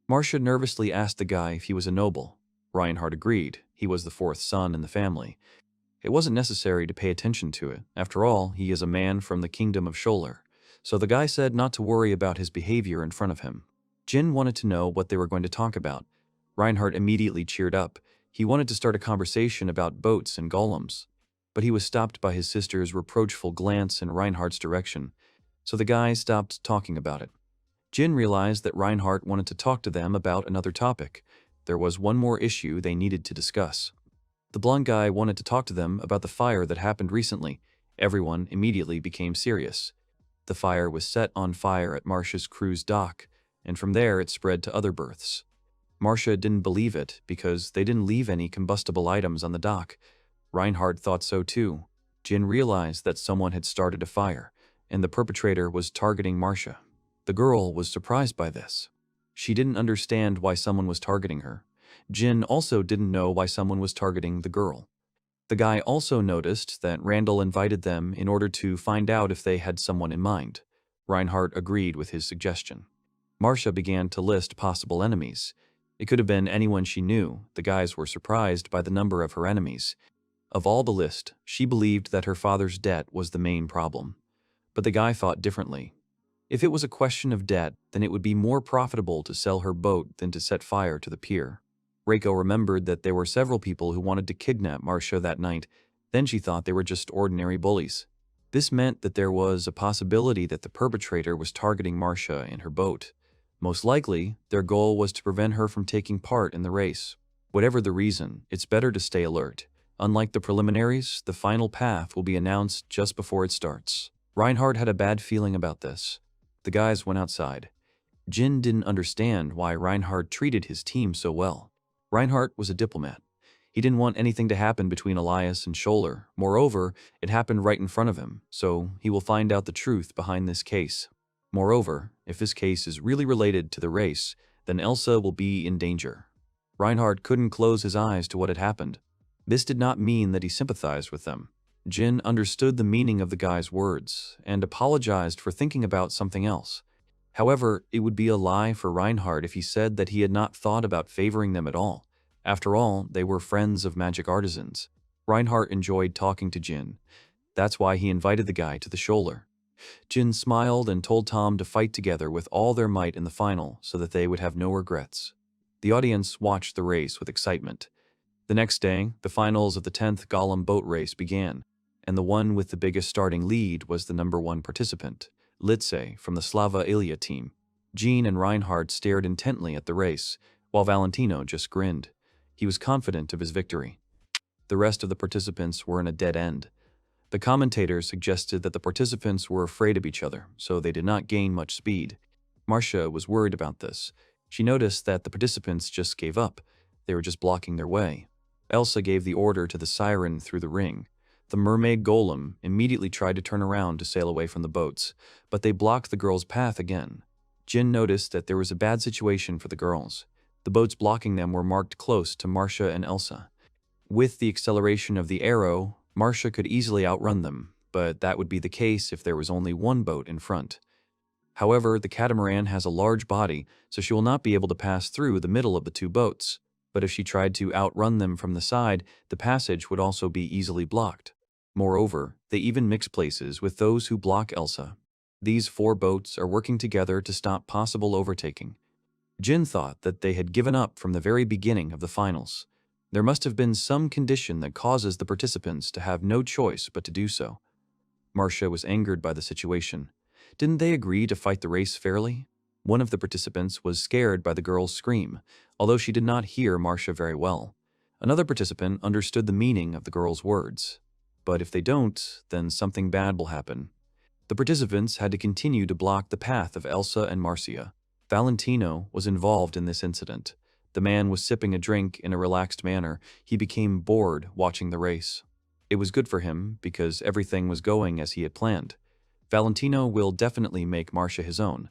Marcia nervously asked the guy if he was a noble. Reinhardt agreed. He was the 4th son in the family. It wasn't necessary to pay attention to it. After all, he is a man from the kingdom of Scholler. So the guy said not to worry about his behavior in front of him. Jin wanted to know what they were going to talk about. Reinhardt immediately cheered up. He wanted to start a conversation about boats and golems. But he was stopped by his sister's reproachful glance in Reinhardt's direction. So the guy stopped talking about it. Jin realized that Reinhardt wanted to talk to them about another topic. There was one more issue they needed to discuss. The blonde guy wanted to talk to them about the fire that happened recently. Everyone immediately became serious. The fire was set on fire at Marcia's cruise dock, and from there it spread to other berths. Marcia didn't believe it because they didn't leave any combustible items on the dock. Reinhardt thought so too. Jin realized that someone had started a fire, and the perpetrator was targeting Marcia. The girl was surprised by this. She didn't understand why someone was targeting her. Jin also didn't know why someone was targeting the girl. The guy also noticed that Randall invited them in order to find out if they had someone in mind. Reinhardt agreed with his suggestion. Marcia began to list possible enemies. It could have been anyone she knew. The guys were surprised by the number of her enemies. Of all the list, she believed that her father's debt was the main problem. But the guy thought differently. If it was a question of debt, then it would be more profitable to sell her boat than to set fire to the pier. Reiko remembered that there were several people who wanted to kidnap Marcia that night. Then she thought they were just ordinary bullies. This meant that there was a possibility that the perpetrator was targeting Marcia and her boat. Most likely, their goal was to prevent her from taking part in the race. Whatever the reason, it's better to stay alert. Unlike the preliminaries, the final path will be announced just before it starts. Reinhardt had a bad feeling about this. The guys went outside. Jin didn't understand why Reinhardt treated his team so well. Reinhardt was a diplomat. He didn't want anything to happen between Elias and Scholler. Moreover, it happened right in front of him, so he will find out the truth behind this case. Moreover, if this case is really related to the race, then Elsa will be in danger. Reinhardt couldn't close his eyes to what had happened. This did not mean that he sympathized with them. Jin understood the meaning of the guy's words and apologized for thinking about something else. However, it would be a lie for Reinhardt if he said that he had not thought about favoring them at all. After all, they were friends of magic artisans. Reinhardt enjoyed talking to Jin. That's why he invited the guy to the shoulder. Jin smiled and told Tom to fight together with all their might in the final so that they would have no regrets. The audience watched the race with excitement. The next day, the finals of the 10th Golem boat race began, and the one with the biggest starting lead was the number 1 participant, Litze from the Slava Ilya team. Jean and Reinhardt stared intently at the race, while Valentino just grinned. He was confident of his victory. The rest of the participants were in a dead end. The commentators suggested that the participants were afraid of each other, so they did not gain much speed. Marcia was worried about this. She noticed that the participants just gave up. They were just blocking their way. Elsa gave the order to the siren through the ring. The mermaid golem immediately tried to turn around to sail away from the boats, but they blocked the girls' path again. Jin noticed that there was a bad situation for the girls. The boats blocking them were marked close to Marcia and Elsa. With the acceleration of the arrow, Marcia could easily outrun them, but that would be the case if there was only one boat in front. However, the catamaran has a large body, so she will not be able to pass through the middle of the 2 boats. But if she tried to outrun them from the side, the passage would also be easily blocked. Moreover, they even mix places with those who block Elsa. These 4 boats are working together to stop possible overtaking. Jin thought that they had given up from the very beginning of the finals. There must have been some condition that causes the participants to have no choice but to do so. Marcia was angered by the situation. Didn't they agree to fight the race fairly? One of the participants was scared by the girl's scream, although she did not hear Marcia very well. Another participant understood the meaning of the girl's words. But if they don't, then something bad will happen. The participants had to continue to block the path of Elsa and Marcia. Valentino was involved in this incident. The man was sipping a drink in a relaxed manner. He became bored watching the race. It was good for him because everything was going as he had planned. Valentino will definitely make Marcia his own.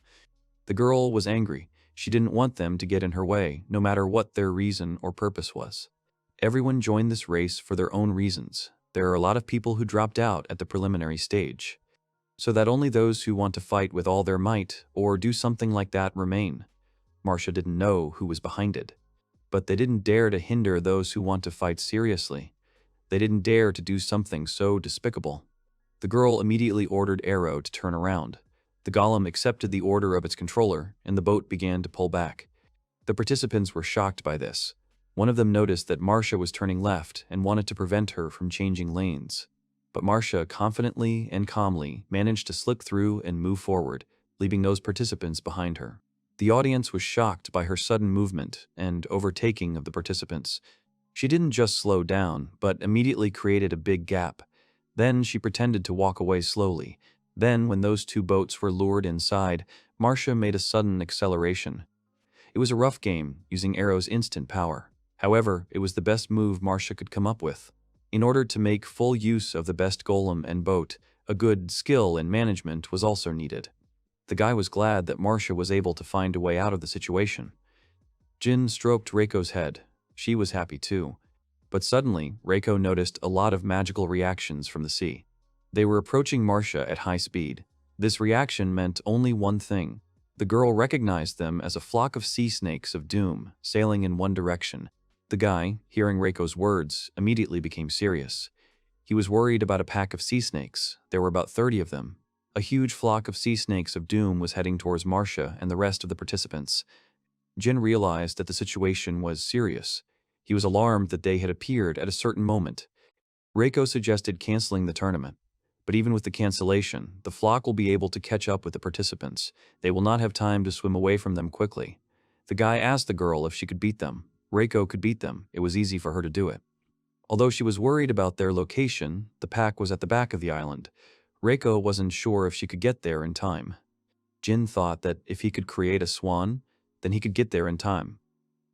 The girl was angry. She didn't want them to get in her way, no matter what their reason or purpose was. Everyone joined this race for their own reasons. There are a lot of people who dropped out at the preliminary stage, so that only those who want to fight with all their might or do something like that remain. Marcia didn't know who was behind it, but they didn't dare to hinder those who want to fight seriously. They didn't dare to do something so despicable. The girl immediately ordered Arrow to turn around. The golem accepted the order of its controller, and the boat began to pull back. The participants were shocked by this. One of them noticed that Marcia was turning left and wanted to prevent her from changing lanes. But Marcia confidently and calmly managed to slip through and move forward, leaving those participants behind her. The audience was shocked by her sudden movement and overtaking of the participants. She didn't just slow down, but immediately created a big gap. Then she pretended to walk away slowly. Then, when those 2 boats were lured inside, Marcia made a sudden acceleration. It was a rough game, using Arrow's instant power. However, it was the best move Marcia could come up with. In order to make full use of the best golem and boat, a good skill and management was also needed. The guy was glad that Marcia was able to find a way out of the situation. Jin stroked Reiko's head. She was happy too. But suddenly, Reiko noticed a lot of magical reactions from the sea. They were approaching Marcia at high speed. This reaction meant only one thing. The girl recognized them as a flock of sea snakes of doom, sailing in one direction. The guy, hearing Reiko's words, immediately became serious. He was worried about a pack of sea snakes. There were about 30 of them. A huge flock of sea snakes of doom was heading towards Marcia and the rest of the participants. Jin realized that the situation was serious. He was alarmed that they had appeared at a certain moment. Reiko suggested canceling the tournament. But even with the cancellation, the flock will be able to catch up with the participants. They will not have time to swim away from them quickly. The guy asked the girl if she could beat them. Reiko could beat them. It was easy for her to do it. Although she was worried about their location, the pack was at the back of the island. Reiko wasn't sure if she could get there in time. Jin thought that if he could create a swan, then he could get there in time.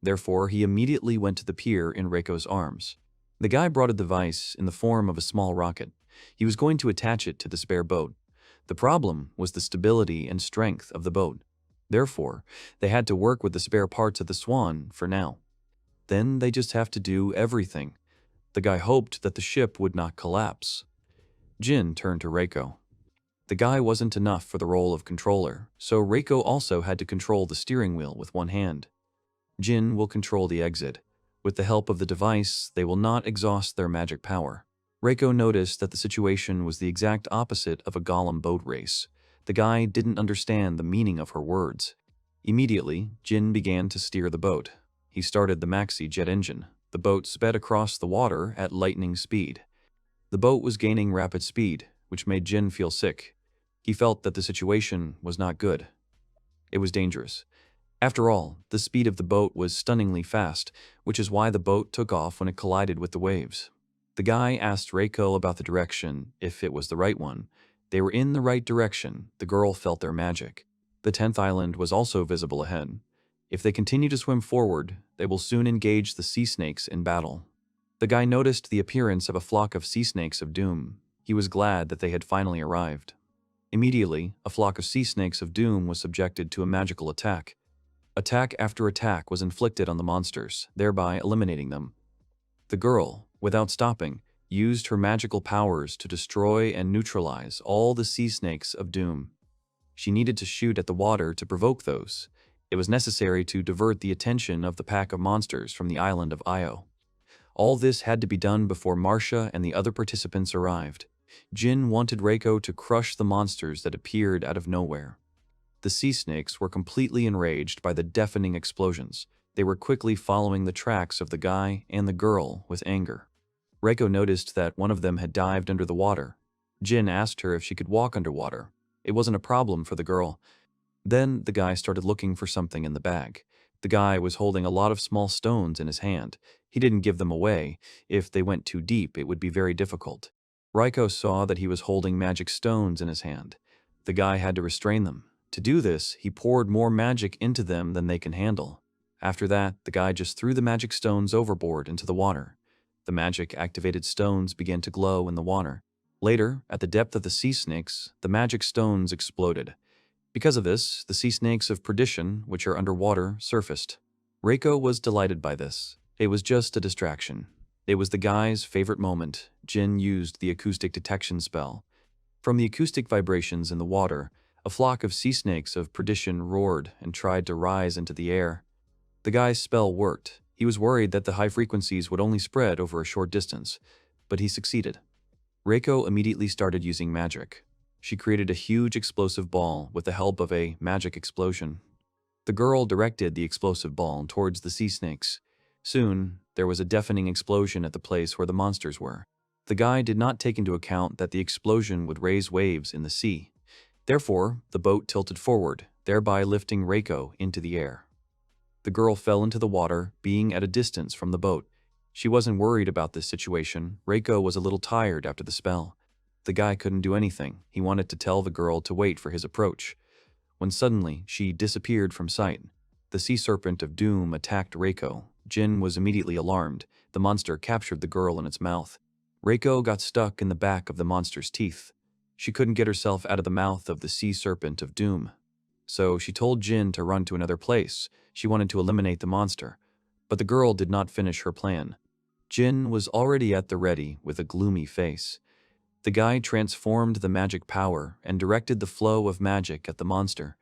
Therefore, he immediately went to the pier in Reiko's arms. The guy brought a device in the form of a small rocket. He was going to attach it to the spare boat. The problem was the stability and strength of the boat. Therefore, they had to work with the spare parts of the swan for now. Then they just have to do everything. The guy hoped that the ship would not collapse. Jin turned to Reiko. The guy wasn't enough for the role of controller, so Reiko also had to control the steering wheel with one hand. Jin will control the exit. With the help of the device, they will not exhaust their magic power. Reiko noticed that the situation was the exact opposite of a golem boat race. The guy didn't understand the meaning of her words. Immediately, Jin began to steer the boat. He started the maxi jet engine. The boat sped across the water at lightning speed. The boat was gaining rapid speed, which made Jin feel sick. He felt that the situation was not good. It was dangerous. After all, the speed of the boat was stunningly fast, which is why the boat took off when it collided with the waves. The guy asked Reiko about the direction, if it was the right one. They were in the right direction. The girl felt their magic. The 10th island was also visible ahead. If they continue to swim forward, they will soon engage the sea snakes in battle. The guy noticed the appearance of a flock of sea snakes of doom. He was glad that they had finally arrived. Immediately, a flock of sea snakes of doom was subjected to a magical attack. Attack after attack was inflicted on the monsters, thereby eliminating them. The girl, without stopping, used her magical powers to destroy and neutralize all the sea snakes of doom. She needed to shoot at the water to provoke those. It was necessary to divert the attention of the pack of monsters from the island of Io. All this had to be done before Marcia and the other participants arrived. Jin wanted Reiko to crush the monsters that appeared out of nowhere. The sea snakes were completely enraged by the deafening explosions. They were quickly following the tracks of the guy and the girl with anger. Reiko noticed that one of them had dived under the water. Jin asked her if she could walk underwater. It wasn't a problem for the girl. Then the guy started looking for something in the bag. The guy was holding a lot of small stones in his hand. He didn't give them away. If they went too deep, it would be very difficult. Reiko saw that he was holding magic stones in his hand. The guy had to restrain them. To do this, he poured more magic into them than they can handle. After that, the guy just threw the magic stones overboard into the water. The magic-activated stones began to glow in the water. Later, at the depth of the sea snakes, the magic stones exploded. Because of this, the sea snakes of perdition, which are underwater, surfaced. Reiko was delighted by this. It was just a distraction. It was the guy's favorite moment. Jin used the acoustic detection spell. From the acoustic vibrations in the water, a flock of sea snakes of perdition roared and tried to rise into the air. The guy's spell worked. He was worried that the high frequencies would only spread over a short distance, but he succeeded. Reiko immediately started using magic. She created a huge explosive ball with the help of a magic explosion. The girl directed the explosive ball towards the sea snakes. Soon, there was a deafening explosion at the place where the monsters were. The guy did not take into account that the explosion would raise waves in the sea. Therefore, the boat tilted forward, thereby lifting Reiko into the air. The girl fell into the water, being at a distance from the boat. She wasn't worried about this situation. Reiko was a little tired after the spell. The guy couldn't do anything. He wanted to tell the girl to wait for his approach. When suddenly, she disappeared from sight. The sea serpent of doom attacked Reiko. Jin was immediately alarmed. The monster captured the girl in its mouth. Reiko got stuck in the back of the monster's teeth. She couldn't get herself out of the mouth of the sea serpent of doom. So she told Jin to run to another place. She wanted to eliminate the monster. But the girl did not finish her plan. Jin was already at the ready with a gloomy face. The guy transformed the magic power and directed the flow of magic at the monster.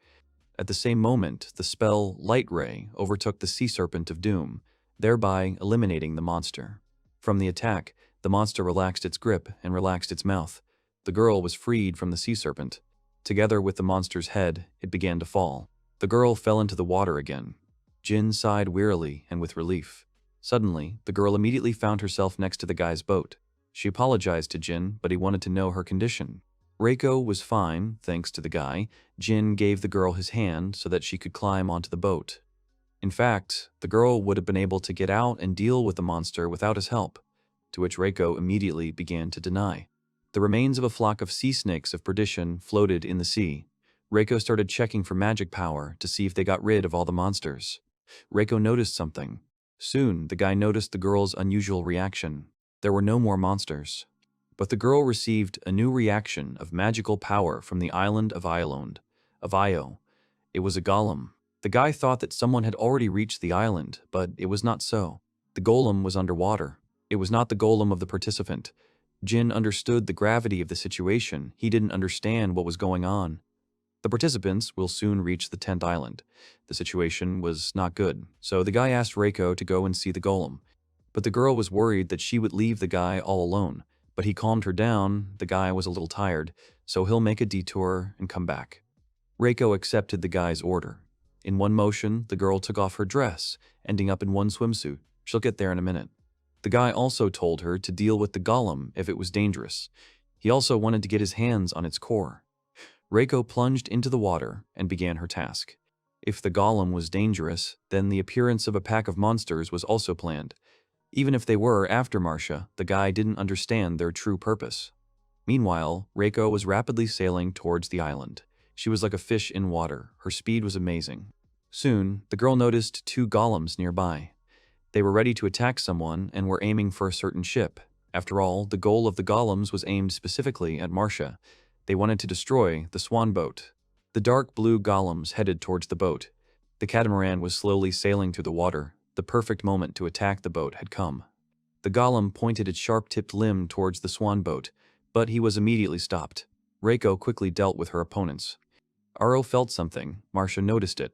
At the same moment, the spell Light Ray overtook the Sea Serpent of Doom, thereby eliminating the monster. From the attack, the monster relaxed its grip and relaxed its mouth. The girl was freed from the Sea Serpent. Together with the monster's head, it began to fall. The girl fell into the water again. Jin sighed wearily and with relief. Suddenly, the girl immediately found herself next to the guy's boat. She apologized to Jin, but he wanted to know her condition. Reiko was fine, thanks to the guy. Jin gave the girl his hand so that she could climb onto the boat. In fact, the girl would have been able to get out and deal with the monster without his help, to which Reiko immediately began to deny. The remains of a flock of sea snakes of perdition floated in the sea. Reiko started checking for magic power to see if they got rid of all the monsters. Reiko noticed something. Soon, the guy noticed the girl's unusual reaction. There were no more monsters. But the girl received a new reaction of magical power from the island of Io. It was a golem. The guy thought that someone had already reached the island, but it was not so. The golem was underwater. It was not the golem of the participant. Jin understood the gravity of the situation. He didn't understand what was going on. The participants will soon reach the 10th island. The situation was not good, so the guy asked Reiko to go and see the golem. But the girl was worried that she would leave the guy all alone. But he calmed her down. The guy was a little tired, so he'll make a detour and come back. Reiko accepted the guy's order. In one motion, the girl took off her dress, ending up in one swimsuit. She'll get there in a minute. The guy also told her to deal with the golem if it was dangerous. He also wanted to get his hands on its core. Reiko plunged into the water and began her task. If the golem was dangerous, then the appearance of a pack of monsters was also planned. Even if they were after Marcia, the guy didn't understand their true purpose. Meanwhile, Reiko was rapidly sailing towards the island. She was like a fish in water. Her speed was amazing. Soon, the girl noticed 2 golems nearby. They were ready to attack someone and were aiming for a certain ship. After all, the goal of the golems was aimed specifically at Marcia. They wanted to destroy the swan boat. The dark blue golems headed towards the boat. The catamaran was slowly sailing through the water. The perfect moment to attack the boat had come. The golem pointed its sharp-tipped limb towards the swan boat, but he was immediately stopped. Reiko quickly dealt with her opponents. Aro felt something. Marcia noticed it.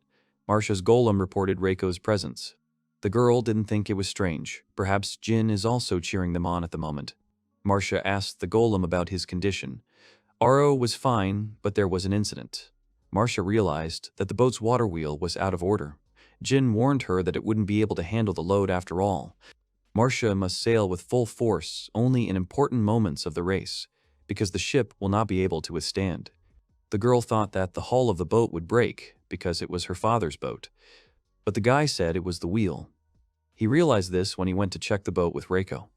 Marcia's golem reported Reiko's presence. The girl didn't think it was strange. Perhaps Jin is also cheering them on at the moment. Marcia asked the golem about his condition. Aro was fine, but there was an incident. Marcia realized that the boat's water wheel was out of order. Jin warned her that it wouldn't be able to handle the load after all. Marcia must sail with full force only in important moments of the race, because the ship will not be able to withstand. The girl thought that the hull of the boat would break because it was her father's boat. But the guy said it was the wheel. He realized this when he went to check the boat with Reiko.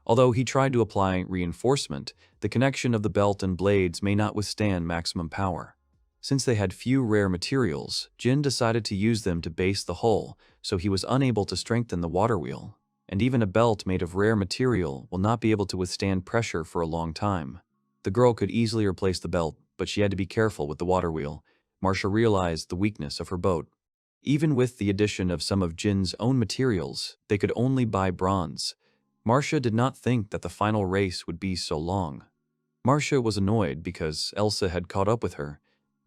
Although he tried to apply reinforcement, the connection of the belt and blades may not withstand maximum power. Since they had few rare materials, Jin decided to use them to base the hull, so he was unable to strengthen the water wheel. And even a belt made of rare material will not be able to withstand pressure for a long time. The girl could easily replace the belt, but she had to be careful with the water wheel. Marcia realized the weakness of her boat. Even with the addition of some of Jin's own materials, they could only buy bronze. Marcia did not think that the final race would be so long. Marcia was annoyed because Elsa had caught up with her,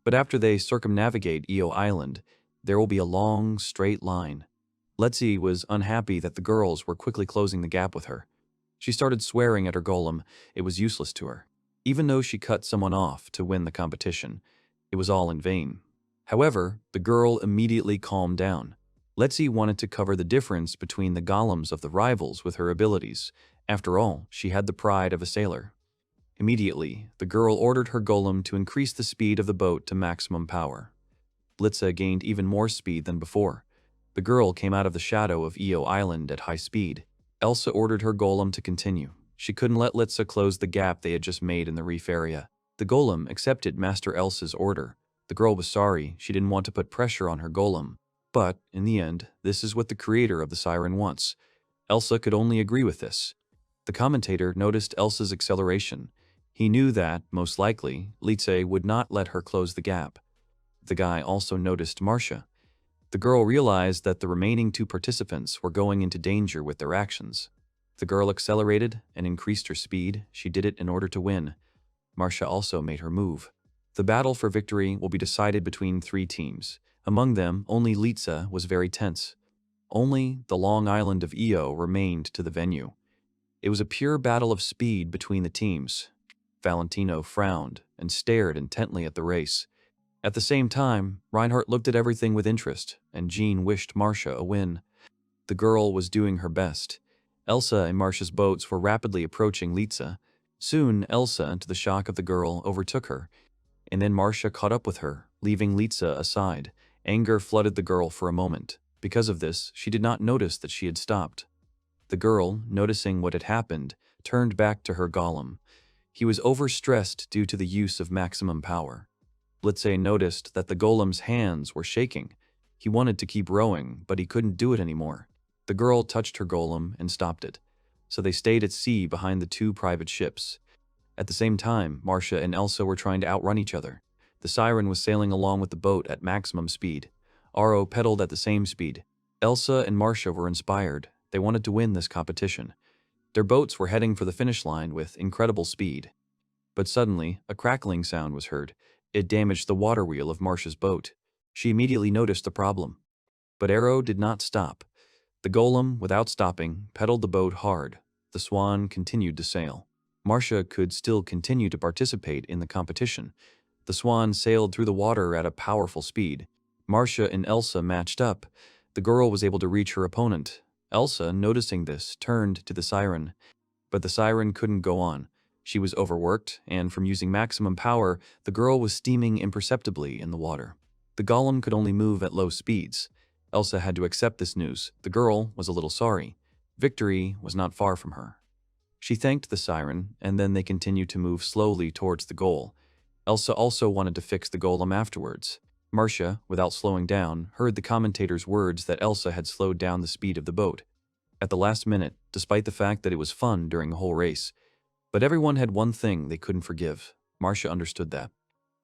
but after they circumnavigate Io Island, there will be a long, straight line. Letzi was unhappy that the girls were quickly closing the gap with her. She started swearing at her golem. It was useless to her. Even though she cut someone off to win the competition, it was all in vain. However, the girl immediately calmed down. Letzi wanted to cover the difference between the golems of the rivals with her abilities. After all, she had the pride of a sailor. Immediately, the girl ordered her golem to increase the speed of the boat to maximum power. Litsa gained even more speed than before. The girl came out of the shadow of Io Island at high speed. Elsa ordered her golem to continue. She couldn't let Litsa close the gap they had just made in the reef area. The golem accepted Master Elsa's order. The girl was sorry. She didn't want to put pressure on her golem. But, in the end, this is what the creator of the siren wants. Elsa could only agree with this. The commentator noticed Elsa's acceleration. He knew that, most likely, Litze would not let her close the gap. The guy also noticed Marcia. The girl realized that the remaining 2 participants were going into danger with their actions. The girl accelerated and increased her speed. She did it in order to win. Marcia also made her move. The battle for victory will be decided between 3 teams. Among them, only Litsa was very tense. Only the long island of Io remained to the venue. It was a pure battle of speed between the teams. Valentino frowned and stared intently at the race. At the same time, Reinhardt looked at everything with interest, and Jean wished Marcia a win. The girl was doing her best. Elsa and Marcia's boats were rapidly approaching Litsa. Soon, Elsa, to the shock of the girl, overtook her, and then Marcia caught up with her, leaving Litsa aside. Anger flooded the girl for a moment. Because of this, she did not notice that she had stopped. The girl, noticing what had happened, turned back to her golem. He was overstressed due to the use of maximum power. Litsa noticed that the golem's hands were shaking. He wanted to keep rowing, but he couldn't do it anymore. The girl touched her golem and stopped it, so they stayed at sea behind the two private ships. At the same time, Marcia and Elsa were trying to outrun each other. The siren was sailing along with the boat at maximum speed. Aro pedaled at the same speed. Elsa and Marcia were inspired. They wanted to win this competition. Their boats were heading for the finish line with incredible speed. But suddenly, a crackling sound was heard. It damaged the water wheel of Marcia's boat. She immediately noticed the problem. But Aro did not stop. The golem, without stopping, pedaled the boat hard. The swan continued to sail. Marcia could still continue to participate in the competition. The swan sailed through the water at a powerful speed. Marcia and Elsa matched up. The girl was able to reach her opponent. Elsa, noticing this, turned to the siren. But the siren couldn't go on. She was overworked, and from using maximum power, the girl was steaming imperceptibly in the water. The golem could only move at low speeds. Elsa had to accept this news. The girl was a little sorry. Victory was not far from her. She thanked the siren, and then they continued to move slowly towards the goal. Elsa also wanted to fix the golem afterwards. Marcia, without slowing down, heard the commentator's words that Elsa had slowed down the speed of the boat. At the last minute, despite the fact that it was fun during the whole race. But everyone had one thing they couldn't forgive. Marcia understood that.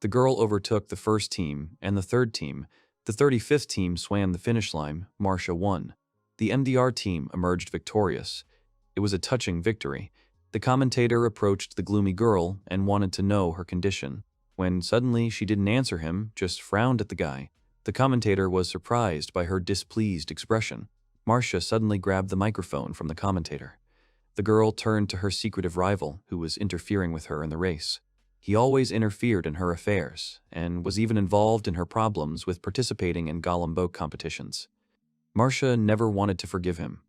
The girl overtook the first team and the third team. The 35th team swam the finish line. Marcia won. The MDR team emerged victorious. It was a touching victory. The commentator approached the gloomy girl and wanted to know her condition. When suddenly she didn't answer him, just frowned at the guy. The commentator was surprised by her displeased expression. Marcia suddenly grabbed the microphone from the commentator. The girl turned to her secretive rival, who was interfering with her in the race. He always interfered in her affairs, and was even involved in her problems with participating in golem boat competitions. Marcia never wanted to forgive him.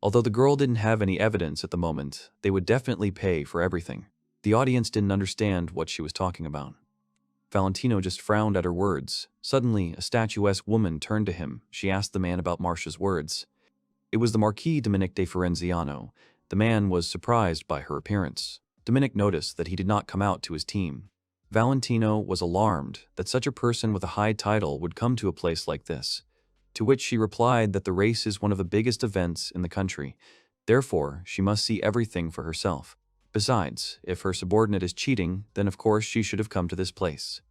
Although the girl didn't have any evidence at the moment, they would definitely pay for everything. The audience didn't understand what she was talking about. Valentino just frowned at her words. Suddenly, a statuesque woman turned to him. She asked the man about Marcia's words. It was the Marquis Dominic de Firenziano. The man was surprised by her appearance. Dominic noticed that he did not come out to his team. Valentino was alarmed that such a person with a high title would come to a place like this, to which she replied that the race is one of the biggest events in the country. Therefore, she must see everything for herself. Besides, if her subordinate is cheating, then of course she should have come to this place.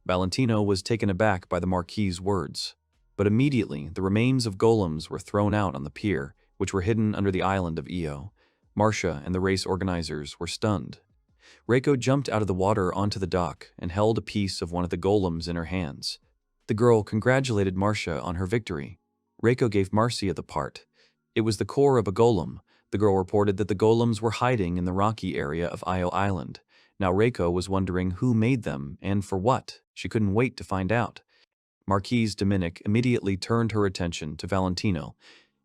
Valentino was taken aback by the Marquis's words. But immediately, the remains of golems were thrown out on the pier, which were hidden under the island of Io. Marcia and the race organizers were stunned. Reiko jumped out of the water onto the dock and held a piece of one of the golems in her hands. The girl congratulated Marcia on her victory. Reiko gave Marcia the part. It was the core of a golem. The girl reported that the golems were hiding in the rocky area of Io Island. Now Reiko was wondering who made them and for what. She couldn't wait to find out. Marquise Dominic immediately turned her attention to Valentino.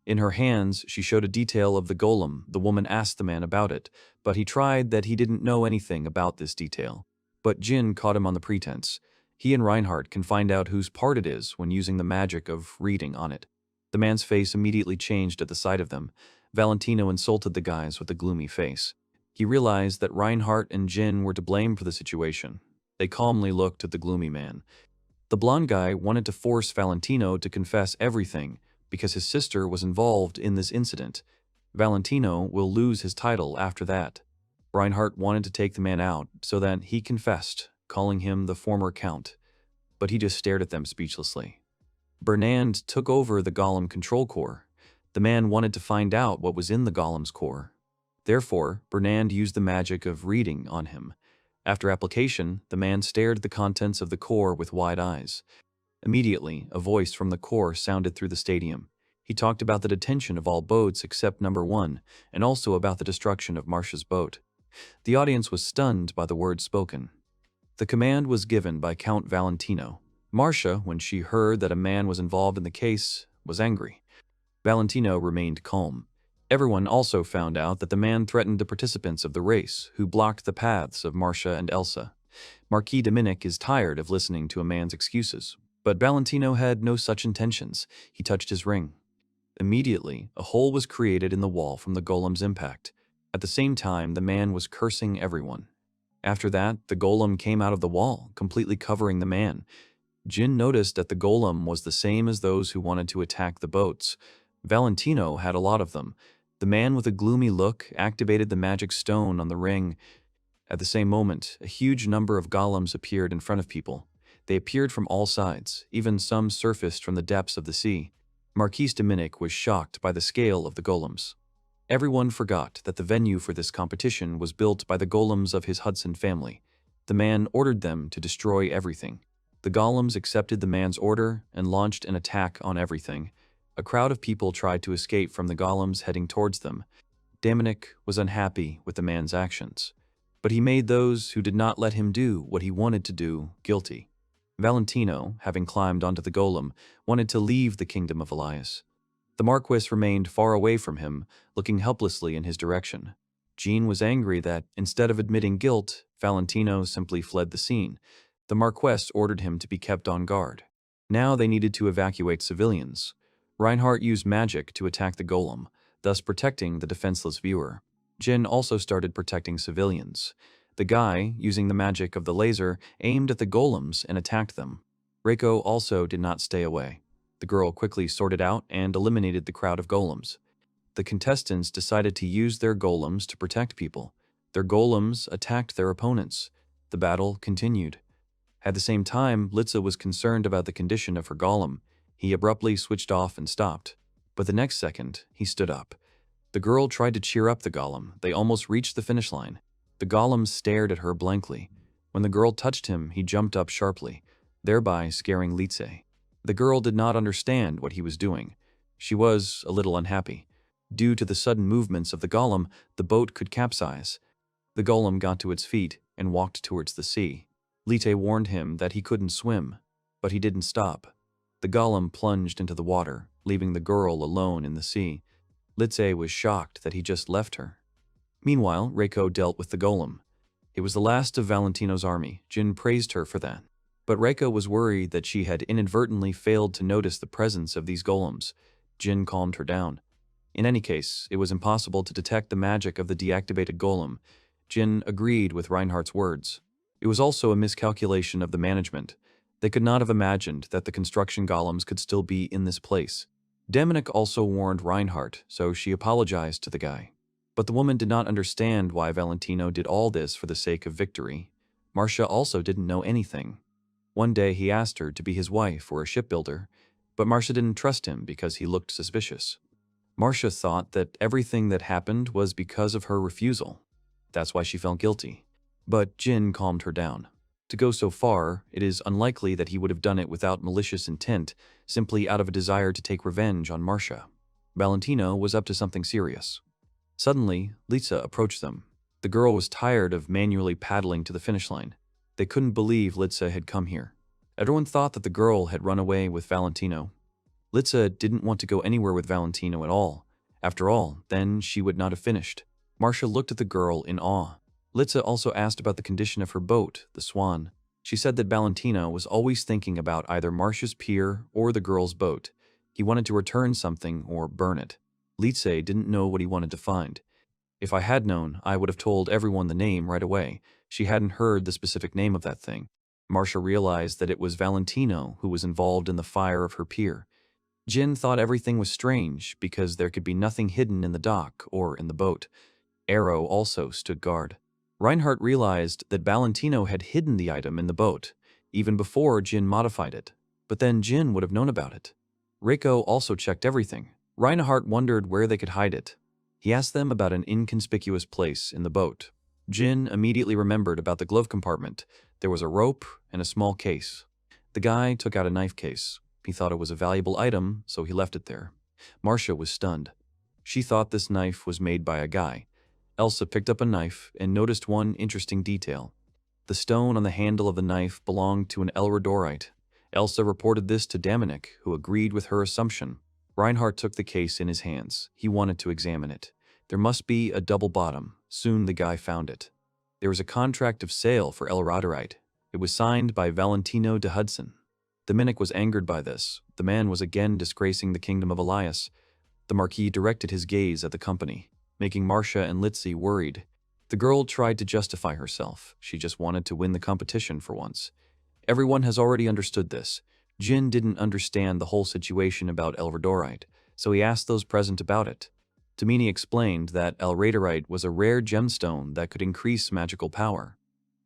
In her hands, she showed a detail of the golem. The woman asked the man about it, but he tried that he didn't know anything about this detail. But Jin caught him on the pretense. He and Reinhardt can find out whose part it is when using the magic of reading on it. The man's face immediately changed at the sight of them. Valentino insulted the guys with a gloomy face. He realized that Reinhardt and Jin were to blame for the situation. They calmly looked at the gloomy man. The blonde guy wanted to force Valentino to confess everything, because his sister was involved in this incident. Valentino will lose his title after that. Reinhardt wanted to take the man out so that he confessed, calling him the former count, but he just stared at them speechlessly. Bernand took over the golem control core. The man wanted to find out what was in the golem's core. Therefore, Bernand used the magic of reading on him. After application, the man stared at the contents of the core with wide eyes. Immediately, a voice from the core sounded through the stadium. He talked about the detention of all boats except number 1, and also about the destruction of Marcia's boat. The audience was stunned by the words spoken. The command was given by Count Valentino. Marcia, when she heard that a man was involved in the case, was angry. Valentino remained calm. Everyone also found out that the man threatened the participants of the race, who blocked the paths of Marcia and Elsa. Marquis Dominic is tired of listening to a man's excuses, but Valentino had no such intentions. He touched his ring. Immediately, a hole was created in the wall from the golem's impact. At the same time, the man was cursing everyone. After that, the golem came out of the wall, completely covering the man. Jin noticed that the golem was the same as those who wanted to attack the boats. Valentino had a lot of them. The man with a gloomy look activated the magic stone on the ring. At the same moment, a huge number of golems appeared in front of people. They appeared from all sides, even some surfaced from the depths of the sea. Marquis Dominic was shocked by the scale of the golems. Everyone forgot that the venue for this competition was built by the golems of his Hudson family. The man ordered them to destroy everything. The golems accepted the man's order and launched an attack on everything. A crowd of people tried to escape from the golems heading towards them. Dominic was unhappy with the man's actions, but he made those who did not let him do what he wanted to do guilty. Valentino, having climbed onto the golem, wanted to leave the kingdom of Elias. The Marquis remained far away from him, looking helplessly in his direction. Jean was angry that, instead of admitting guilt, Valentino simply fled the scene. The Marquess ordered him to be kept on guard. Now they needed to evacuate civilians. Reinhardt used magic to attack the golem, thus protecting the defenseless viewer. Jin also started protecting civilians. The guy, using the magic of the laser, aimed at the golems and attacked them. Reiko also did not stay away. The girl quickly sorted out and eliminated the crowd of golems. The contestants decided to use their golems to protect people. Their golems attacked their opponents. The battle continued. At the same time, Litsa was concerned about the condition of her golem. He abruptly switched off and stopped. But the next second, he stood up. The girl tried to cheer up the golem. They almost reached the finish line. The golem stared at her blankly. When the girl touched him, he jumped up sharply, thereby scaring Litsa. The girl did not understand what he was doing. She was a little unhappy. Due to the sudden movements of the golem, the boat could capsize. The golem got to its feet and walked towards the sea. Lite warned him that he couldn't swim, but he didn't stop. The golem plunged into the water, leaving the girl alone in the sea. Litze was shocked that he just left her. Meanwhile, Reiko dealt with the golem. It was the last of Valentino's army. Jin praised her for that. But Reiko was worried that she had inadvertently failed to notice the presence of these golems. Jin calmed her down. In any case, it was impossible to detect the magic of the deactivated golem. Jin agreed with Reinhardt's words. It was also a miscalculation of the management. They could not have imagined that the construction golems could still be in this place. Dominic also warned Reinhardt, so she apologized to the guy. But the woman did not understand why Valentino did all this for the sake of victory. Marcia also didn't know anything. One day he asked her to be his wife or a shipbuilder, but Marcia didn't trust him because he looked suspicious. Marcia thought that everything that happened was because of her refusal. That's why she felt guilty. But Jin calmed her down. To go so far, it is unlikely that he would have done it without malicious intent, simply out of a desire to take revenge on Marcia. Valentino was up to something serious. Suddenly, Lisa approached them. The girl was tired of manually paddling to the finish line. They couldn't believe Litsa had come here. Everyone thought that the girl had run away with Valentino. Litsa didn't want to go anywhere with Valentino at all. After all, then she would not have finished. Marcia looked at the girl in awe. Litsa also asked about the condition of her boat, the Swan. She said that Valentino was always thinking about either Marcia's pier or the girl's boat. He wanted to return something or burn it. Litsa didn't know what he wanted to find. If I had known, I would have told everyone the name right away. She hadn't heard the specific name of that thing. Marcia realized that it was Valentino who was involved in the fire of her pier. Jin thought everything was strange because there could be nothing hidden in the dock or in the boat. Arrow also stood guard. Reinhardt realized that Valentino had hidden the item in the boat, even before Jin modified it. But then Jin would have known about it. Reiko also checked everything. Reinhardt wondered where they could hide it. He asked them about an inconspicuous place in the boat. Jin immediately remembered about the glove compartment. There was a rope and a small case. The guy took out a knife case. He thought it was a valuable item, so he left it there. Marcia was stunned. She thought this knife was made by a guy. Elsa picked up a knife and noticed one interesting detail. The stone on the handle of the knife belonged to an Elredorite. Elsa reported this to Dominic, who agreed with her assumption. Reinhardt took the case in his hands. He wanted to examine it. There must be a double bottom. Soon the guy found it. There was a contract of sale for Elredorite. It was signed by Valentino de Hudson. Dominic was angered by this. The man was again disgracing the kingdom of Elias. The Marquis directed his gaze at the company, making Marcia and Litzy worried. The girl tried to justify herself. She just wanted to win the competition for once. Everyone has already understood this. Jin didn't understand the whole situation about Elredorite, so he asked those present about it. Tamini explained that Elredorite was a rare gemstone that could increase magical power.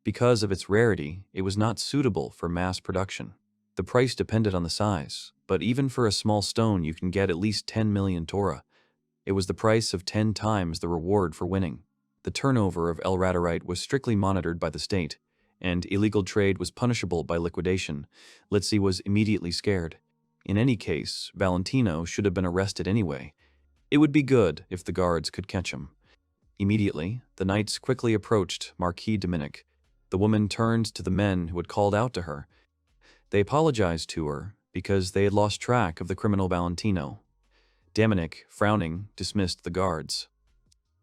Because of its rarity, it was not suitable for mass production. The price depended on the size, but even for a small stone you can get at least 10 million Torah. It was the price of 10 times the reward for winning. The turnover of Elredorite was strictly monitored by the state, and illegal trade was punishable by liquidation. Litzy was immediately scared. In any case, Valentino should have been arrested anyway. It would be good if the guards could catch him. Immediately, the knights quickly approached Marquis Dominic. The woman turned to the men who had called out to her. They apologized to her because they had lost track of the criminal Valentino. Dominic, frowning, dismissed the guards.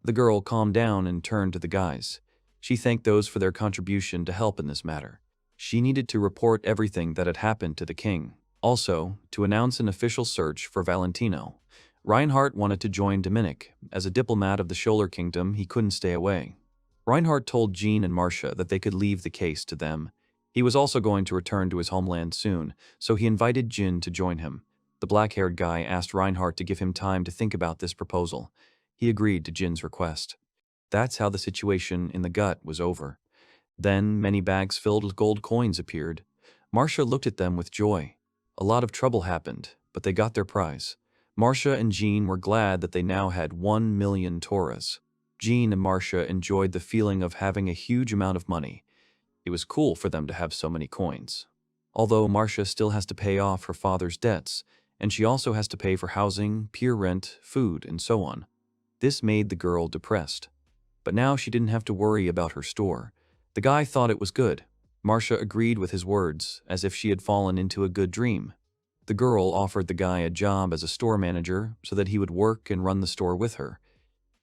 The girl calmed down and turned to the guys. She thanked those for their contribution to help in this matter. She needed to report everything that had happened to the king. Also, to announce an official search for Valentino. Reinhardt wanted to join Dominic. As a diplomat of the Scholar Kingdom, he couldn't stay away. Reinhardt told Jean and Marcia that they could leave the case to them. He was also going to return to his homeland soon, so he invited Jin to join him. The black-haired guy asked Reinhardt to give him time to think about this proposal. He agreed to Jin's request. That's how the situation in the gut was over. Then many bags filled with gold coins appeared. Marcia looked at them with joy. A lot of trouble happened, but they got their prize. Marcia and Jean were glad that they now had 1 million Torahs. Jean and Marcia enjoyed the feeling of having a huge amount of money. It was cool for them to have so many coins. Although Marcia still has to pay off her father's debts, and she also has to pay for housing, pier rent, food, and so on. This made the girl depressed. But now she didn't have to worry about her store. The guy thought it was good. Marcia agreed with his words, as if she had fallen into a good dream. The girl offered the guy a job as a store manager so that he would work and run the store with her.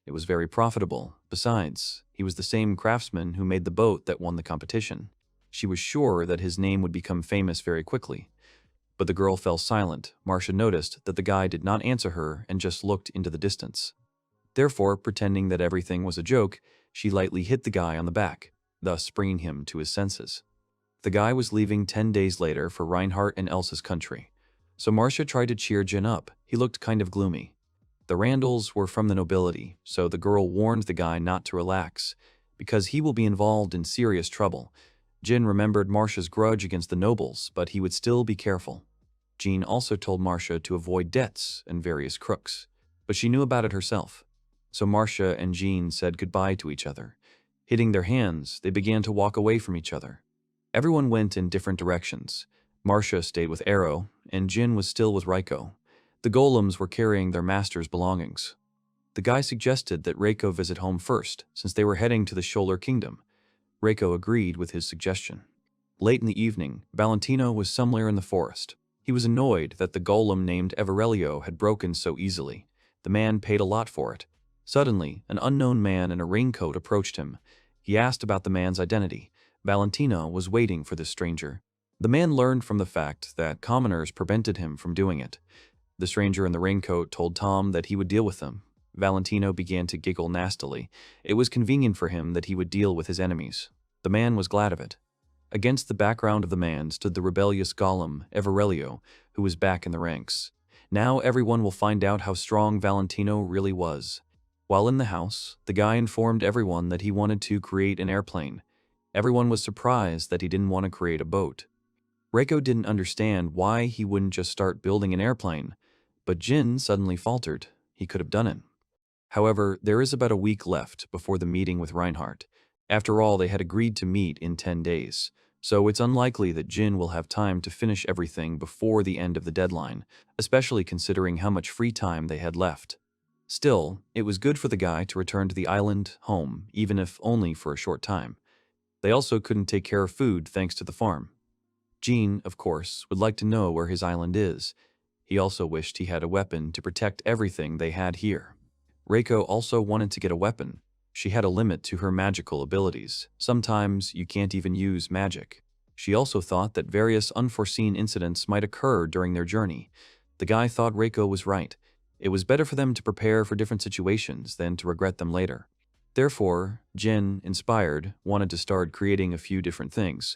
It was very profitable. Besides, he was the same craftsman who made the boat that won the competition. She was sure that his name would become famous very quickly. But the girl fell silent. Marcia noticed that the guy did not answer her and just looked into the distance. Therefore, pretending that everything was a joke, she lightly hit the guy on the back, thus bringing him to his senses. The guy was leaving 10 days later for Reinhardt and Elsa's country. So Marcia tried to cheer Jin up. He looked kind of gloomy. The Randalls were from the nobility, so the girl warned the guy not to relax, because he will be involved in serious trouble. Jin remembered Marcia's grudge against the nobles, but he would still be careful. Jean also told Marcia to avoid debts and various crooks, but she knew about it herself. So Marcia and Jean said goodbye to each other. Hitting their hands, they began to walk away from each other. Everyone went in different directions. Marcia stayed with Arrow, and Jin was still with Reiko. The golems were carrying their master's belongings. The guy suggested that Reiko visit home first, since they were heading to the Scholar Kingdom. Reiko agreed with his suggestion. Late in the evening, Valentino was somewhere in the forest. He was annoyed that the golem named Everelio had broken so easily. The man paid a lot for it. Suddenly, an unknown man in a raincoat approached him. He asked about the man's identity. Valentino was waiting for this stranger. The man learned from the fact that commoners prevented him from doing it. The stranger in the raincoat told Tom that he would deal with them. Valentino began to giggle nastily. It was convenient for him that he would deal with his enemies. The man was glad of it. Against the background of the man stood the rebellious golem, Everelio, who was back in the ranks. Now everyone will find out how strong Valentino really was. While in the house, the guy informed everyone that he wanted to create an airplane. Everyone was surprised that he didn't want to create a boat. Reiko didn't understand why he wouldn't just start building an airplane, but Jin suddenly faltered. He could have done it. However, there is about a week left before the meeting with Reinhardt. After all, they had agreed to meet in 10 days, So it's unlikely that Jin will have time to finish everything before the end of the deadline, especially considering how much free time they had left. Still, it was good for the guy to return to the island, home, even if only for a short time. They also couldn't take care of food thanks to the farm. Jin, of course, would like to know where his island is. He also wished he had a weapon to protect everything they had here. Reiko also wanted to get a weapon. She had a limit to her magical abilities. Sometimes you can't even use magic. She also thought that various unforeseen incidents might occur during their journey. The guy thought Reiko was right. It was better for them to prepare for different situations than to regret them later. Therefore, Jin, inspired, wanted to start creating a few different things.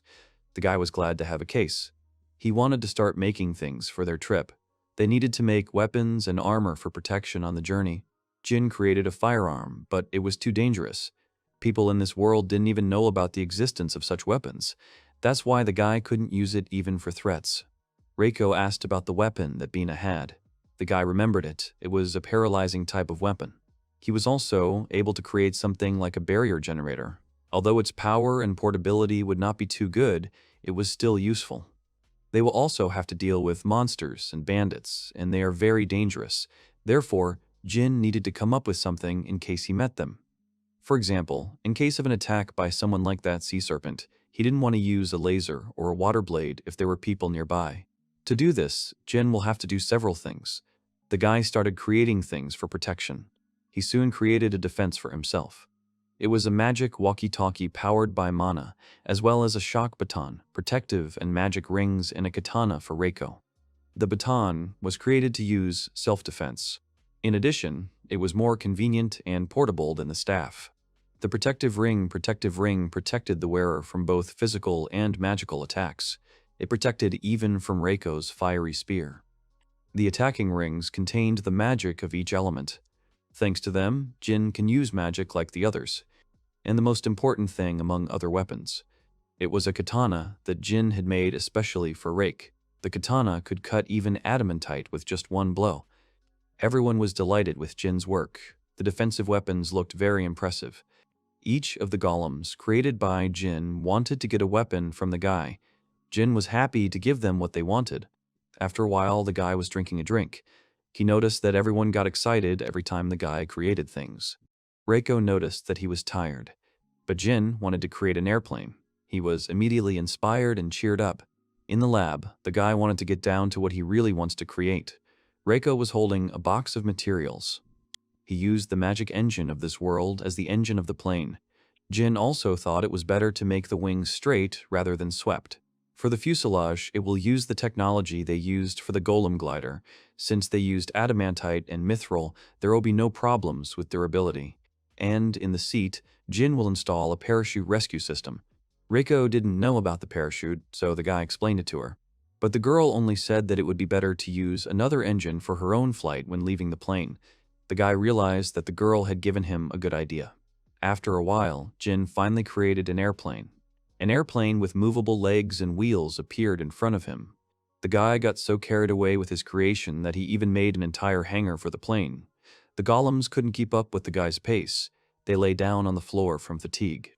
The guy was glad to have a case. He wanted to start making things for their trip. They needed to make weapons and armor for protection on the journey. Jin created a firearm, but it was too dangerous. People in this world didn't even know about the existence of such weapons. That's why the guy couldn't use it even for threats. Reiko asked about the weapon that Bina had. The guy remembered it. It was a paralyzing type of weapon. He was also able to create something like a barrier generator. Although its power and portability would not be too good, it was still useful. They will also have to deal with monsters and bandits, and they are very dangerous. Therefore, Jin needed to come up with something in case he met them. For example, in case of an attack by someone like that sea serpent, he didn't want to use a laser or a water blade if there were people nearby. To do this, Jin will have to do several things. The guy started creating things for protection. He soon created a defense for himself. It was a magic walkie-talkie powered by mana, as well as a shock baton, protective and magic rings, and a katana for Reiko. The baton was created to use self-defense. In addition, it was more convenient and portable than the staff. The protective ring protected the wearer from both physical and magical attacks. It protected even from Reiko's fiery spear. The attacking rings contained the magic of each element. Thanks to them, Jin can use magic like the others. And the most important thing among other weapons. It was a katana that Jin had made especially for Reik. The katana could cut even adamantite with just one blow. Everyone was delighted with Jin's work. The defensive weapons looked very impressive. Each of the golems created by Jin wanted to get a weapon from the guy. Jin was happy to give them what they wanted. After a while, the guy was drinking a drink. He noticed that everyone got excited every time the guy created things. Reiko noticed that he was tired, but Jin wanted to create an airplane. He was immediately inspired and cheered up. In the lab, the guy wanted to get down to what he really wants to create. Reiko was holding a box of materials. He used the magic engine of this world as the engine of the plane. Jin also thought it was better to make the wings straight rather than swept. For the fuselage, it will use the technology they used for the golem glider. Since they used adamantite and mithril, there will be no problems with durability. And in the seat, Jin will install a parachute rescue system. Reiko didn't know about the parachute, so the guy explained it to her. But the girl only said that it would be better to use another engine for her own flight when leaving the plane. The guy realized that the girl had given him a good idea. After a while, Jin finally created an airplane. An airplane with movable legs and wheels appeared in front of him. The guy got so carried away with his creation that he even made an entire hangar for the plane. The golems couldn't keep up with the guy's pace. They lay down on the floor from fatigue.